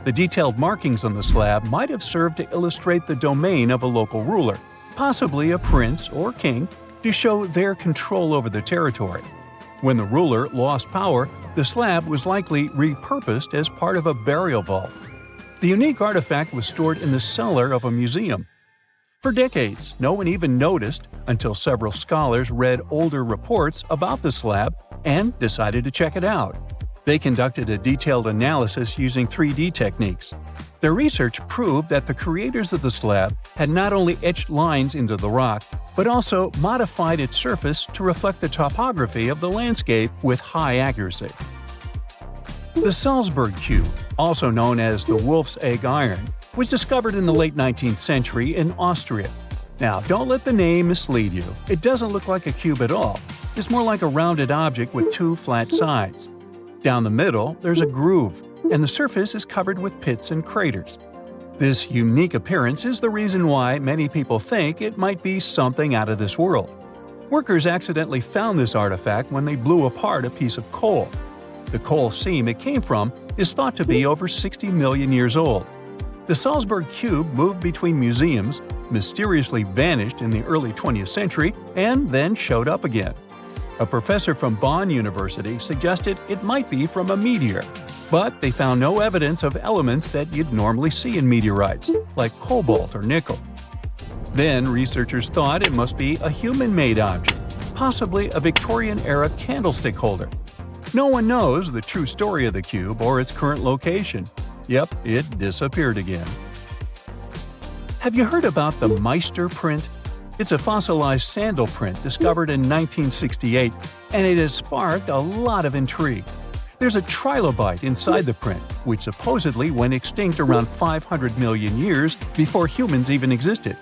The detailed markings on the slab might have served to illustrate the domain of a local ruler, possibly a prince or king, to show their control over the territory. When the ruler lost power, the slab was likely repurposed as part of a burial vault. The unique artifact was stored in the cellar of a museum. For decades, no one even noticed until several scholars read older reports about the slab and decided to check it out. They conducted a detailed analysis using 3D techniques. Their research proved that the creators of the slab had not only etched lines into the rock, but also modified its surface to reflect the topography of the landscape with high accuracy. The Salsburg cube, also known as the Wolf's Egg Iron, was discovered in the late 19th century in Austria. Now, don't let the name mislead you. It doesn't look like a cube at all. It's more like a rounded object with 2 flat sides. Down the middle, there's a groove, and the surface is covered with pits and craters. This unique appearance is the reason why many people think it might be something out of this world. Workers accidentally found this artifact when they blew apart a piece of coal. The coal seam it came from is thought to be over 60 million years old. The Salzburg cube moved between museums, mysteriously vanished in the early 20th century, and then showed up again. A professor from Bonn University suggested it might be from a meteor, but they found no evidence of elements that you'd normally see in meteorites, like cobalt or nickel. Then researchers thought it must be a human-made object, possibly a Victorian-era candlestick holder. No one knows the true story of the cube or its current location. Yep, it disappeared again. Have you heard about the Meister print? It's a fossilized sandal print discovered in 1968, and it has sparked a lot of intrigue. There's a trilobite inside the print, which supposedly went extinct around 500 million years before humans even existed.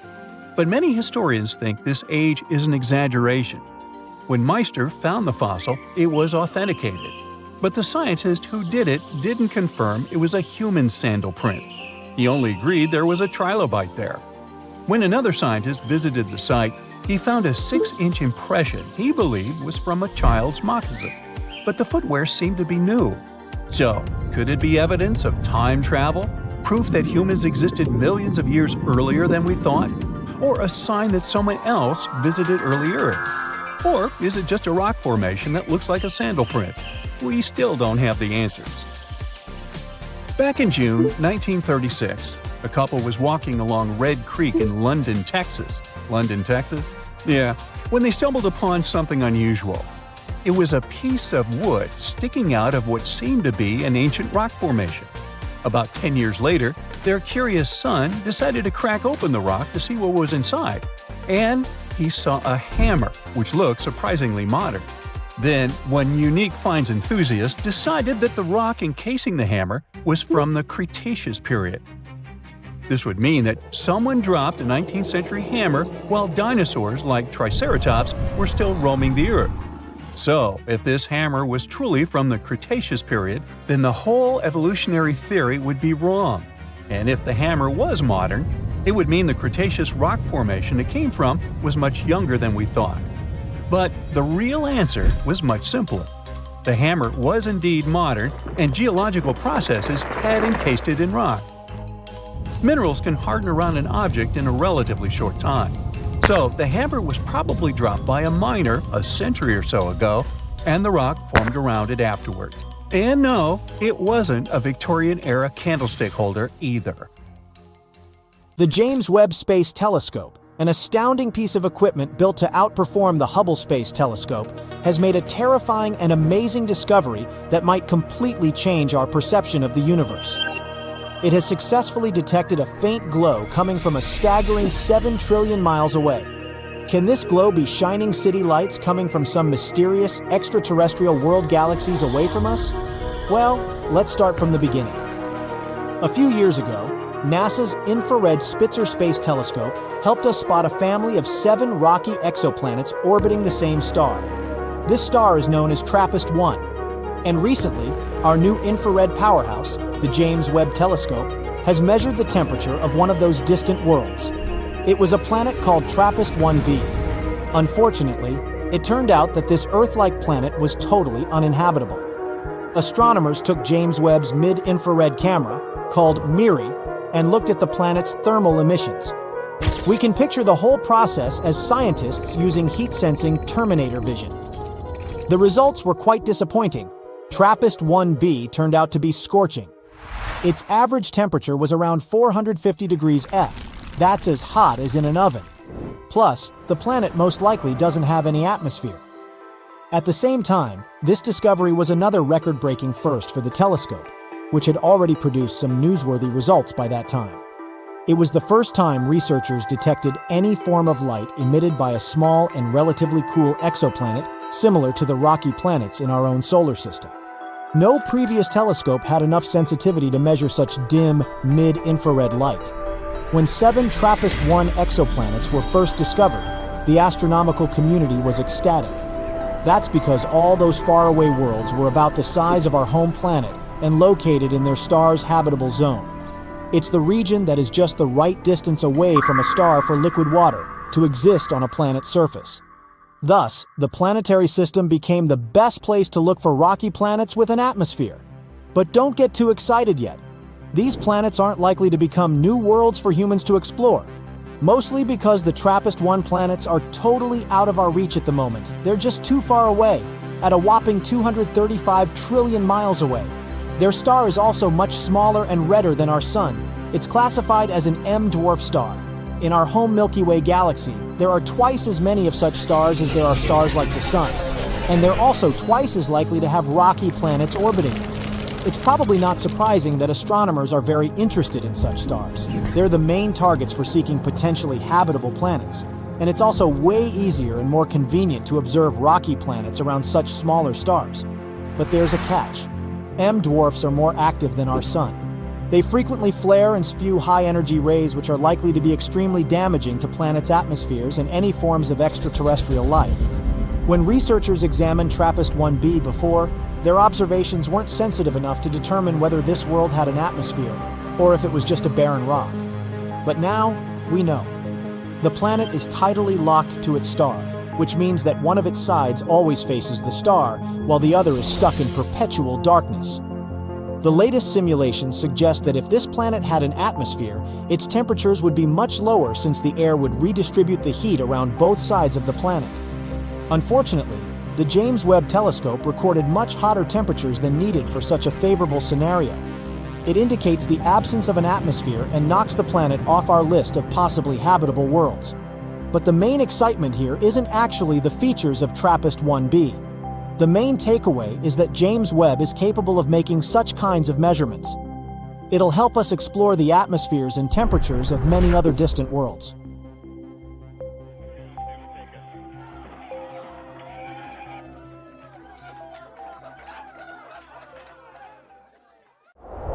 But many historians think this age is an exaggeration. When Meister found the fossil, it was authenticated. But the scientist who did it didn't confirm it was a human sandal print. He only agreed there was a trilobite there. When another scientist visited the site, he found a 6-inch impression he believed was from a child's moccasin. But the footwear seemed to be new. So, could it be evidence of time travel? Proof that humans existed millions of years earlier than we thought? Or a sign that someone else visited early Earth? Or is it just a rock formation that looks like a sandal print? We still don't have the answers. Back in June 1936, a couple was walking along Red Creek in London, Texas. London, Texas? Yeah, when they stumbled upon something unusual. It was a piece of wood sticking out of what seemed to be an ancient rock formation. About 10 years later, their curious son decided to crack open the rock to see what was inside. And he saw a hammer, which looked surprisingly modern. Then, one unique finds enthusiast decided that the rock encasing the hammer was from the Cretaceous period. This would mean that someone dropped a 19th century hammer while dinosaurs like Triceratops were still roaming the earth. So, if this hammer was truly from the Cretaceous period, then the whole evolutionary theory would be wrong. And if the hammer was modern, it would mean the Cretaceous rock formation it came from was much younger than we thought. But the real answer was much simpler. The hammer was indeed modern, and geological processes had encased it in rock. Minerals can harden around an object in a relatively short time. So, the hammer was probably dropped by a miner a century or so ago, and the rock formed around it afterward. And no, it wasn't a Victorian-era candlestick holder either. The James Webb Space Telescope, an astounding piece of equipment built to outperform the Hubble Space Telescope, has made a terrifying and amazing discovery that might completely change our perception of the universe. It has successfully detected a faint glow coming from a staggering 7 trillion miles away. Can this glow be shining city lights coming from some mysterious extraterrestrial world galaxies away from us? Well, let's start from the beginning. A few years ago, NASA's Infrared Spitzer Space Telescope helped us spot a family of 7 rocky exoplanets orbiting the same star. This star is known as TRAPPIST-1, and recently, our new infrared powerhouse, the James Webb Telescope, has measured the temperature of one of those distant worlds. It was a planet called TRAPPIST-1b. Unfortunately, it turned out that this Earth-like planet was totally uninhabitable. Astronomers took James Webb's mid-infrared camera, called MIRI, and looked at the planet's thermal emissions. We can picture the whole process as scientists using heat-sensing Terminator vision. The results were quite disappointing. TRAPPIST-1b turned out to be scorching. Its average temperature was around 450 degrees F. That's as hot as in an oven. Plus, the planet most likely doesn't have any atmosphere. At the same time, this discovery was another record-breaking first for the telescope, which had already produced some newsworthy results by that time. It was the first time researchers detected any form of light emitted by a small and relatively cool exoplanet similar to the rocky planets in our own solar system. No previous telescope had enough sensitivity to measure such dim, mid-infrared light. When 7 TRAPPIST-1 exoplanets were first discovered, the astronomical community was ecstatic. That's because all those faraway worlds were about the size of our home planet and located in their star's habitable zone. It's the region that is just the right distance away from a star for liquid water to exist on a planet's surface. Thus, the planetary system became the best place to look for rocky planets with an atmosphere. But don't get too excited yet. These planets aren't likely to become new worlds for humans to explore, mostly because the TRAPPIST-1 planets are totally out of our reach at the moment. They're just too far away, at a whopping 235 trillion miles away. Their star is also much smaller and redder than our Sun. It's classified as an M-dwarf star. In our home Milky Way galaxy, there are twice as many of such stars as there are stars like the Sun, and they're also twice as likely to have rocky planets orbiting them. It's probably not surprising that astronomers are very interested in such stars. They're the main targets for seeking potentially habitable planets, and it's also way easier and more convenient to observe rocky planets around such smaller stars. But there's a catch. M dwarfs are more active than our Sun. They frequently flare and spew high-energy rays which are likely to be extremely damaging to planets' atmospheres and any forms of extraterrestrial life. When researchers examined TRAPPIST-1b before, their observations weren't sensitive enough to determine whether this world had an atmosphere, or if it was just a barren rock. But now, we know. The planet is tidally locked to its star, which means that one of its sides always faces the star, while the other is stuck in perpetual darkness. The latest simulations suggest that if this planet had an atmosphere, its temperatures would be much lower since the air would redistribute the heat around both sides of the planet. Unfortunately, the James Webb Telescope recorded much hotter temperatures than needed for such a favorable scenario. It indicates the absence of an atmosphere and knocks the planet off our list of possibly habitable worlds. But the main excitement here isn't actually the features of TRAPPIST-1b. The main takeaway is that James Webb is capable of making such kinds of measurements. It'll help us explore the atmospheres and temperatures of many other distant worlds.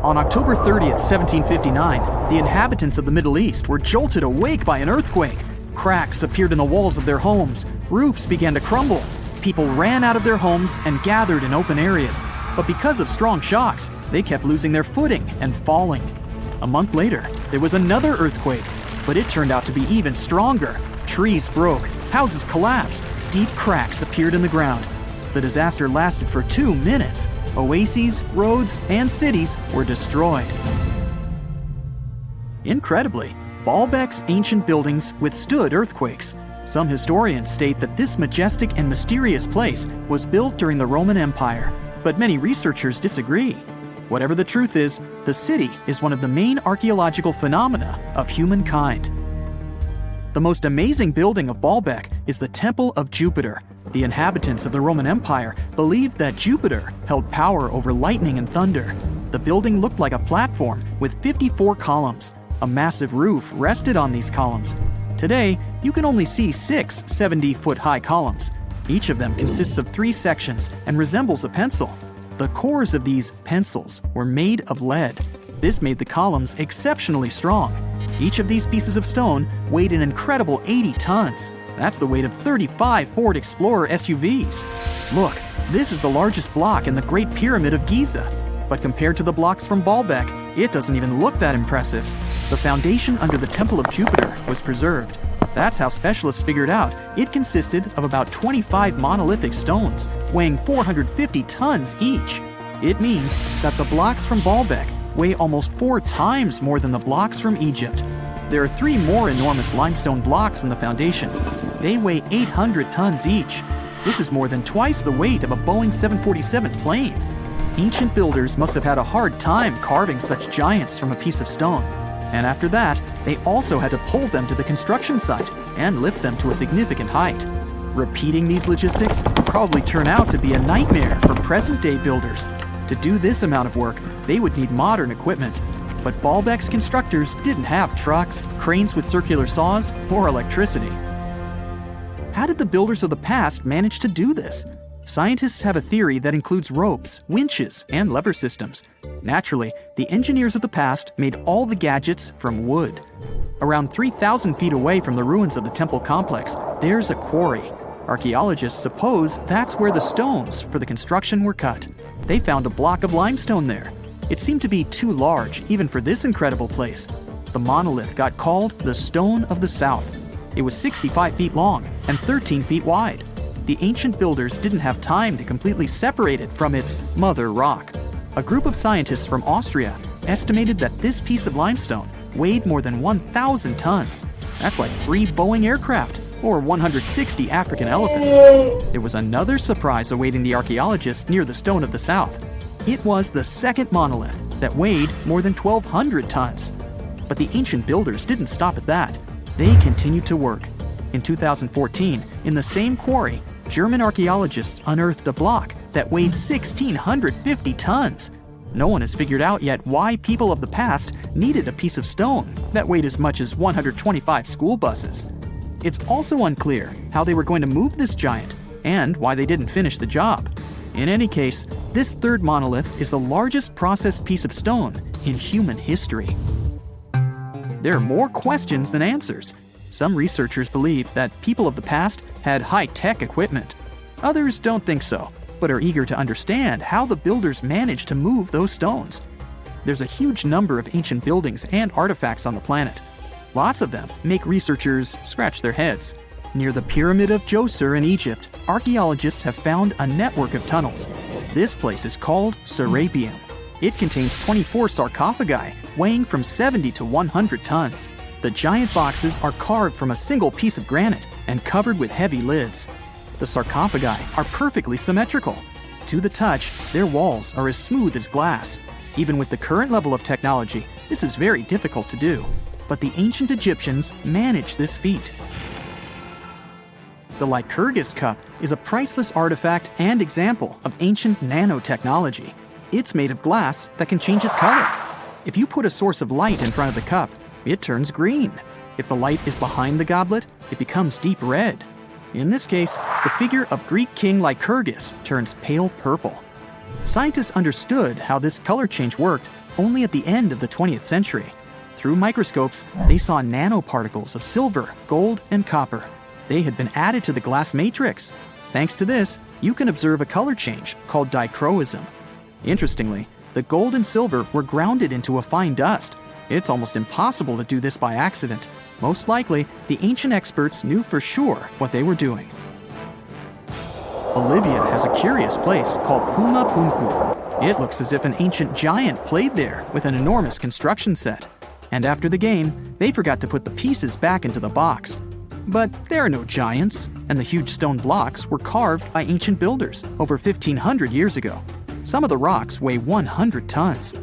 On October 30th, 1759, the inhabitants of the Middle East were jolted awake by an earthquake. Cracks appeared in the walls of their homes, roofs began to crumble. People ran out of their homes and gathered in open areas. But because of strong shocks, they kept losing their footing and falling. A month later, there was another earthquake, but it turned out to be even stronger. Trees broke, houses collapsed, deep cracks appeared in the ground. The disaster lasted for 2 minutes. Oases, roads, and cities were destroyed. Incredibly, Baalbek's ancient buildings withstood earthquakes. Some historians state that this majestic and mysterious place was built during the Roman Empire, but many researchers disagree. Whatever the truth is, the city is one of the main archaeological phenomena of humankind. The most amazing building of Baalbek is the Temple of Jupiter. The inhabitants of the Roman Empire believed that Jupiter held power over lightning and thunder. The building looked like a platform with 54 columns. A massive roof rested on these columns. Today, you can only see 6 70-foot-high columns. Each of them consists of 3 sections and resembles a pencil. The cores of these pencils were made of lead. This made the columns exceptionally strong. Each of these pieces of stone weighed an incredible 80 tons. That's the weight of 35 Ford Explorer SUVs. Look, this is the largest block in the Great Pyramid of Giza. But compared to the blocks from Baalbek, it doesn't even look that impressive. The foundation under the Temple of Jupiter was preserved. That's how specialists figured out it consisted of about 25 monolithic stones, weighing 450 tons each. It means that the blocks from Baalbek weigh almost 4 times more than the blocks from Egypt. There are 3 more enormous limestone blocks in the foundation. They weigh 800 tons each. This is more than twice the weight of a Boeing 747 plane. Ancient builders must have had a hard time carving such giants from a piece of stone. And after that, they also had to pull them to the construction site and lift them to a significant height. Repeating these logistics would probably turn out to be a nightmare for present-day builders. To do this amount of work, they would need modern equipment. But Baalbek's constructors didn't have trucks, cranes with circular saws, or electricity. How did the builders of the past manage to do this? Scientists have a theory that includes ropes, winches, and lever systems. Naturally, the engineers of the past made all the gadgets from wood. Around 3,000 feet away from the ruins of the temple complex, there's a quarry. Archaeologists suppose that's where the stones for the construction were cut. They found a block of limestone there. It seemed to be too large even for this incredible place. The monolith got called the Stone of the South. It was 65 feet long and 13 feet wide. The ancient builders didn't have time to completely separate it from its mother rock. A group of scientists from Austria estimated that this piece of limestone weighed more than 1,000 tons. That's like 3 Boeing aircraft or 160 African elephants. There was another surprise awaiting the archaeologists near the Stone of the South. It was the second monolith that weighed more than 1,200 tons. But the ancient builders didn't stop at that. They continued to work. In 2014, in the same quarry, German archaeologists unearthed a block that weighed 1,650 tons. No one has figured out yet why people of the past needed a piece of stone that weighed as much as 125 school buses. It's also unclear how they were going to move this giant and why they didn't finish the job. In any case, this third monolith is the largest processed piece of stone in human history. There are more questions than answers. Some researchers believe that people of the past had high-tech equipment. Others don't think so, but are eager to understand how the builders managed to move those stones. There's a huge number of ancient buildings and artifacts on the planet. Lots of them make researchers scratch their heads. Near the Pyramid of Djoser in Egypt, archaeologists have found a network of tunnels. This place is called Serapeum. It contains 24 sarcophagi, weighing from 70 to 100 tons. The giant boxes are carved from a single piece of granite and covered with heavy lids. The sarcophagi are perfectly symmetrical. To the touch, their walls are as smooth as glass. Even with the current level of technology, this is very difficult to do. But the ancient Egyptians managed this feat. The Lycurgus cup is a priceless artifact and example of ancient nanotechnology. It's made of glass that can change its color. If you put a source of light in front of the cup, it turns green. If the light is behind the goblet, it becomes deep red. In this case, the figure of Greek king Lycurgus turns pale purple. Scientists understood how this color change worked only at the end of the 20th century. Through microscopes, they saw nanoparticles of silver, gold, and copper. They had been added to the glass matrix. Thanks to this, you can observe a color change called dichroism. Interestingly, the gold and silver were grounded into a fine dust. It's almost impossible to do this by accident. Most likely, the ancient experts knew for sure what they were doing. Bolivia has a curious place called Puma Punku. It looks as if an ancient giant played there with an enormous construction set. And after the game, they forgot to put the pieces back into the box. But there are no giants, and the huge stone blocks were carved by ancient builders over 1,500 years ago. Some of the rocks weigh 100 tons.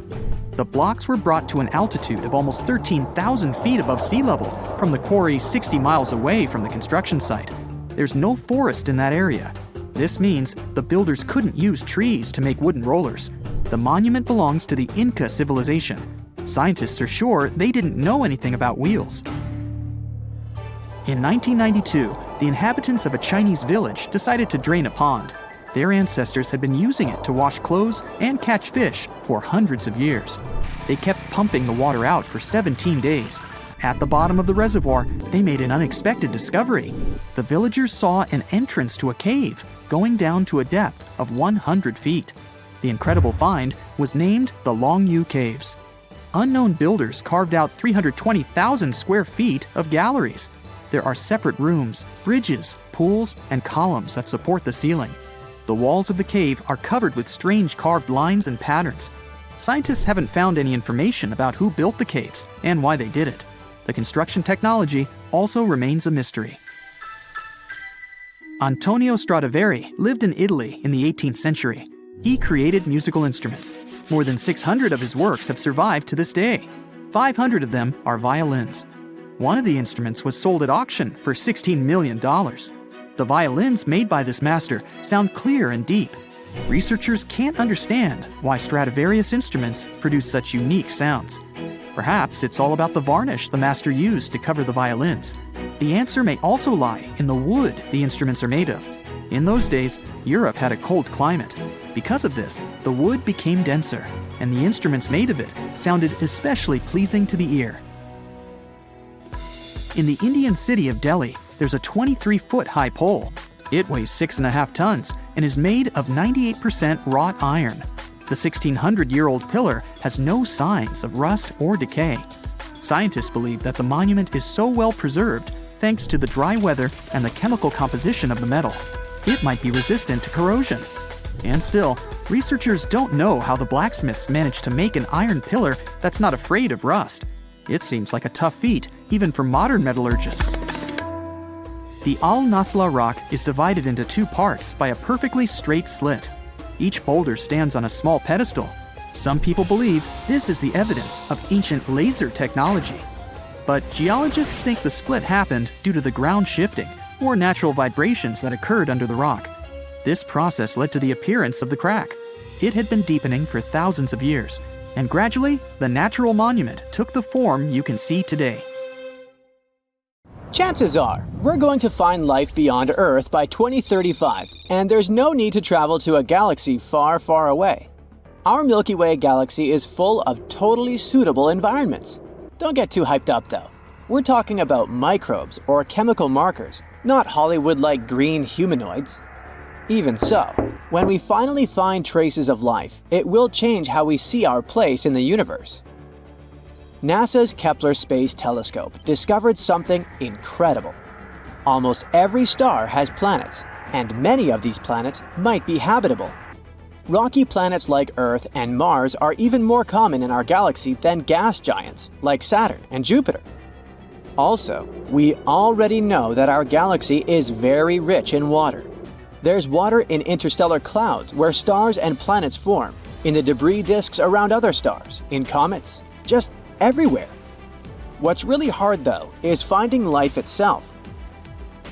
The blocks were brought to an altitude of almost 13,000 feet above sea level from the quarry 60 miles away from the construction site. There's no forest in that area. This means the builders couldn't use trees to make wooden rollers. The monument belongs to the Inca civilization. Scientists are sure they didn't know anything about wheels. In 1992, the inhabitants of a Chinese village decided to drain a pond. Their ancestors had been using it to wash clothes and catch fish for hundreds of years. They kept pumping the water out for 17 days. At the bottom of the reservoir, they made an unexpected discovery. The villagers saw an entrance to a cave going down to a depth of 100 feet. The incredible find was named the Longyu Caves. Unknown builders carved out 320,000 square feet of galleries. There are separate rooms, bridges, pools, and columns that support the ceiling. The walls of the cave are covered with strange carved lines and patterns. Scientists haven't found any information about who built the caves and why they did it. The construction technology also remains a mystery. Antonio Stradivari lived in Italy in the 18th century. He created musical instruments. More than 600 of his works have survived to this day. 500 of them are violins. One of the instruments was sold at auction for $16 million. The violins made by this master sound clear and deep. Researchers can't understand why Stradivarius instruments produce such unique sounds. Perhaps it's all about the varnish the master used to cover the violins. The answer may also lie in the wood the instruments are made of. In those days, Europe had a cold climate. Because of this, the wood became denser, and the instruments made of it sounded especially pleasing to the ear. In the Indian city of Delhi, there's a 23-foot high pole. It weighs 6.5 tons and is made of 98% wrought iron. The 1,600-year-old pillar has no signs of rust or decay. Scientists believe that the monument is so well preserved thanks to the dry weather and the chemical composition of the metal. It might be resistant to corrosion. And still, researchers don't know how the blacksmiths managed to make an iron pillar that's not afraid of rust. It seems like a tough feat, even for modern metallurgists. The Al-Nasla rock is divided into two parts by a perfectly straight slit. Each boulder stands on a small pedestal. Some people believe this is the evidence of ancient laser technology. But geologists think the split happened due to the ground shifting or natural vibrations that occurred under the rock. This process led to the appearance of the crack. It had been deepening for thousands of years, and gradually, the natural monument took the form you can see today. Chances are, we're going to find life beyond Earth by 2035, and there's no need to travel to a galaxy far, far away. Our Milky Way galaxy is full of totally suitable environments. Don't get too hyped up though. We're talking about microbes or chemical markers, not Hollywood-like green humanoids. Even so, when we finally find traces of life, it will change how we see our place in the universe. NASA's Kepler Space Telescope discovered something incredible. Almost every star has planets, and many of these planets might be habitable. Rocky planets like Earth and Mars are even more common in our galaxy than gas giants like Saturn and Jupiter. Also, we already know that our galaxy is very rich in water. There's water in interstellar clouds where stars and planets form, in the debris disks around other stars, in comets, just everywhere. What's really hard though is finding life itself.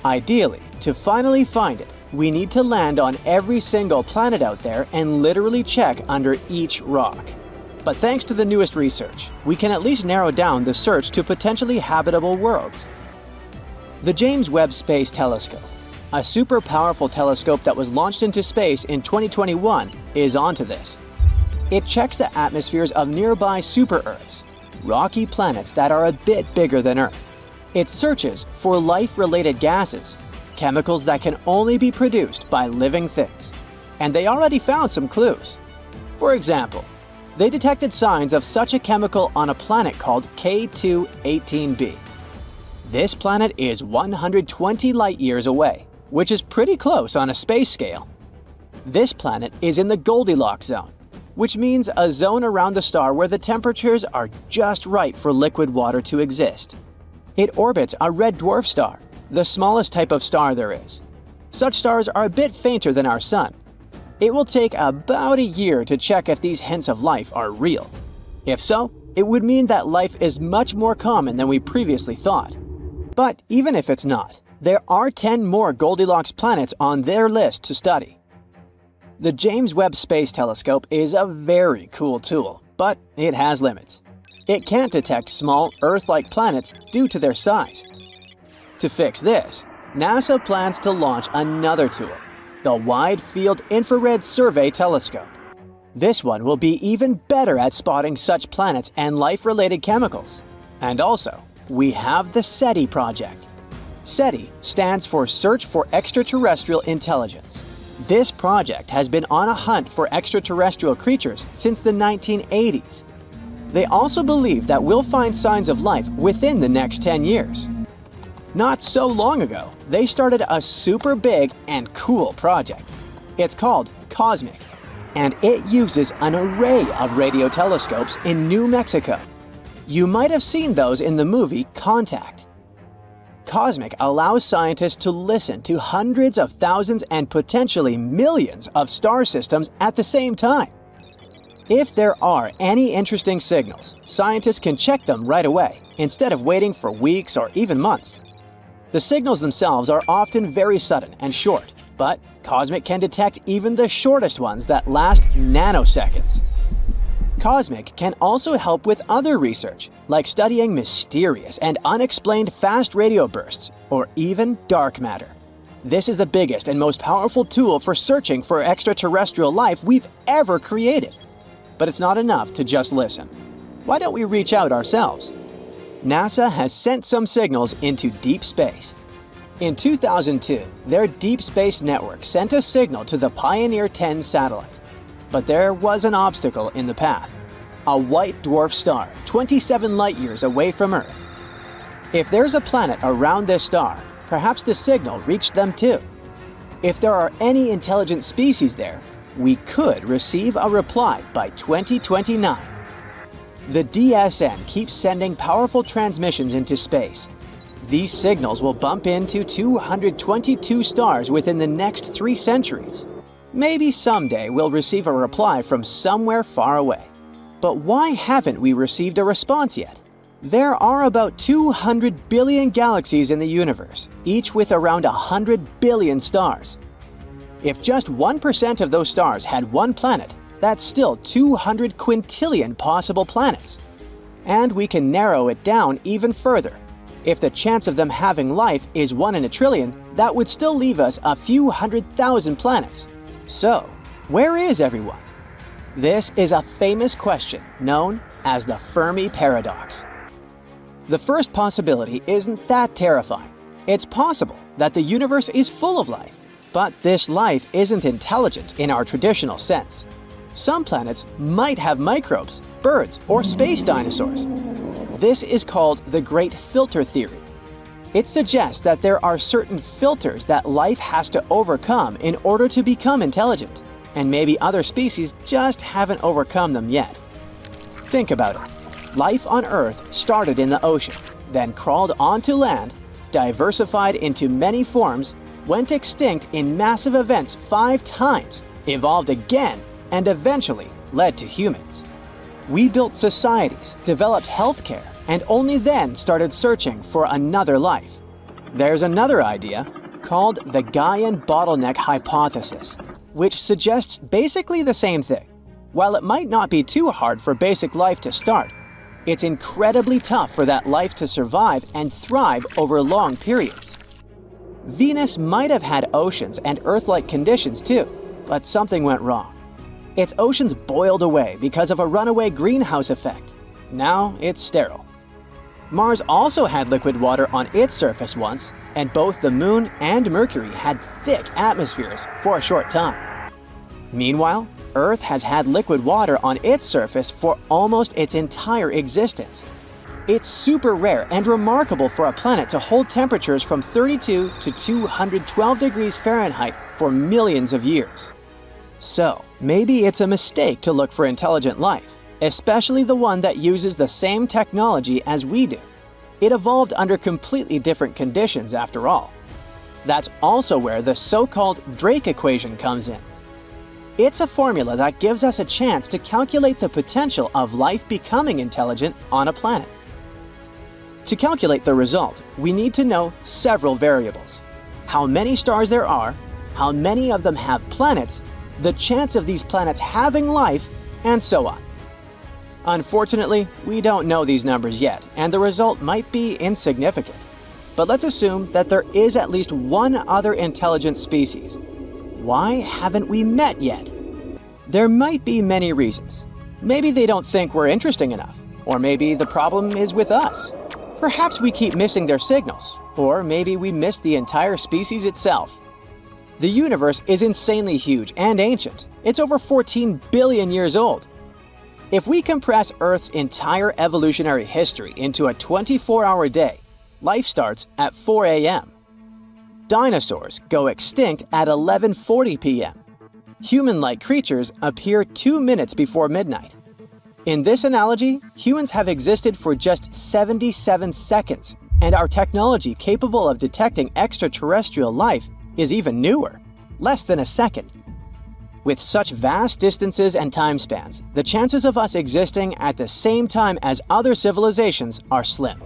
Ideally, to finally find it, we need to land on every single planet out there and literally check under each rock. But thanks to the newest research, we can at least narrow down the search to potentially habitable worlds. The James Webb Space Telescope, a super powerful telescope that was launched into space in 2021, is onto this. It checks the atmospheres of nearby super-Earths, rocky planets that are a bit bigger than Earth. It searches for life-related gases, chemicals that can only be produced by living things. And they already found some clues. For example, they detected signs of such a chemical on a planet called K2-18b. This planet is 120 light-years away, which is pretty close on a space scale. This planet is in the Goldilocks zone, which means a zone around the star where the temperatures are just right for liquid water to exist. It orbits a red dwarf star, the smallest type of star there is. Such stars are a bit fainter than our Sun. It will take about a year to check if these hints of life are real. If so, it would mean that life is much more common than we previously thought. But even if it's not, there are 10 more Goldilocks planets on their list to study. The James Webb Space Telescope is a very cool tool, but it has limits. It can't detect small Earth-like planets due to their size. To fix this, NASA plans to launch another tool, the Wide Field Infrared Survey Telescope. This one will be even better at spotting such planets and life-related chemicals. And also, we have the SETI project. SETI stands for Search for Extraterrestrial Intelligence. This project has been on a hunt for extraterrestrial creatures since the 1980s. They also believe that we'll find signs of life within the next 10 years. Not so long ago, they started a super big and cool project. It's called Cosmetic, and it uses an array of radio telescopes in New Mexico. You might have seen those in the movie Contact. Cosmic allows scientists to listen to hundreds of thousands and potentially millions of star systems at the same time. If there are any interesting signals, scientists can check them right away, instead of waiting for weeks or even months. The signals themselves are often very sudden and short, but Cosmic can detect even the shortest ones that last nanoseconds. Cosmic can also help with other research, like studying mysterious and unexplained fast radio bursts, or even dark matter. This is the biggest and most powerful tool for searching for extraterrestrial life we've ever created. But it's not enough to just listen. Why don't we reach out ourselves? NASA has sent some signals into deep space. In 2002, their Deep Space Network sent a signal to the Pioneer 10 satellite. But there was an obstacle in the path. A white dwarf star, 27 light-years away from Earth. If there's a planet around this star, perhaps the signal reached them too. If there are any intelligent species there, we could receive a reply by 2029. The DSN keeps sending powerful transmissions into space. These signals will bump into 222 stars within the next 3 centuries. Maybe someday we'll receive a reply from somewhere far away. But why haven't we received a response yet? There are about 200 billion galaxies in the universe, each with around 100 billion stars. If just 1% of those stars had one planet, that's still 200 quintillion possible planets. And we can narrow it down even further. If the chance of them having life is 1 in a trillion, that would still leave us a few 100,000 planets. So, where is everyone? This is a famous question known as the Fermi paradox. The first possibility isn't that terrifying. It's possible that the universe is full of life, but this life isn't intelligent in our traditional sense. Some planets might have microbes, birds, or space dinosaurs. This is called the Great Filter Theory. It suggests that there are certain filters that life has to overcome in order to become intelligent, and maybe other species just haven't overcome them yet. Think about it. Life on Earth started in the ocean, then crawled onto land, diversified into many forms, went extinct in massive events 5 times, evolved again, and eventually led to humans. We built societies, developed healthcare, and only then started searching for another life. There's another idea called the Gaian bottleneck hypothesis, which suggests basically the same thing. While it might not be too hard for basic life to start, it's incredibly tough for that life to survive and thrive over long periods. Venus might have had oceans and Earth-like conditions too, but something went wrong. Its oceans boiled away because of a runaway greenhouse effect. Now it's sterile. Mars also had liquid water on its surface once, and both the Moon and Mercury had thick atmospheres for a short time. Meanwhile, Earth has had liquid water on its surface for almost its entire existence. It's super rare and remarkable for a planet to hold temperatures from 32 to 212 degrees Fahrenheit for millions of years. So, maybe it's a mistake to look for intelligent life, especially the one that uses the same technology as we do. It evolved under completely different conditions after all. That's also where the so-called Drake equation comes in. It's a formula that gives us a chance to calculate the potential of life becoming intelligent on a planet. To calculate the result, we need to know several variables: how many stars there are, how many of them have planets, the chance of these planets having life, and so on. Unfortunately, we don't know these numbers yet, and the result might be insignificant. But let's assume that there is at least one other intelligent species. Why haven't we met yet? There might be many reasons. Maybe they don't think we're interesting enough, or maybe the problem is with us. Perhaps we keep missing their signals, or maybe we missed the entire species itself. The universe is insanely huge and ancient. It's over 14 billion years old. If we compress Earth's entire evolutionary history into a 24-hour day, life starts at 4 a.m. Dinosaurs go extinct at 11:40 p.m. Human-like creatures appear 2 minutes before midnight. In this analogy, humans have existed for just 77 seconds, and our technology capable of detecting extraterrestrial life is even newer, less than a second. With such vast distances and time spans, the chances of us existing at the same time as other civilizations are slim.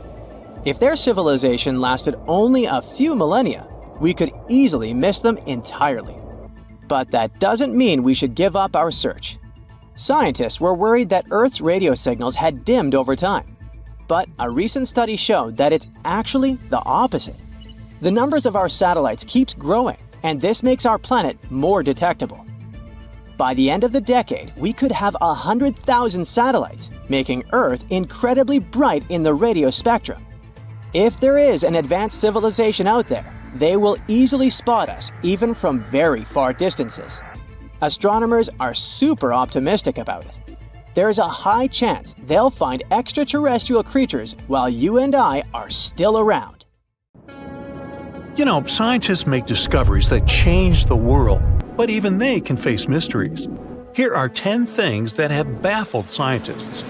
If their civilization lasted only a few millennia, we could easily miss them entirely. But that doesn't mean we should give up our search. Scientists were worried that Earth's radio signals had dimmed over time. But a recent study showed that it's actually the opposite. The numbers of our satellites keeps growing, and this makes our planet more detectable. By the end of the decade, we could have 100,000 satellites, making Earth incredibly bright in the radio spectrum. If there is an advanced civilization out there, they will easily spot us even from very far distances. Astronomers are super optimistic about it. There's a high chance they'll find extraterrestrial creatures while you and I are still around. You know, scientists make discoveries that change the world, but even they can face mysteries. Here are 10 things that have baffled scientists.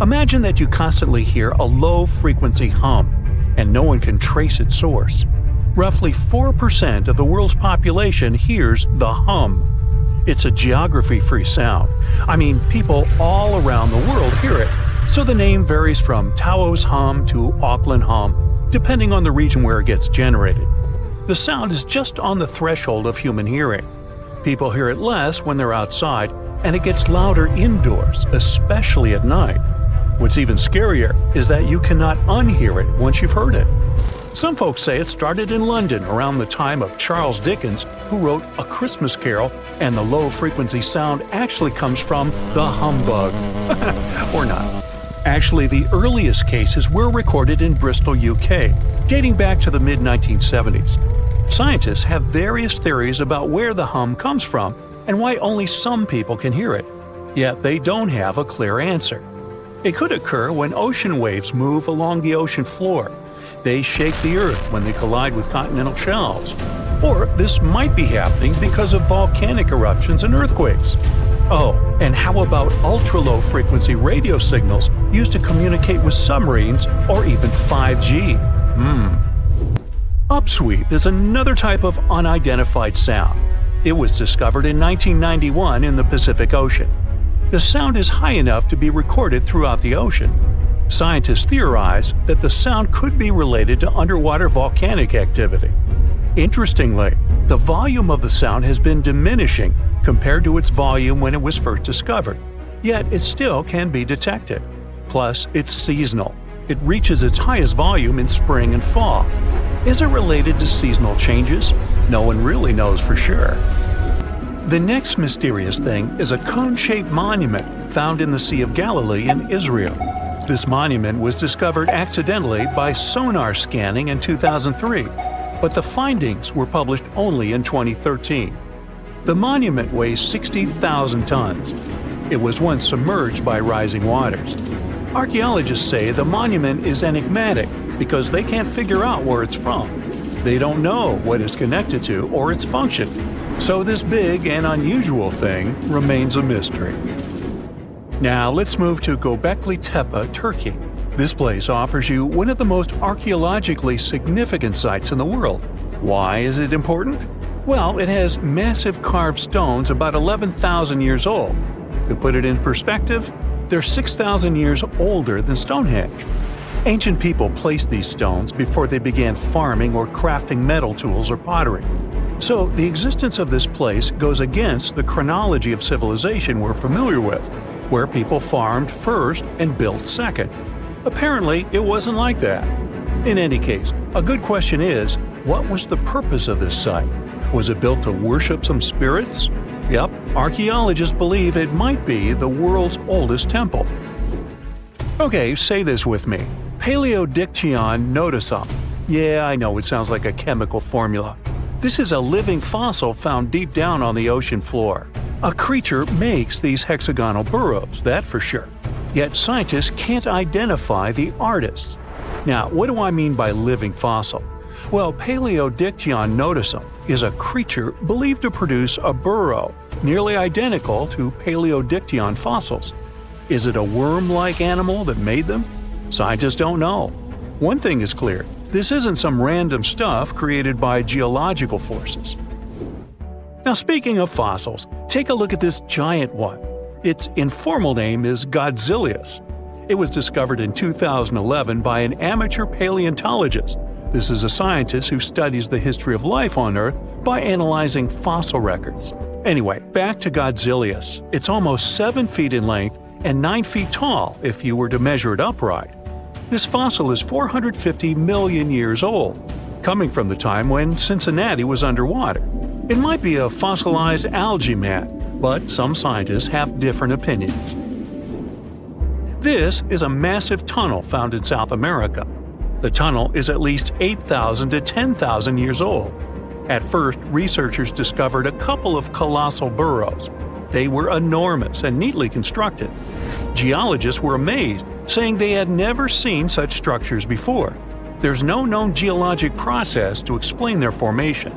Imagine that you constantly hear a low-frequency hum, and no one can trace its source. Roughly 4% of the world's population hears the hum. It's a geography-free sound. I mean, people all around the world hear it, so the name varies from Tao's hum to Auckland hum, depending on the region where it gets generated. The sound is just on the threshold of human hearing. People hear it less when they're outside, and it gets louder indoors, especially at night. What's even scarier is that you cannot unhear it once you've heard it. Some folks say it started in London around the time of Charles Dickens, who wrote A Christmas Carol, and the low-frequency sound actually comes from the humbug. Or not. Actually, the earliest cases were recorded in Bristol, UK, dating back to the mid-1970s. Scientists have various theories about where the hum comes from and why only some people can hear it, yet they don't have a clear answer. It could occur when ocean waves move along the ocean floor. They shake the Earth when they collide with continental shelves. Or this might be happening because of volcanic eruptions and earthquakes. Oh, and how about ultra-low frequency radio signals used to communicate with submarines or even 5G? Upsweep is another type of unidentified sound. It was discovered in 1991 in the Pacific Ocean. The sound is high enough to be recorded throughout the ocean. Scientists theorize that the sound could be related to underwater volcanic activity. Interestingly, the volume of the sound has been diminishing compared to its volume when it was first discovered, yet it still can be detected. Plus, it's seasonal. It reaches its highest volume in spring and fall. Is it related to seasonal changes? No one really knows for sure. The next mysterious thing is a cone-shaped monument found in the Sea of Galilee in Israel. This monument was discovered accidentally by sonar scanning in 2003, but the findings were published only in 2013. The monument weighs 60,000 tons. It was once submerged by rising waters. Archaeologists say the monument is enigmatic because they can't figure out where it's from. They don't know what it's connected to or its function. So this big and unusual thing remains a mystery. Now let's move to Göbekli Tepe, Turkey. This place offers you one of the most archaeologically significant sites in the world. Why is it important? Well, it has massive carved stones about 11,000 years old. To put it in perspective, they're 6,000 years older than Stonehenge. Ancient people placed these stones before they began farming or crafting metal tools or pottery. So the existence of this place goes against the chronology of civilization we're familiar with, where people farmed first and built second. Apparently, it wasn't like that. In any case, a good question is, what was the purpose of this site? Was it built to worship some spirits? Yep, archaeologists believe it might be the world's oldest temple. Okay, say this with me. Paleolithic noticeum. Yeah, I know it sounds like a chemical formula. This is a living fossil found deep down on the ocean floor. A creature makes these hexagonal burrows, that for sure. Yet scientists can't identify the artists. Now, what do I mean by living fossil? Well, Paleolithic noticeum is a creature believed to produce a burrow nearly identical to Paleolithic fossils. Is it a worm-like animal that made them? Scientists don't know. One thing is clear. This isn't some random stuff created by geological forces. Now, speaking of fossils, take a look at this giant one. Its informal name is Godzillius. It was discovered in 2011 by an amateur paleontologist. This is a scientist who studies the history of life on Earth by analyzing fossil records. Anyway, back to Godzillius. It's almost 7 feet in length and 9 feet tall if you were to measure it upright. This fossil is 450 million years old, coming from the time when Cincinnati was underwater. It might be a fossilized algae mat, but some scientists have different opinions. This is a massive tunnel found in South America. The tunnel is at least 8,000 to 10,000 years old. At first, researchers discovered a couple of colossal burrows. They were enormous and neatly constructed. Geologists were amazed, saying they had never seen such structures before. There's no known geologic process to explain their formation.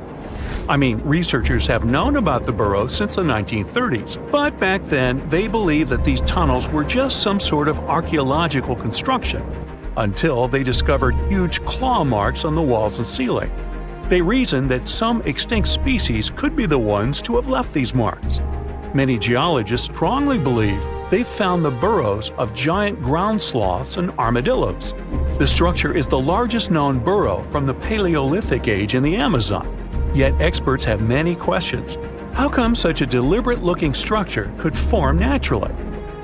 I mean, researchers have known about the burrows since the 1930s, but back then they believed that these tunnels were just some sort of archaeological construction, until they discovered huge claw marks on the walls and ceiling. They reasoned that some extinct species could be the ones to have left these marks. Many geologists strongly believe they've found the burrows of giant ground sloths and armadillos. The structure is the largest known burrow from the Paleolithic age in the Amazon. Yet experts have many questions. How come such a deliberate-looking structure could form naturally?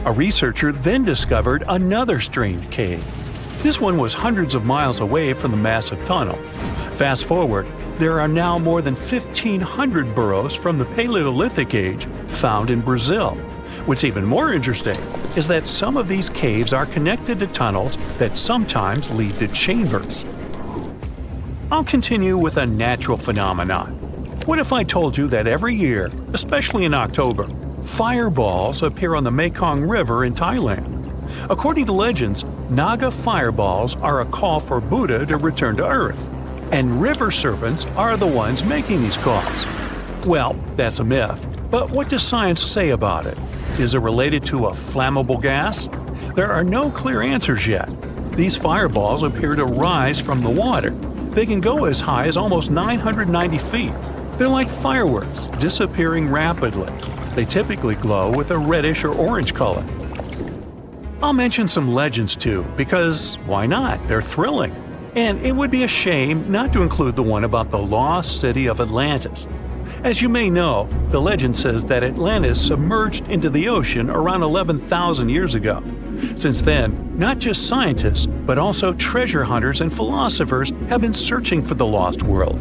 A researcher then discovered another strange cave. This one was hundreds of miles away from the massive tunnel. Fast forward, there are now more than 1,500 burrows from the Paleolithic age found in Brazil. What's even more interesting is that some of these caves are connected to tunnels that sometimes lead to chambers. I'll continue with a natural phenomenon. What if I told you that every year, especially in October, fireballs appear on the Mekong River in Thailand? According to legends, Naga fireballs are a call for Buddha to return to Earth, and river serpents are the ones making these calls. Well, that's a myth, but what does science say about it? Is it related to a flammable gas? There are no clear answers yet. These fireballs appear to rise from the water. They can go as high as almost 990 feet. They're like fireworks, disappearing rapidly. They typically glow with a reddish or orange color. I'll mention some legends too, because why not? They're thrilling. And it would be a shame not to include the one about the lost city of Atlantis. As you may know, the legend says that Atlantis submerged into the ocean around 11,000 years ago. Since then, not just scientists, but also treasure hunters and philosophers have been searching for the lost world.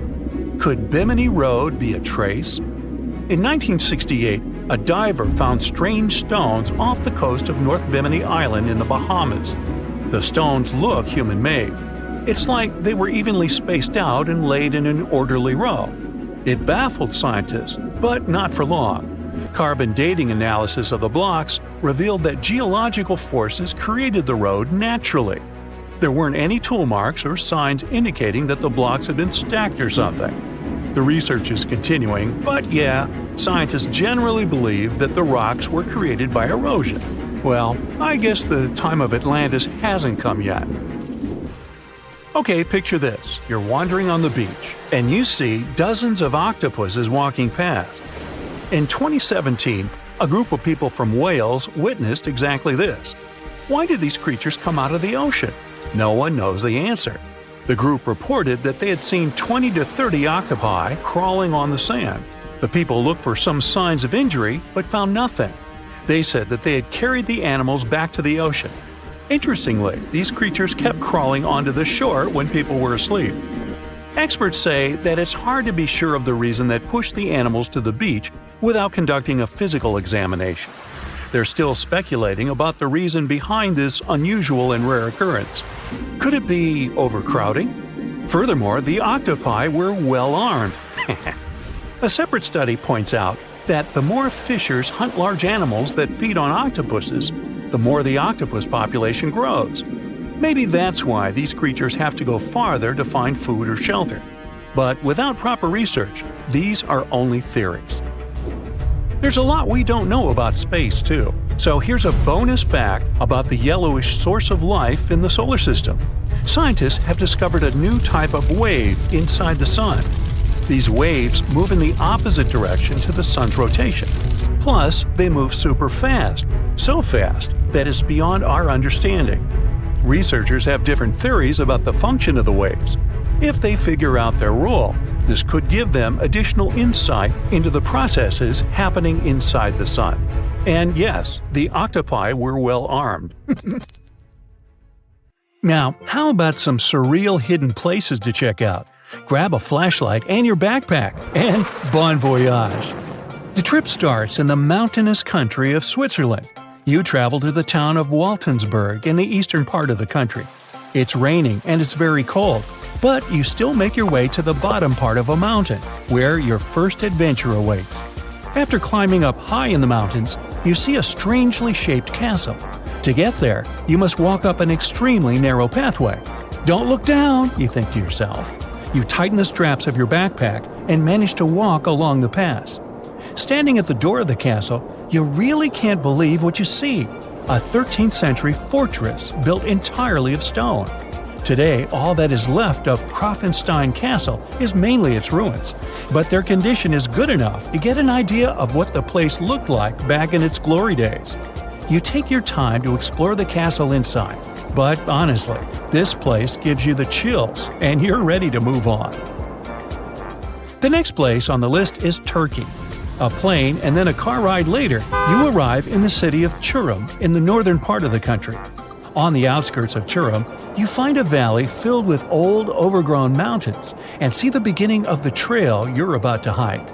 Could Bimini Road be a trace? In 1968, a diver found strange stones off the coast of North Bimini Island in the Bahamas. The stones look human-made. It's like they were evenly spaced out and laid in an orderly row. It baffled scientists, but not for long. Carbon dating analysis of the blocks revealed that geological forces created the road naturally. There weren't any tool marks or signs indicating that the blocks had been stacked or something. The research is continuing, but yeah, scientists generally believe that the rocks were created by erosion. Well, I guess the time of Atlantis hasn't come yet. Okay, picture this. You're wandering on the beach, and you see dozens of octopuses walking past. In 2017, a group of people from Wales witnessed exactly this. Why did these creatures come out of the ocean? No one knows the answer. The group reported that they had seen 20 to 30 octopi crawling on the sand. The people looked for some signs of injury, but found nothing. They said that they had carried the animals back to the ocean. Interestingly, these creatures kept crawling onto the shore when people were asleep. Experts say that it's hard to be sure of the reason that pushed the animals to the beach without conducting a physical examination. They're still speculating about the reason behind this unusual and rare occurrence. Could it be overcrowding? Furthermore, the octopi were well armed. A separate study points out that the more fishers hunt large animals that feed on octopuses, the more the octopus population grows. Maybe that's why these creatures have to go farther to find food or shelter. But without proper research, these are only theories. There's a lot we don't know about space, too. So here's a bonus fact about the yellowish source of life in the solar system. Scientists have discovered a new type of wave inside the sun. These waves move in the opposite direction to the sun's rotation. Plus, they move super fast, so fast that it's beyond our understanding. Researchers have different theories about the function of the waves. If they figure out their role, this could give them additional insight into the processes happening inside the sun. And yes, the octopi were well armed. Now, how about some surreal hidden places to check out? Grab a flashlight and your backpack, and bon voyage! The trip starts in the mountainous country of Switzerland. You travel to the town of Waltensburg in the eastern part of the country. It's raining and it's very cold, but you still make your way to the bottom part of a mountain, where your first adventure awaits. After climbing up high in the mountains, you see a strangely shaped castle. To get there, you must walk up an extremely narrow pathway. Don't look down, you think to yourself. You tighten the straps of your backpack and manage to walk along the pass. Standing at the door of the castle, you really can't believe what you see. A 13th century fortress built entirely of stone. Today, all that is left of Krafenstein Castle is mainly its ruins, but their condition is good enough to get an idea of what the place looked like back in its glory days. You take your time to explore the castle inside, but honestly, this place gives you the chills and you're ready to move on. The next place on the list is Turkey. A plane and then a car ride later, you arrive in the city of Churum in the northern part of the country. On the outskirts of Churum, you find a valley filled with old, overgrown mountains and see the beginning of the trail you're about to hike.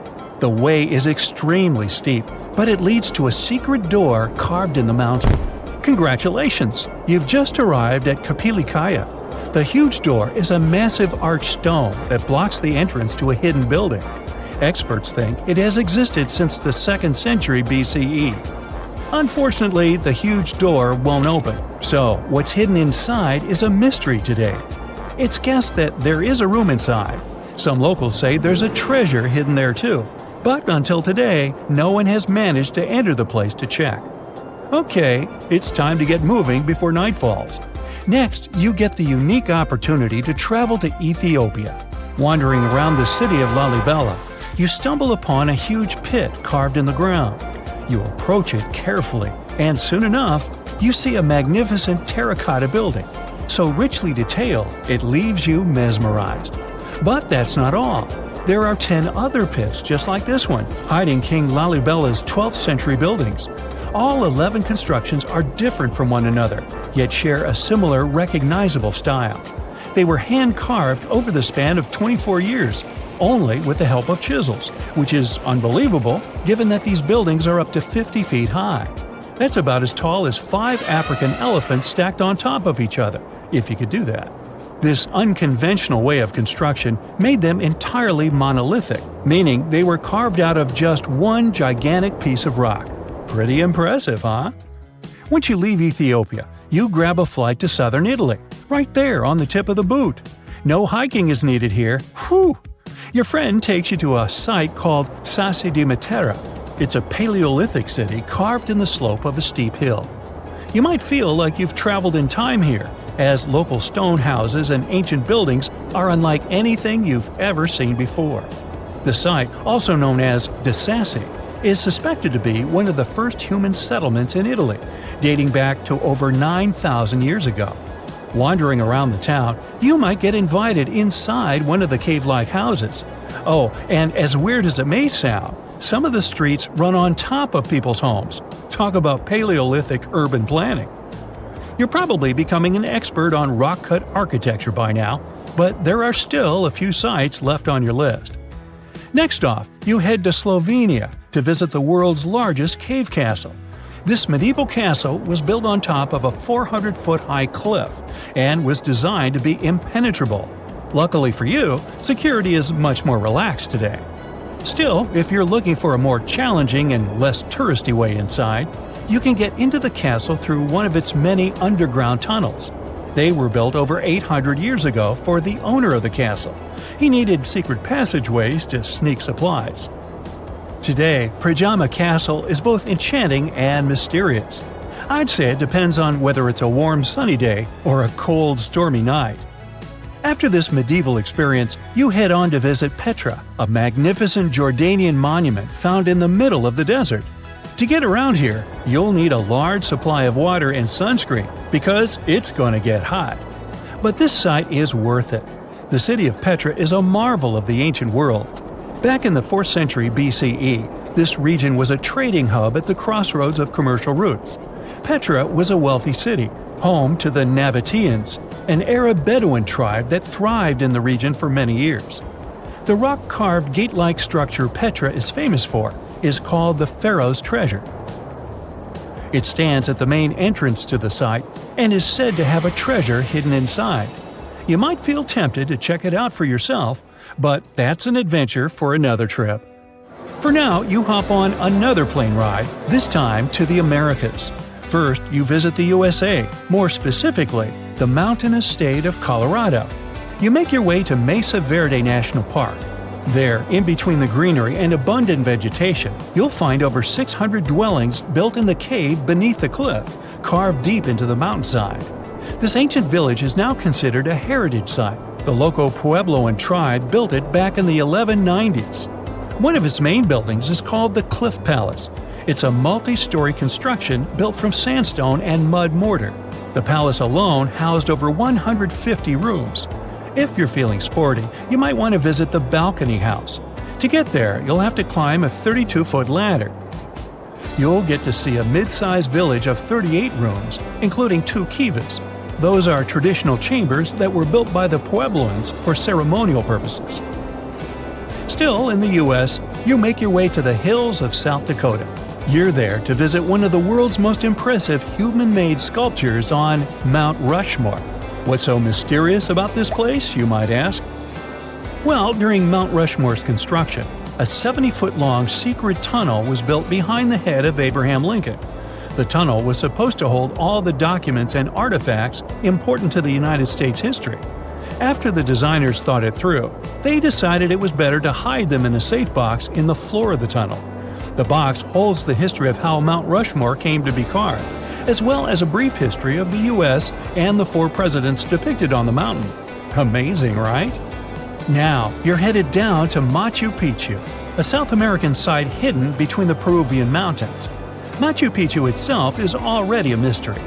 The way is extremely steep, but it leads to a secret door carved in the mountain. Congratulations! You've just arrived at Kapilikaya. The huge door is a massive arched stone that blocks the entrance to a hidden building. Experts think it has existed since the 2nd century BCE. Unfortunately, the huge door won't open, so what's hidden inside is a mystery today. It's guessed that there is a room inside. Some locals say there's a treasure hidden there too, but until today, no one has managed to enter the place to check. Okay, it's time to get moving before night falls. Next, you get the unique opportunity to travel to Ethiopia. Wandering around the city of Lalibela, you stumble upon a huge pit carved in the ground. You approach it carefully, and soon enough, you see a magnificent terracotta building, so richly detailed it leaves you mesmerized. But that's not all. There are 10 other pits just like this one, hiding King Lalibela's 12th century buildings. All 11 constructions are different from one another, yet share a similar recognizable style. They were hand-carved over the span of 24 years, only with the help of chisels, which is unbelievable given that these buildings are up to 50 feet high. That's about as tall as 5 African elephants stacked on top of each other, if you could do that. This unconventional way of construction made them entirely monolithic, meaning they were carved out of just one gigantic piece of rock. Pretty impressive, huh? Once you leave Ethiopia, you grab a flight to southern Italy, right there on the tip of the boot. No hiking is needed here. Whew! Your friend takes you to a site called Sassi di Matera. It's a Paleolithic city carved in the slope of a steep hill. You might feel like you've traveled in time here, as local stone houses and ancient buildings are unlike anything you've ever seen before. The site, also known as De Sassi, is suspected to be one of the first human settlements in Italy, dating back to over 9,000 years ago. Wandering around the town, you might get invited inside one of the cave-like houses. Oh, and as weird as it may sound, some of the streets run on top of people's homes. Talk about Paleolithic urban planning. You're probably becoming an expert on rock-cut architecture by now, but there are still a few sites left on your list. Next off, you head to Slovenia to visit the world's largest cave castle. This medieval castle was built on top of a 400-foot-high cliff and was designed to be impenetrable. Luckily for you, security is much more relaxed today. Still, if you're looking for a more challenging and less touristy way inside, you can get into the castle through one of its many underground tunnels. They were built over 800 years ago for the owner of the castle. He needed secret passageways to sneak supplies. Today, Prajama Castle is both enchanting and mysterious. I'd say it depends on whether it's a warm sunny day or a cold stormy night. After this medieval experience, you head on to visit Petra, a magnificent Jordanian monument found in the middle of the desert. To get around here, you'll need a large supply of water and sunscreen because it's going to get hot. But this site is worth it. The city of Petra is a marvel of the ancient world. Back in the 4th century BCE, this region was a trading hub at the crossroads of commercial routes. Petra was a wealthy city, home to the Nabateans, an Arab Bedouin tribe that thrived in the region for many years. The rock-carved gate-like structure Petra is famous for is called the Pharaoh's Treasure. It stands at the main entrance to the site and is said to have a treasure hidden inside. You might feel tempted to check it out for yourself, but that's an adventure for another trip. For now, you hop on another plane ride, this time to the Americas. First, you visit the USA, more specifically, the mountainous state of Colorado. You make your way to Mesa Verde National Park. There, in between the greenery and abundant vegetation, you'll find over 600 dwellings built in the cave beneath the cliff, carved deep into the mountainside. This ancient village is now considered a heritage site. The local Puebloan tribe built it back in the 1190s. One of its main buildings is called the Cliff Palace. It's a multi-story construction built from sandstone and mud mortar. The palace alone housed over 150 rooms. If you're feeling sporty, you might want to visit the Balcony House. To get there, you'll have to climb a 32-foot ladder. You'll get to see a mid-sized village of 38 rooms, including 2 kivas. Those are traditional chambers that were built by the Puebloans for ceremonial purposes. Still, in the U.S., you make your way to the hills of South Dakota. You're there to visit one of the world's most impressive human-made sculptures on Mount Rushmore. What's so mysterious about this place, you might ask? Well, during Mount Rushmore's construction, a 70-foot-long secret tunnel was built behind the head of Abraham Lincoln. The tunnel was supposed to hold all the documents and artifacts important to the United States history. After the designers thought it through, they decided it was better to hide them in a safe box in the floor of the tunnel. The box holds the history of how Mount Rushmore came to be carved, as well as a brief history of the U.S. and the 4 presidents depicted on the mountain. Amazing, right? Now, you're headed down to Machu Picchu, a South American site hidden between the Peruvian mountains. Machu Picchu itself is already a mystery.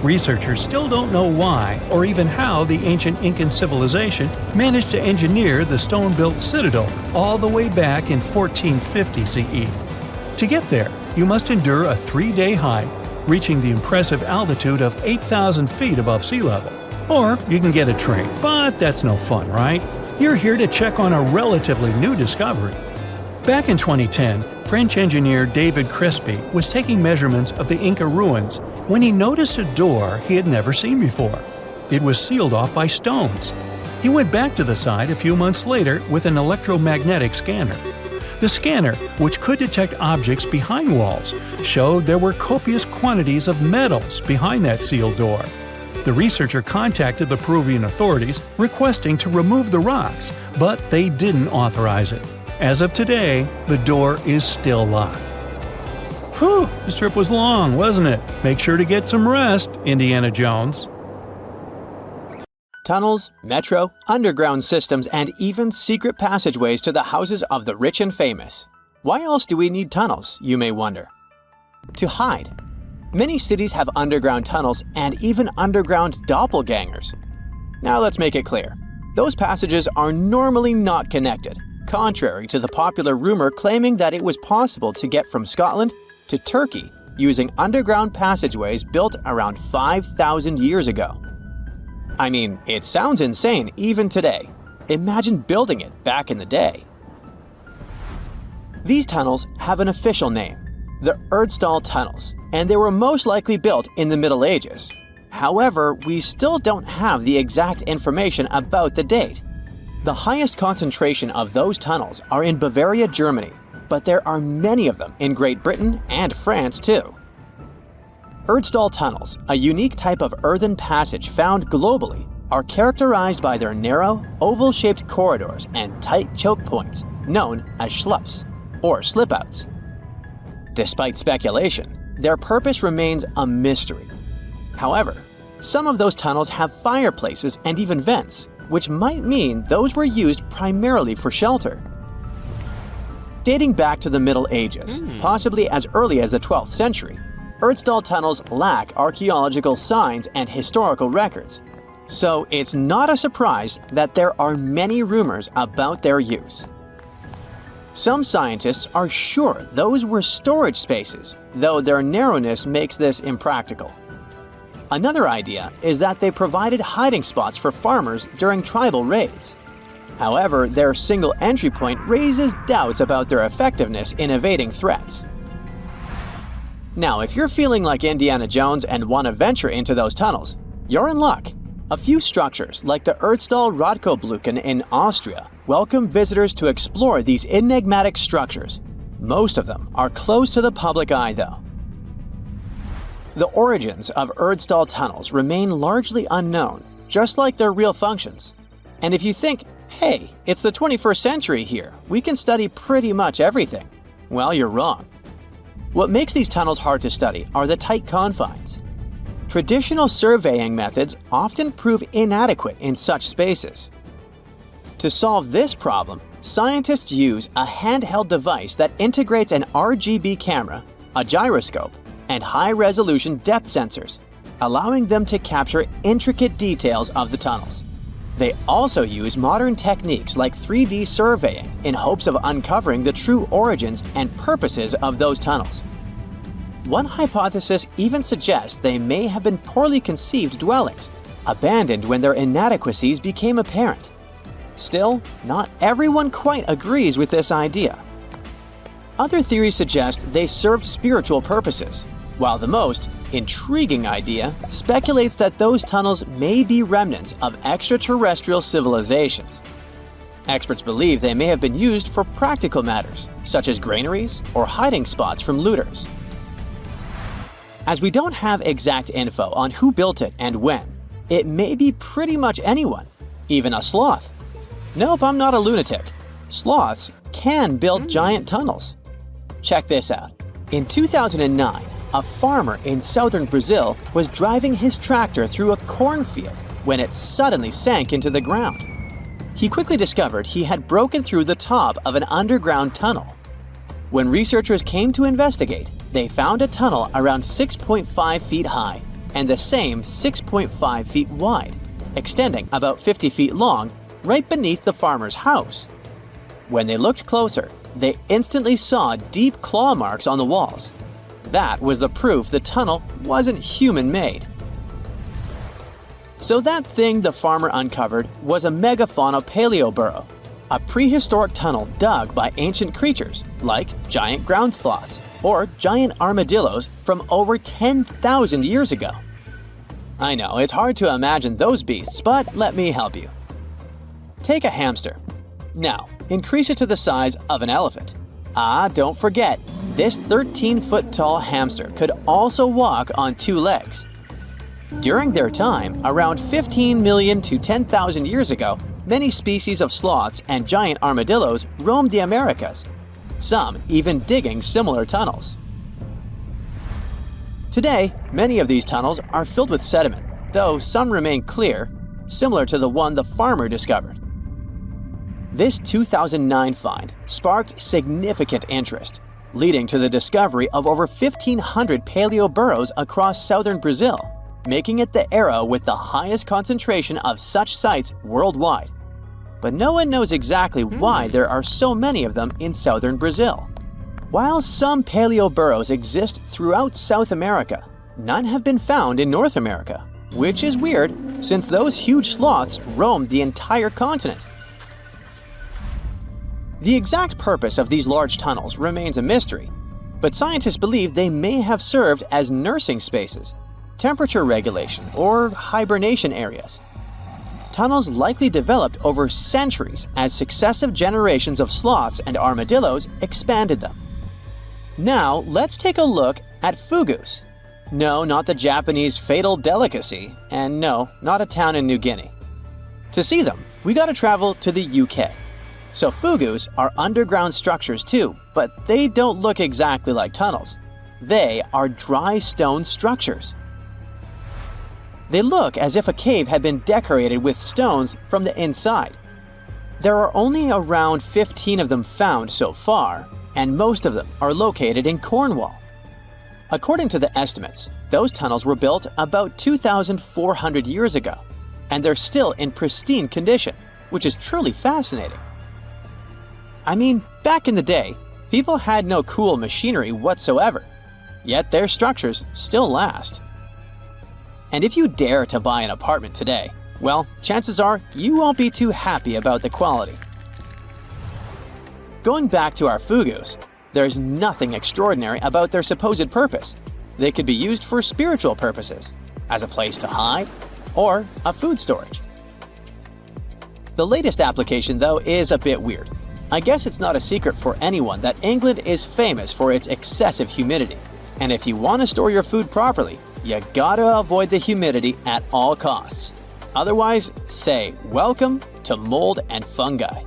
Researchers still don't know why or even how the ancient Incan civilization managed to engineer the stone-built citadel all the way back in 1450 CE. To get there, you must endure a 3-day hike, reaching the impressive altitude of 8,000 feet above sea level. Or you can get a train, but that's no fun, right? You're here to check on a relatively new discovery. Back in 2010, French engineer David Crespi was taking measurements of the Inca ruins when he noticed a door he had never seen before. It was sealed off by stones. He went back to the site a few months later with an electromagnetic scanner. The scanner, which could detect objects behind walls, showed there were copious quantities of metals behind that sealed door. The researcher contacted the Peruvian authorities requesting to remove the rocks, but they didn't authorize it. As of today, the door is still locked. Whew, this trip was long, wasn't it? Make sure to get some rest, Indiana Jones. Tunnels, metro, underground systems, and even secret passageways to the houses of the rich and famous. Why else do we need tunnels, you may wonder? To hide. Many cities have underground tunnels and even underground doppelgangers. Now let's make it clear. Those passages are normally not connected, contrary to the popular rumor claiming that it was possible to get from Scotland to Turkey using underground passageways built around 5,000 years ago. I mean, it sounds insane even today. Imagine building it back in the day. These tunnels have an official name, the Erdstall Tunnels, and they were most likely built in the Middle Ages. However, we still don't have the exact information about the date. The highest concentration of those tunnels are in Bavaria, Germany, but there are many of them in Great Britain and France too. Erdstall tunnels, a unique type of earthen passage found globally, are characterized by their narrow, oval-shaped corridors and tight choke points, known as schlups, or slip-outs. Despite speculation, their purpose remains a mystery. However, some of those tunnels have fireplaces and even vents, which might mean those were used primarily for shelter. Dating back to the Middle Ages, possibly as early as the 12th century, Erdstall tunnels lack archaeological signs and historical records, so it's not a surprise that there are many rumors about their use. Some scientists are sure those were storage spaces, though their narrowness makes this impractical. Another idea is that they provided hiding spots for farmers during tribal raids. However, their single entry point raises doubts about their effectiveness in evading threats. Now, if you're feeling like Indiana Jones and want to venture into those tunnels, you're in luck. A few structures, like the Erdstall Radkobluken in Austria, welcome visitors to explore these enigmatic structures. Most of them are closed to the public eye, though. The origins of Erdstall tunnels remain largely unknown, just like their real functions. And if you think, hey, it's the 21st century here, we can study pretty much everything, well, you're wrong. What makes these tunnels hard to study are the tight confines. Traditional surveying methods often prove inadequate in such spaces. To solve this problem, scientists use a handheld device that integrates an RGB camera, a gyroscope, and high-resolution depth sensors, allowing them to capture intricate details of the tunnels. They also use modern techniques like 3D surveying in hopes of uncovering the true origins and purposes of those tunnels. One hypothesis even suggests they may have been poorly conceived dwellings, abandoned when their inadequacies became apparent. Still, not everyone quite agrees with this idea. Other theories suggest they served spiritual purposes, while the most intriguing idea speculates that those tunnels may be remnants of extraterrestrial civilizations. Experts believe they may have been used for practical matters, such as granaries or hiding spots from looters. As we don't have exact info on who built it and when, it may be pretty much anyone, even a sloth. Nope, I'm not a lunatic. Sloths can build giant tunnels. Check this out. In 2009, a farmer in southern Brazil was driving his tractor through a cornfield when it suddenly sank into the ground. He quickly discovered he had broken through the top of an underground tunnel. When researchers came to investigate, they found a tunnel around 6.5 feet high and the same 6.5 feet wide, extending about 50 feet long right beneath the farmer's house. When they looked closer, they instantly saw deep claw marks on the walls. That was the proof the tunnel wasn't human-made. So that thing the farmer uncovered was a megafauna paleoburrow, a prehistoric tunnel dug by ancient creatures like giant ground sloths or giant armadillos from over 10,000 years ago. I know, it's hard to imagine those beasts, but let me help you. Take a hamster. Now, increase it to the size of an elephant. Don't forget, this 13-foot-tall hamster could also walk on two legs. During their time, around 15 million to 10,000 years ago, many species of sloths and giant armadillos roamed the Americas, some even digging similar tunnels. Today, many of these tunnels are filled with sediment, though some remain clear, similar to the one the farmer discovered. This 2009 find sparked significant interest, leading to the discovery of over 1,500 paleoburrows across southern Brazil, making it the era with the highest concentration of such sites worldwide. But no one knows exactly why there are so many of them in southern Brazil. While some paleoburrows exist throughout South America, none have been found in North America, which is weird since those huge sloths roamed the entire continent. The exact purpose of these large tunnels remains a mystery, but scientists believe they may have served as nursing spaces, temperature regulation, or hibernation areas. Tunnels likely developed over centuries as successive generations of sloths and armadillos expanded them. Now, let's take a look at fugus. No, not the Japanese fatal delicacy, and no, not a town in New Guinea. To see them, we gotta travel to the UK. So fugus are underground structures too, but they don't look exactly like tunnels. They are dry stone structures. They look as if a cave had been decorated with stones from the inside. There are only around 15 of them found so far, and most of them are located in Cornwall. According to the estimates, those tunnels were built about 2,400 years ago, and they're still in pristine condition, which is truly fascinating. I mean, back in the day, people had no cool machinery whatsoever, yet their structures still last. And if you dare to buy an apartment today, well, chances are you won't be too happy about the quality. Going back to our fugus, there's nothing extraordinary about their supposed purpose. They could be used for spiritual purposes, as a place to hide, or a food storage. The latest application, though, is a bit weird. I guess it's not a secret for anyone that England is famous for its excessive humidity. And if you want to store your food properly, you gotta avoid the humidity at all costs. Otherwise, say welcome to mold and fungi.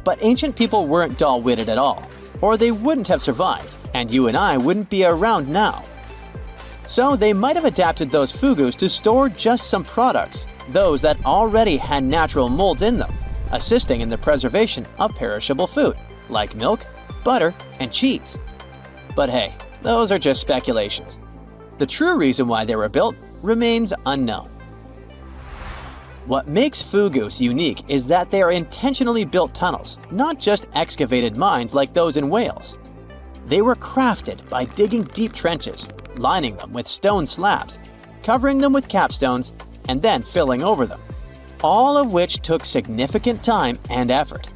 But ancient people weren't dull-witted at all, or they wouldn't have survived, and you and I wouldn't be around now. So they might have adapted those fugus to store just some products, those that already had natural molds in them, assisting in the preservation of perishable food, like milk, butter, and cheese. But hey, those are just speculations. The true reason why they were built remains unknown. What makes Fugus unique is that they are intentionally built tunnels, not just excavated mines like those in Wales. They were crafted by digging deep trenches, lining them with stone slabs, covering them with capstones, and then filling over them, all of which took significant time and effort.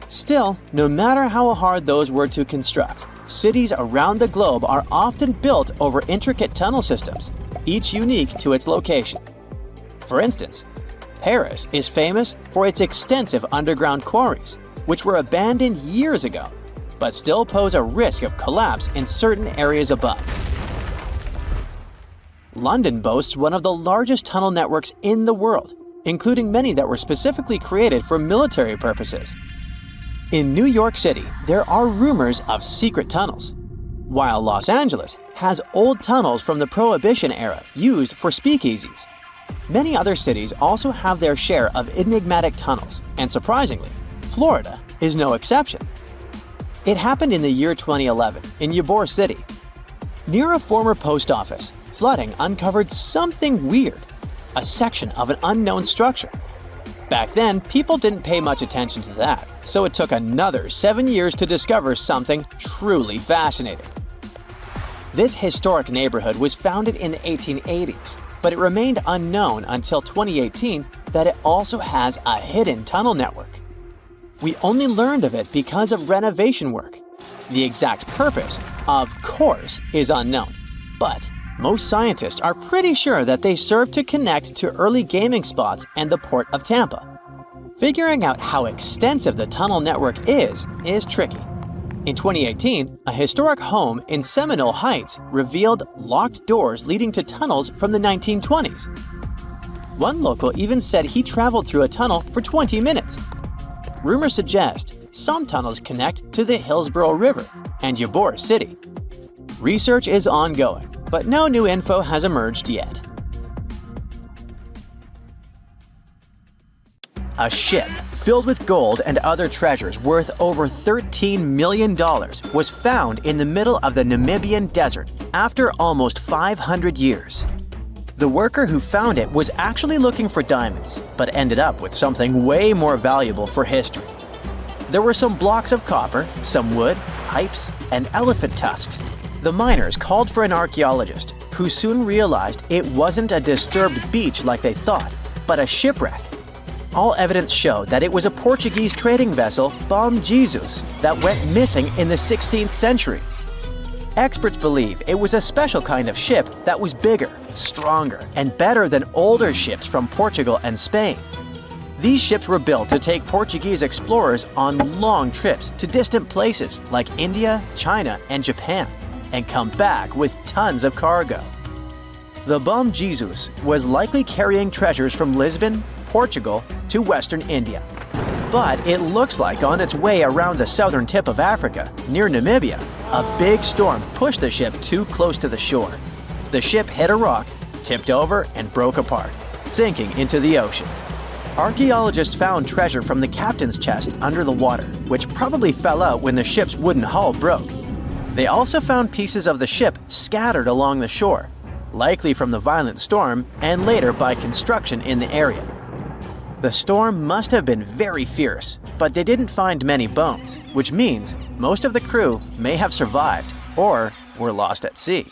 Still, no matter how hard those were to construct, cities around the globe are often built over intricate tunnel systems, each unique to its location. For instance, Paris is famous for its extensive underground quarries, which were abandoned years ago, but still pose a risk of collapse in certain areas above. London boasts one of the largest tunnel networks in the world, including many that were specifically created for military purposes. In New York City, there are rumors of secret tunnels, while Los Angeles has old tunnels from the Prohibition era used for speakeasies. Many other cities also have their share of enigmatic tunnels, and surprisingly, Florida is no exception. It happened in the year 2011 in Ybor City. Near a former post office, flooding uncovered something weird, a section of an unknown structure. Back then, people didn't pay much attention to that, so it took another 7 years to discover something truly fascinating. This historic neighborhood was founded in the 1880s, but it remained unknown until 2018 that it also has a hidden tunnel network. We only learned of it because of renovation work. The exact purpose, of course, is unknown, but most scientists are pretty sure that they serve to connect to early gaming spots and the port of Tampa. Figuring out how extensive the tunnel network is tricky. In 2018, a historic home in Seminole Heights revealed locked doors leading to tunnels from the 1920s. One local even said he traveled through a tunnel for 20 minutes. Rumors suggest some tunnels connect to the Hillsborough River and Ybor City. Research is ongoing, but no new info has emerged yet. A ship filled with gold and other treasures worth over $13 million was found in the middle of the Namibian desert after almost 500 years. The worker who found it was actually looking for diamonds, but ended up with something way more valuable for history. There were some blocks of copper, some wood, pipes, and elephant tusks. The miners called for an archaeologist, who soon realized it wasn't a disturbed beach like they thought, but a shipwreck. All evidence showed that it was a Portuguese trading vessel, Bom Jesus, that went missing in the 16th century. Experts believe it was a special kind of ship that was bigger, stronger, and better than older ships from Portugal and Spain. These ships were built to take Portuguese explorers on long trips to distant places like India, China, and Japan, and come back with tons of cargo. The Bom Jesus was likely carrying treasures from Lisbon, Portugal, to Western India. But it looks like on its way around the southern tip of Africa, near Namibia, a big storm pushed the ship too close to the shore. The ship hit a rock, tipped over, and broke apart, sinking into the ocean. Archaeologists found treasure from the captain's chest under the water, which probably fell out when the ship's wooden hull broke. They also found pieces of the ship scattered along the shore, likely from the violent storm and later by construction in the area. The storm must have been very fierce, but they didn't find many bones, which means most of the crew may have survived or were lost at sea.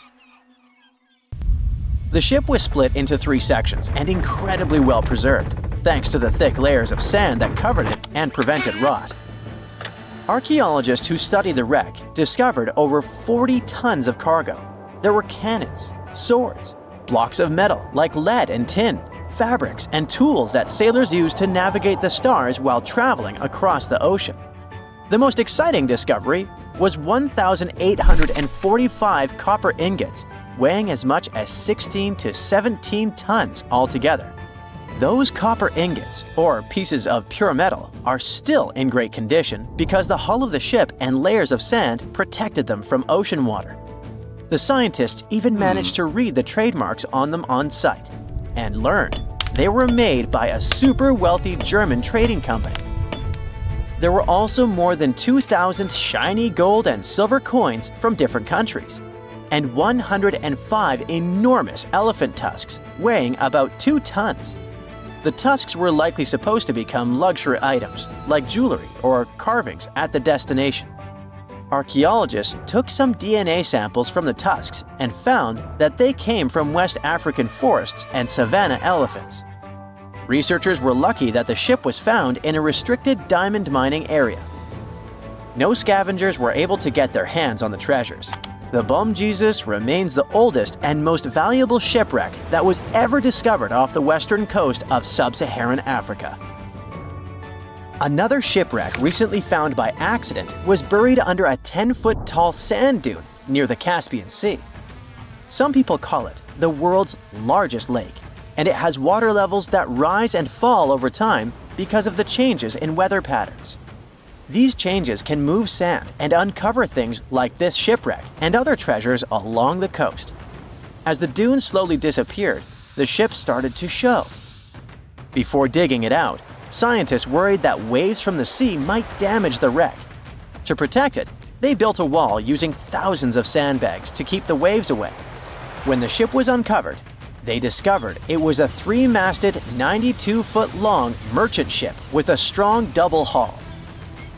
The ship was split into 3 sections and incredibly well preserved, thanks to the thick layers of sand that covered it and prevented rot. Archaeologists who studied the wreck discovered over 40 tons of cargo. There were cannons, swords, blocks of metal like lead and tin, fabrics, and tools that sailors used to navigate the stars while traveling across the ocean. The most exciting discovery was 1,845 copper ingots, weighing as much as 16 to 17 tons altogether. Those copper ingots, or pieces of pure metal, are still in great condition because the hull of the ship and layers of sand protected them from ocean water. The scientists even managed to read the trademarks on them on site, and learned they were made by a super wealthy German trading company. There were also more than 2,000 shiny gold and silver coins from different countries, and 105 enormous elephant tusks weighing about 2 tons. The tusks were likely supposed to become luxury items, like jewelry or carvings at the destination. Archaeologists took some DNA samples from the tusks and found that they came from West African forests and savanna elephants. Researchers were lucky that the ship was found in a restricted diamond mining area. No scavengers were able to get their hands on the treasures. The Bom Jesus remains the oldest and most valuable shipwreck that was ever discovered off the western coast of sub-Saharan Africa. Another shipwreck recently found by accident was buried under a 10-foot tall sand dune near the Caspian Sea. Some people call it the world's largest lake, and it has water levels that rise and fall over time because of the changes in weather patterns. These changes can move sand and uncover things like this shipwreck and other treasures along the coast. As the dunes slowly disappeared, the ship started to show. Before digging it out, scientists worried that waves from the sea might damage the wreck. To protect it, they built a wall using thousands of sandbags to keep the waves away. When the ship was uncovered, they discovered it was a 3-masted, 92-foot-long merchant ship with a strong double hull.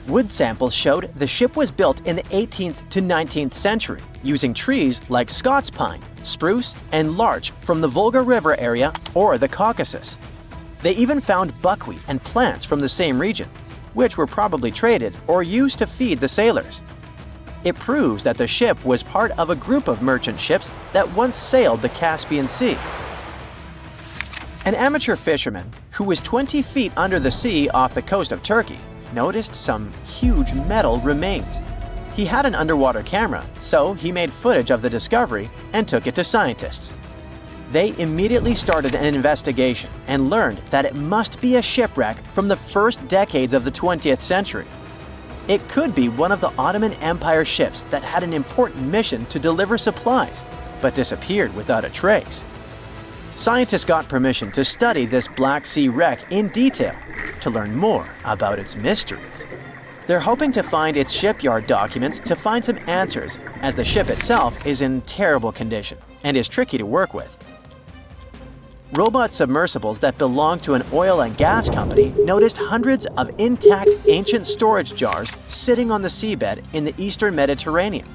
Wood samples showed the ship was built in the 18th to 19th century using trees like Scots pine, spruce, and larch from the Volga River area or the Caucasus. They even found buckwheat and plants from the same region, which were probably traded or used to feed the sailors. It proves that the ship was part of a group of merchant ships that once sailed the Caspian Sea. An amateur fisherman who was 20 feet under the sea off the coast of Turkey noticed some huge metal remains. He had an underwater camera, so he made footage of the discovery and took it to scientists. They immediately started an investigation and learned that it must be a shipwreck from the first decades of the 20th century. It could be one of the Ottoman Empire ships that had an important mission to deliver supplies, but disappeared without a trace. Scientists got permission to study this Black Sea wreck in detail to learn more about its mysteries. They're hoping to find its shipyard documents to find some answers, as the ship itself is in terrible condition and is tricky to work with. Robot submersibles that belong to an oil and gas company noticed hundreds of intact ancient storage jars sitting on the seabed in the eastern Mediterranean.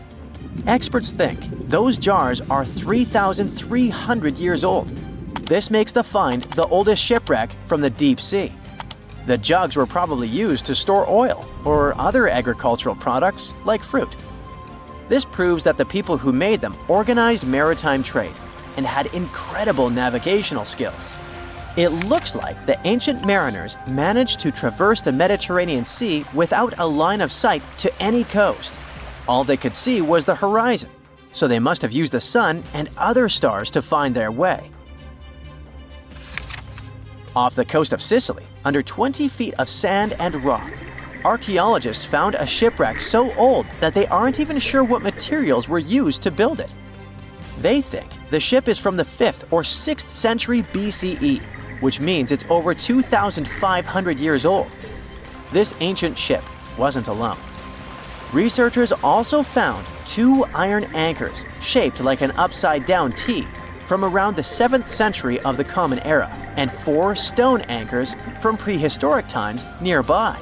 Experts think those jars are 3,300 years old. This makes the find the oldest shipwreck from the deep sea. The jugs were probably used to store oil or other agricultural products like fruit. This proves that the people who made them organized maritime trade and had incredible navigational skills. It looks like the ancient mariners managed to traverse the Mediterranean Sea without a line of sight to any coast. All they could see was the horizon, so they must have used the sun and other stars to find their way. Off the coast of Sicily, under 20 feet of sand and rock, archaeologists found a shipwreck so old that they aren't even sure what materials were used to build it. They think the ship is from the 5th or 6th century BCE, which means it's over 2,500 years old. This ancient ship wasn't alone. Researchers also found 2 iron anchors shaped like an upside-down T from around the 7th century of the Common Era and 4 stone anchors from prehistoric times nearby.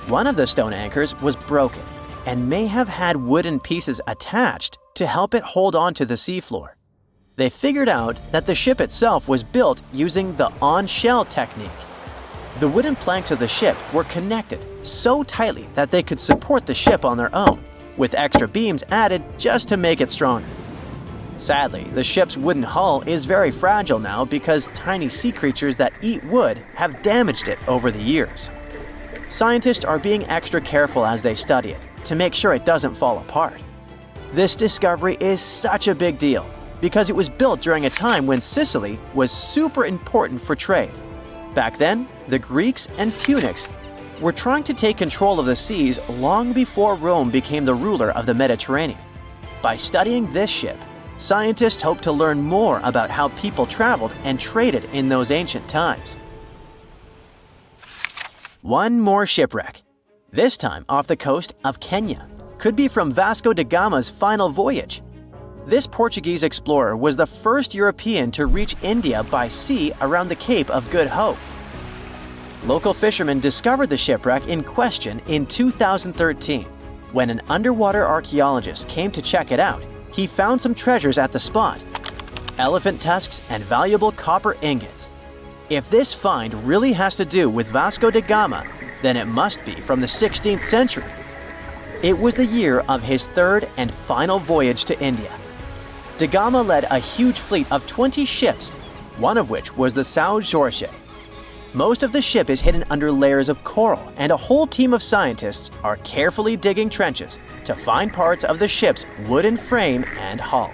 One of the stone anchors was broken and may have had wooden pieces attached to help it hold on to the seafloor. They figured out that the ship itself was built using the on-shell technique. The wooden planks of the ship were connected so tightly that they could support the ship on their own, with extra beams added just to make it stronger. Sadly, the ship's wooden hull is very fragile now because tiny sea creatures that eat wood have damaged it over the years. Scientists are being extra careful as they study it to make sure it doesn't fall apart. This discovery is such a big deal because it was built during a time when Sicily was super important for trade. Back then, the Greeks and Punics were trying to take control of the seas long before Rome became the ruler of the Mediterranean. By studying this ship, scientists hope to learn more about how people traveled and traded in those ancient times. One more shipwreck, this time off the coast of Kenya. Could be from Vasco da Gama's final voyage. This Portuguese explorer was the first European to reach India by sea around the Cape of Good Hope. Local fishermen discovered the shipwreck in question in 2013. When an underwater archaeologist came to check it out, he found some treasures at the spot: elephant tusks and valuable copper ingots. If this find really has to do with Vasco da Gama, then it must be from the 16th century. It was the year of his third and final voyage to India. Da Gama led a huge fleet of 20 ships, one of which was the São Jorge. Most of the ship is hidden under layers of coral, and a whole team of scientists are carefully digging trenches to find parts of the ship's wooden frame and hull.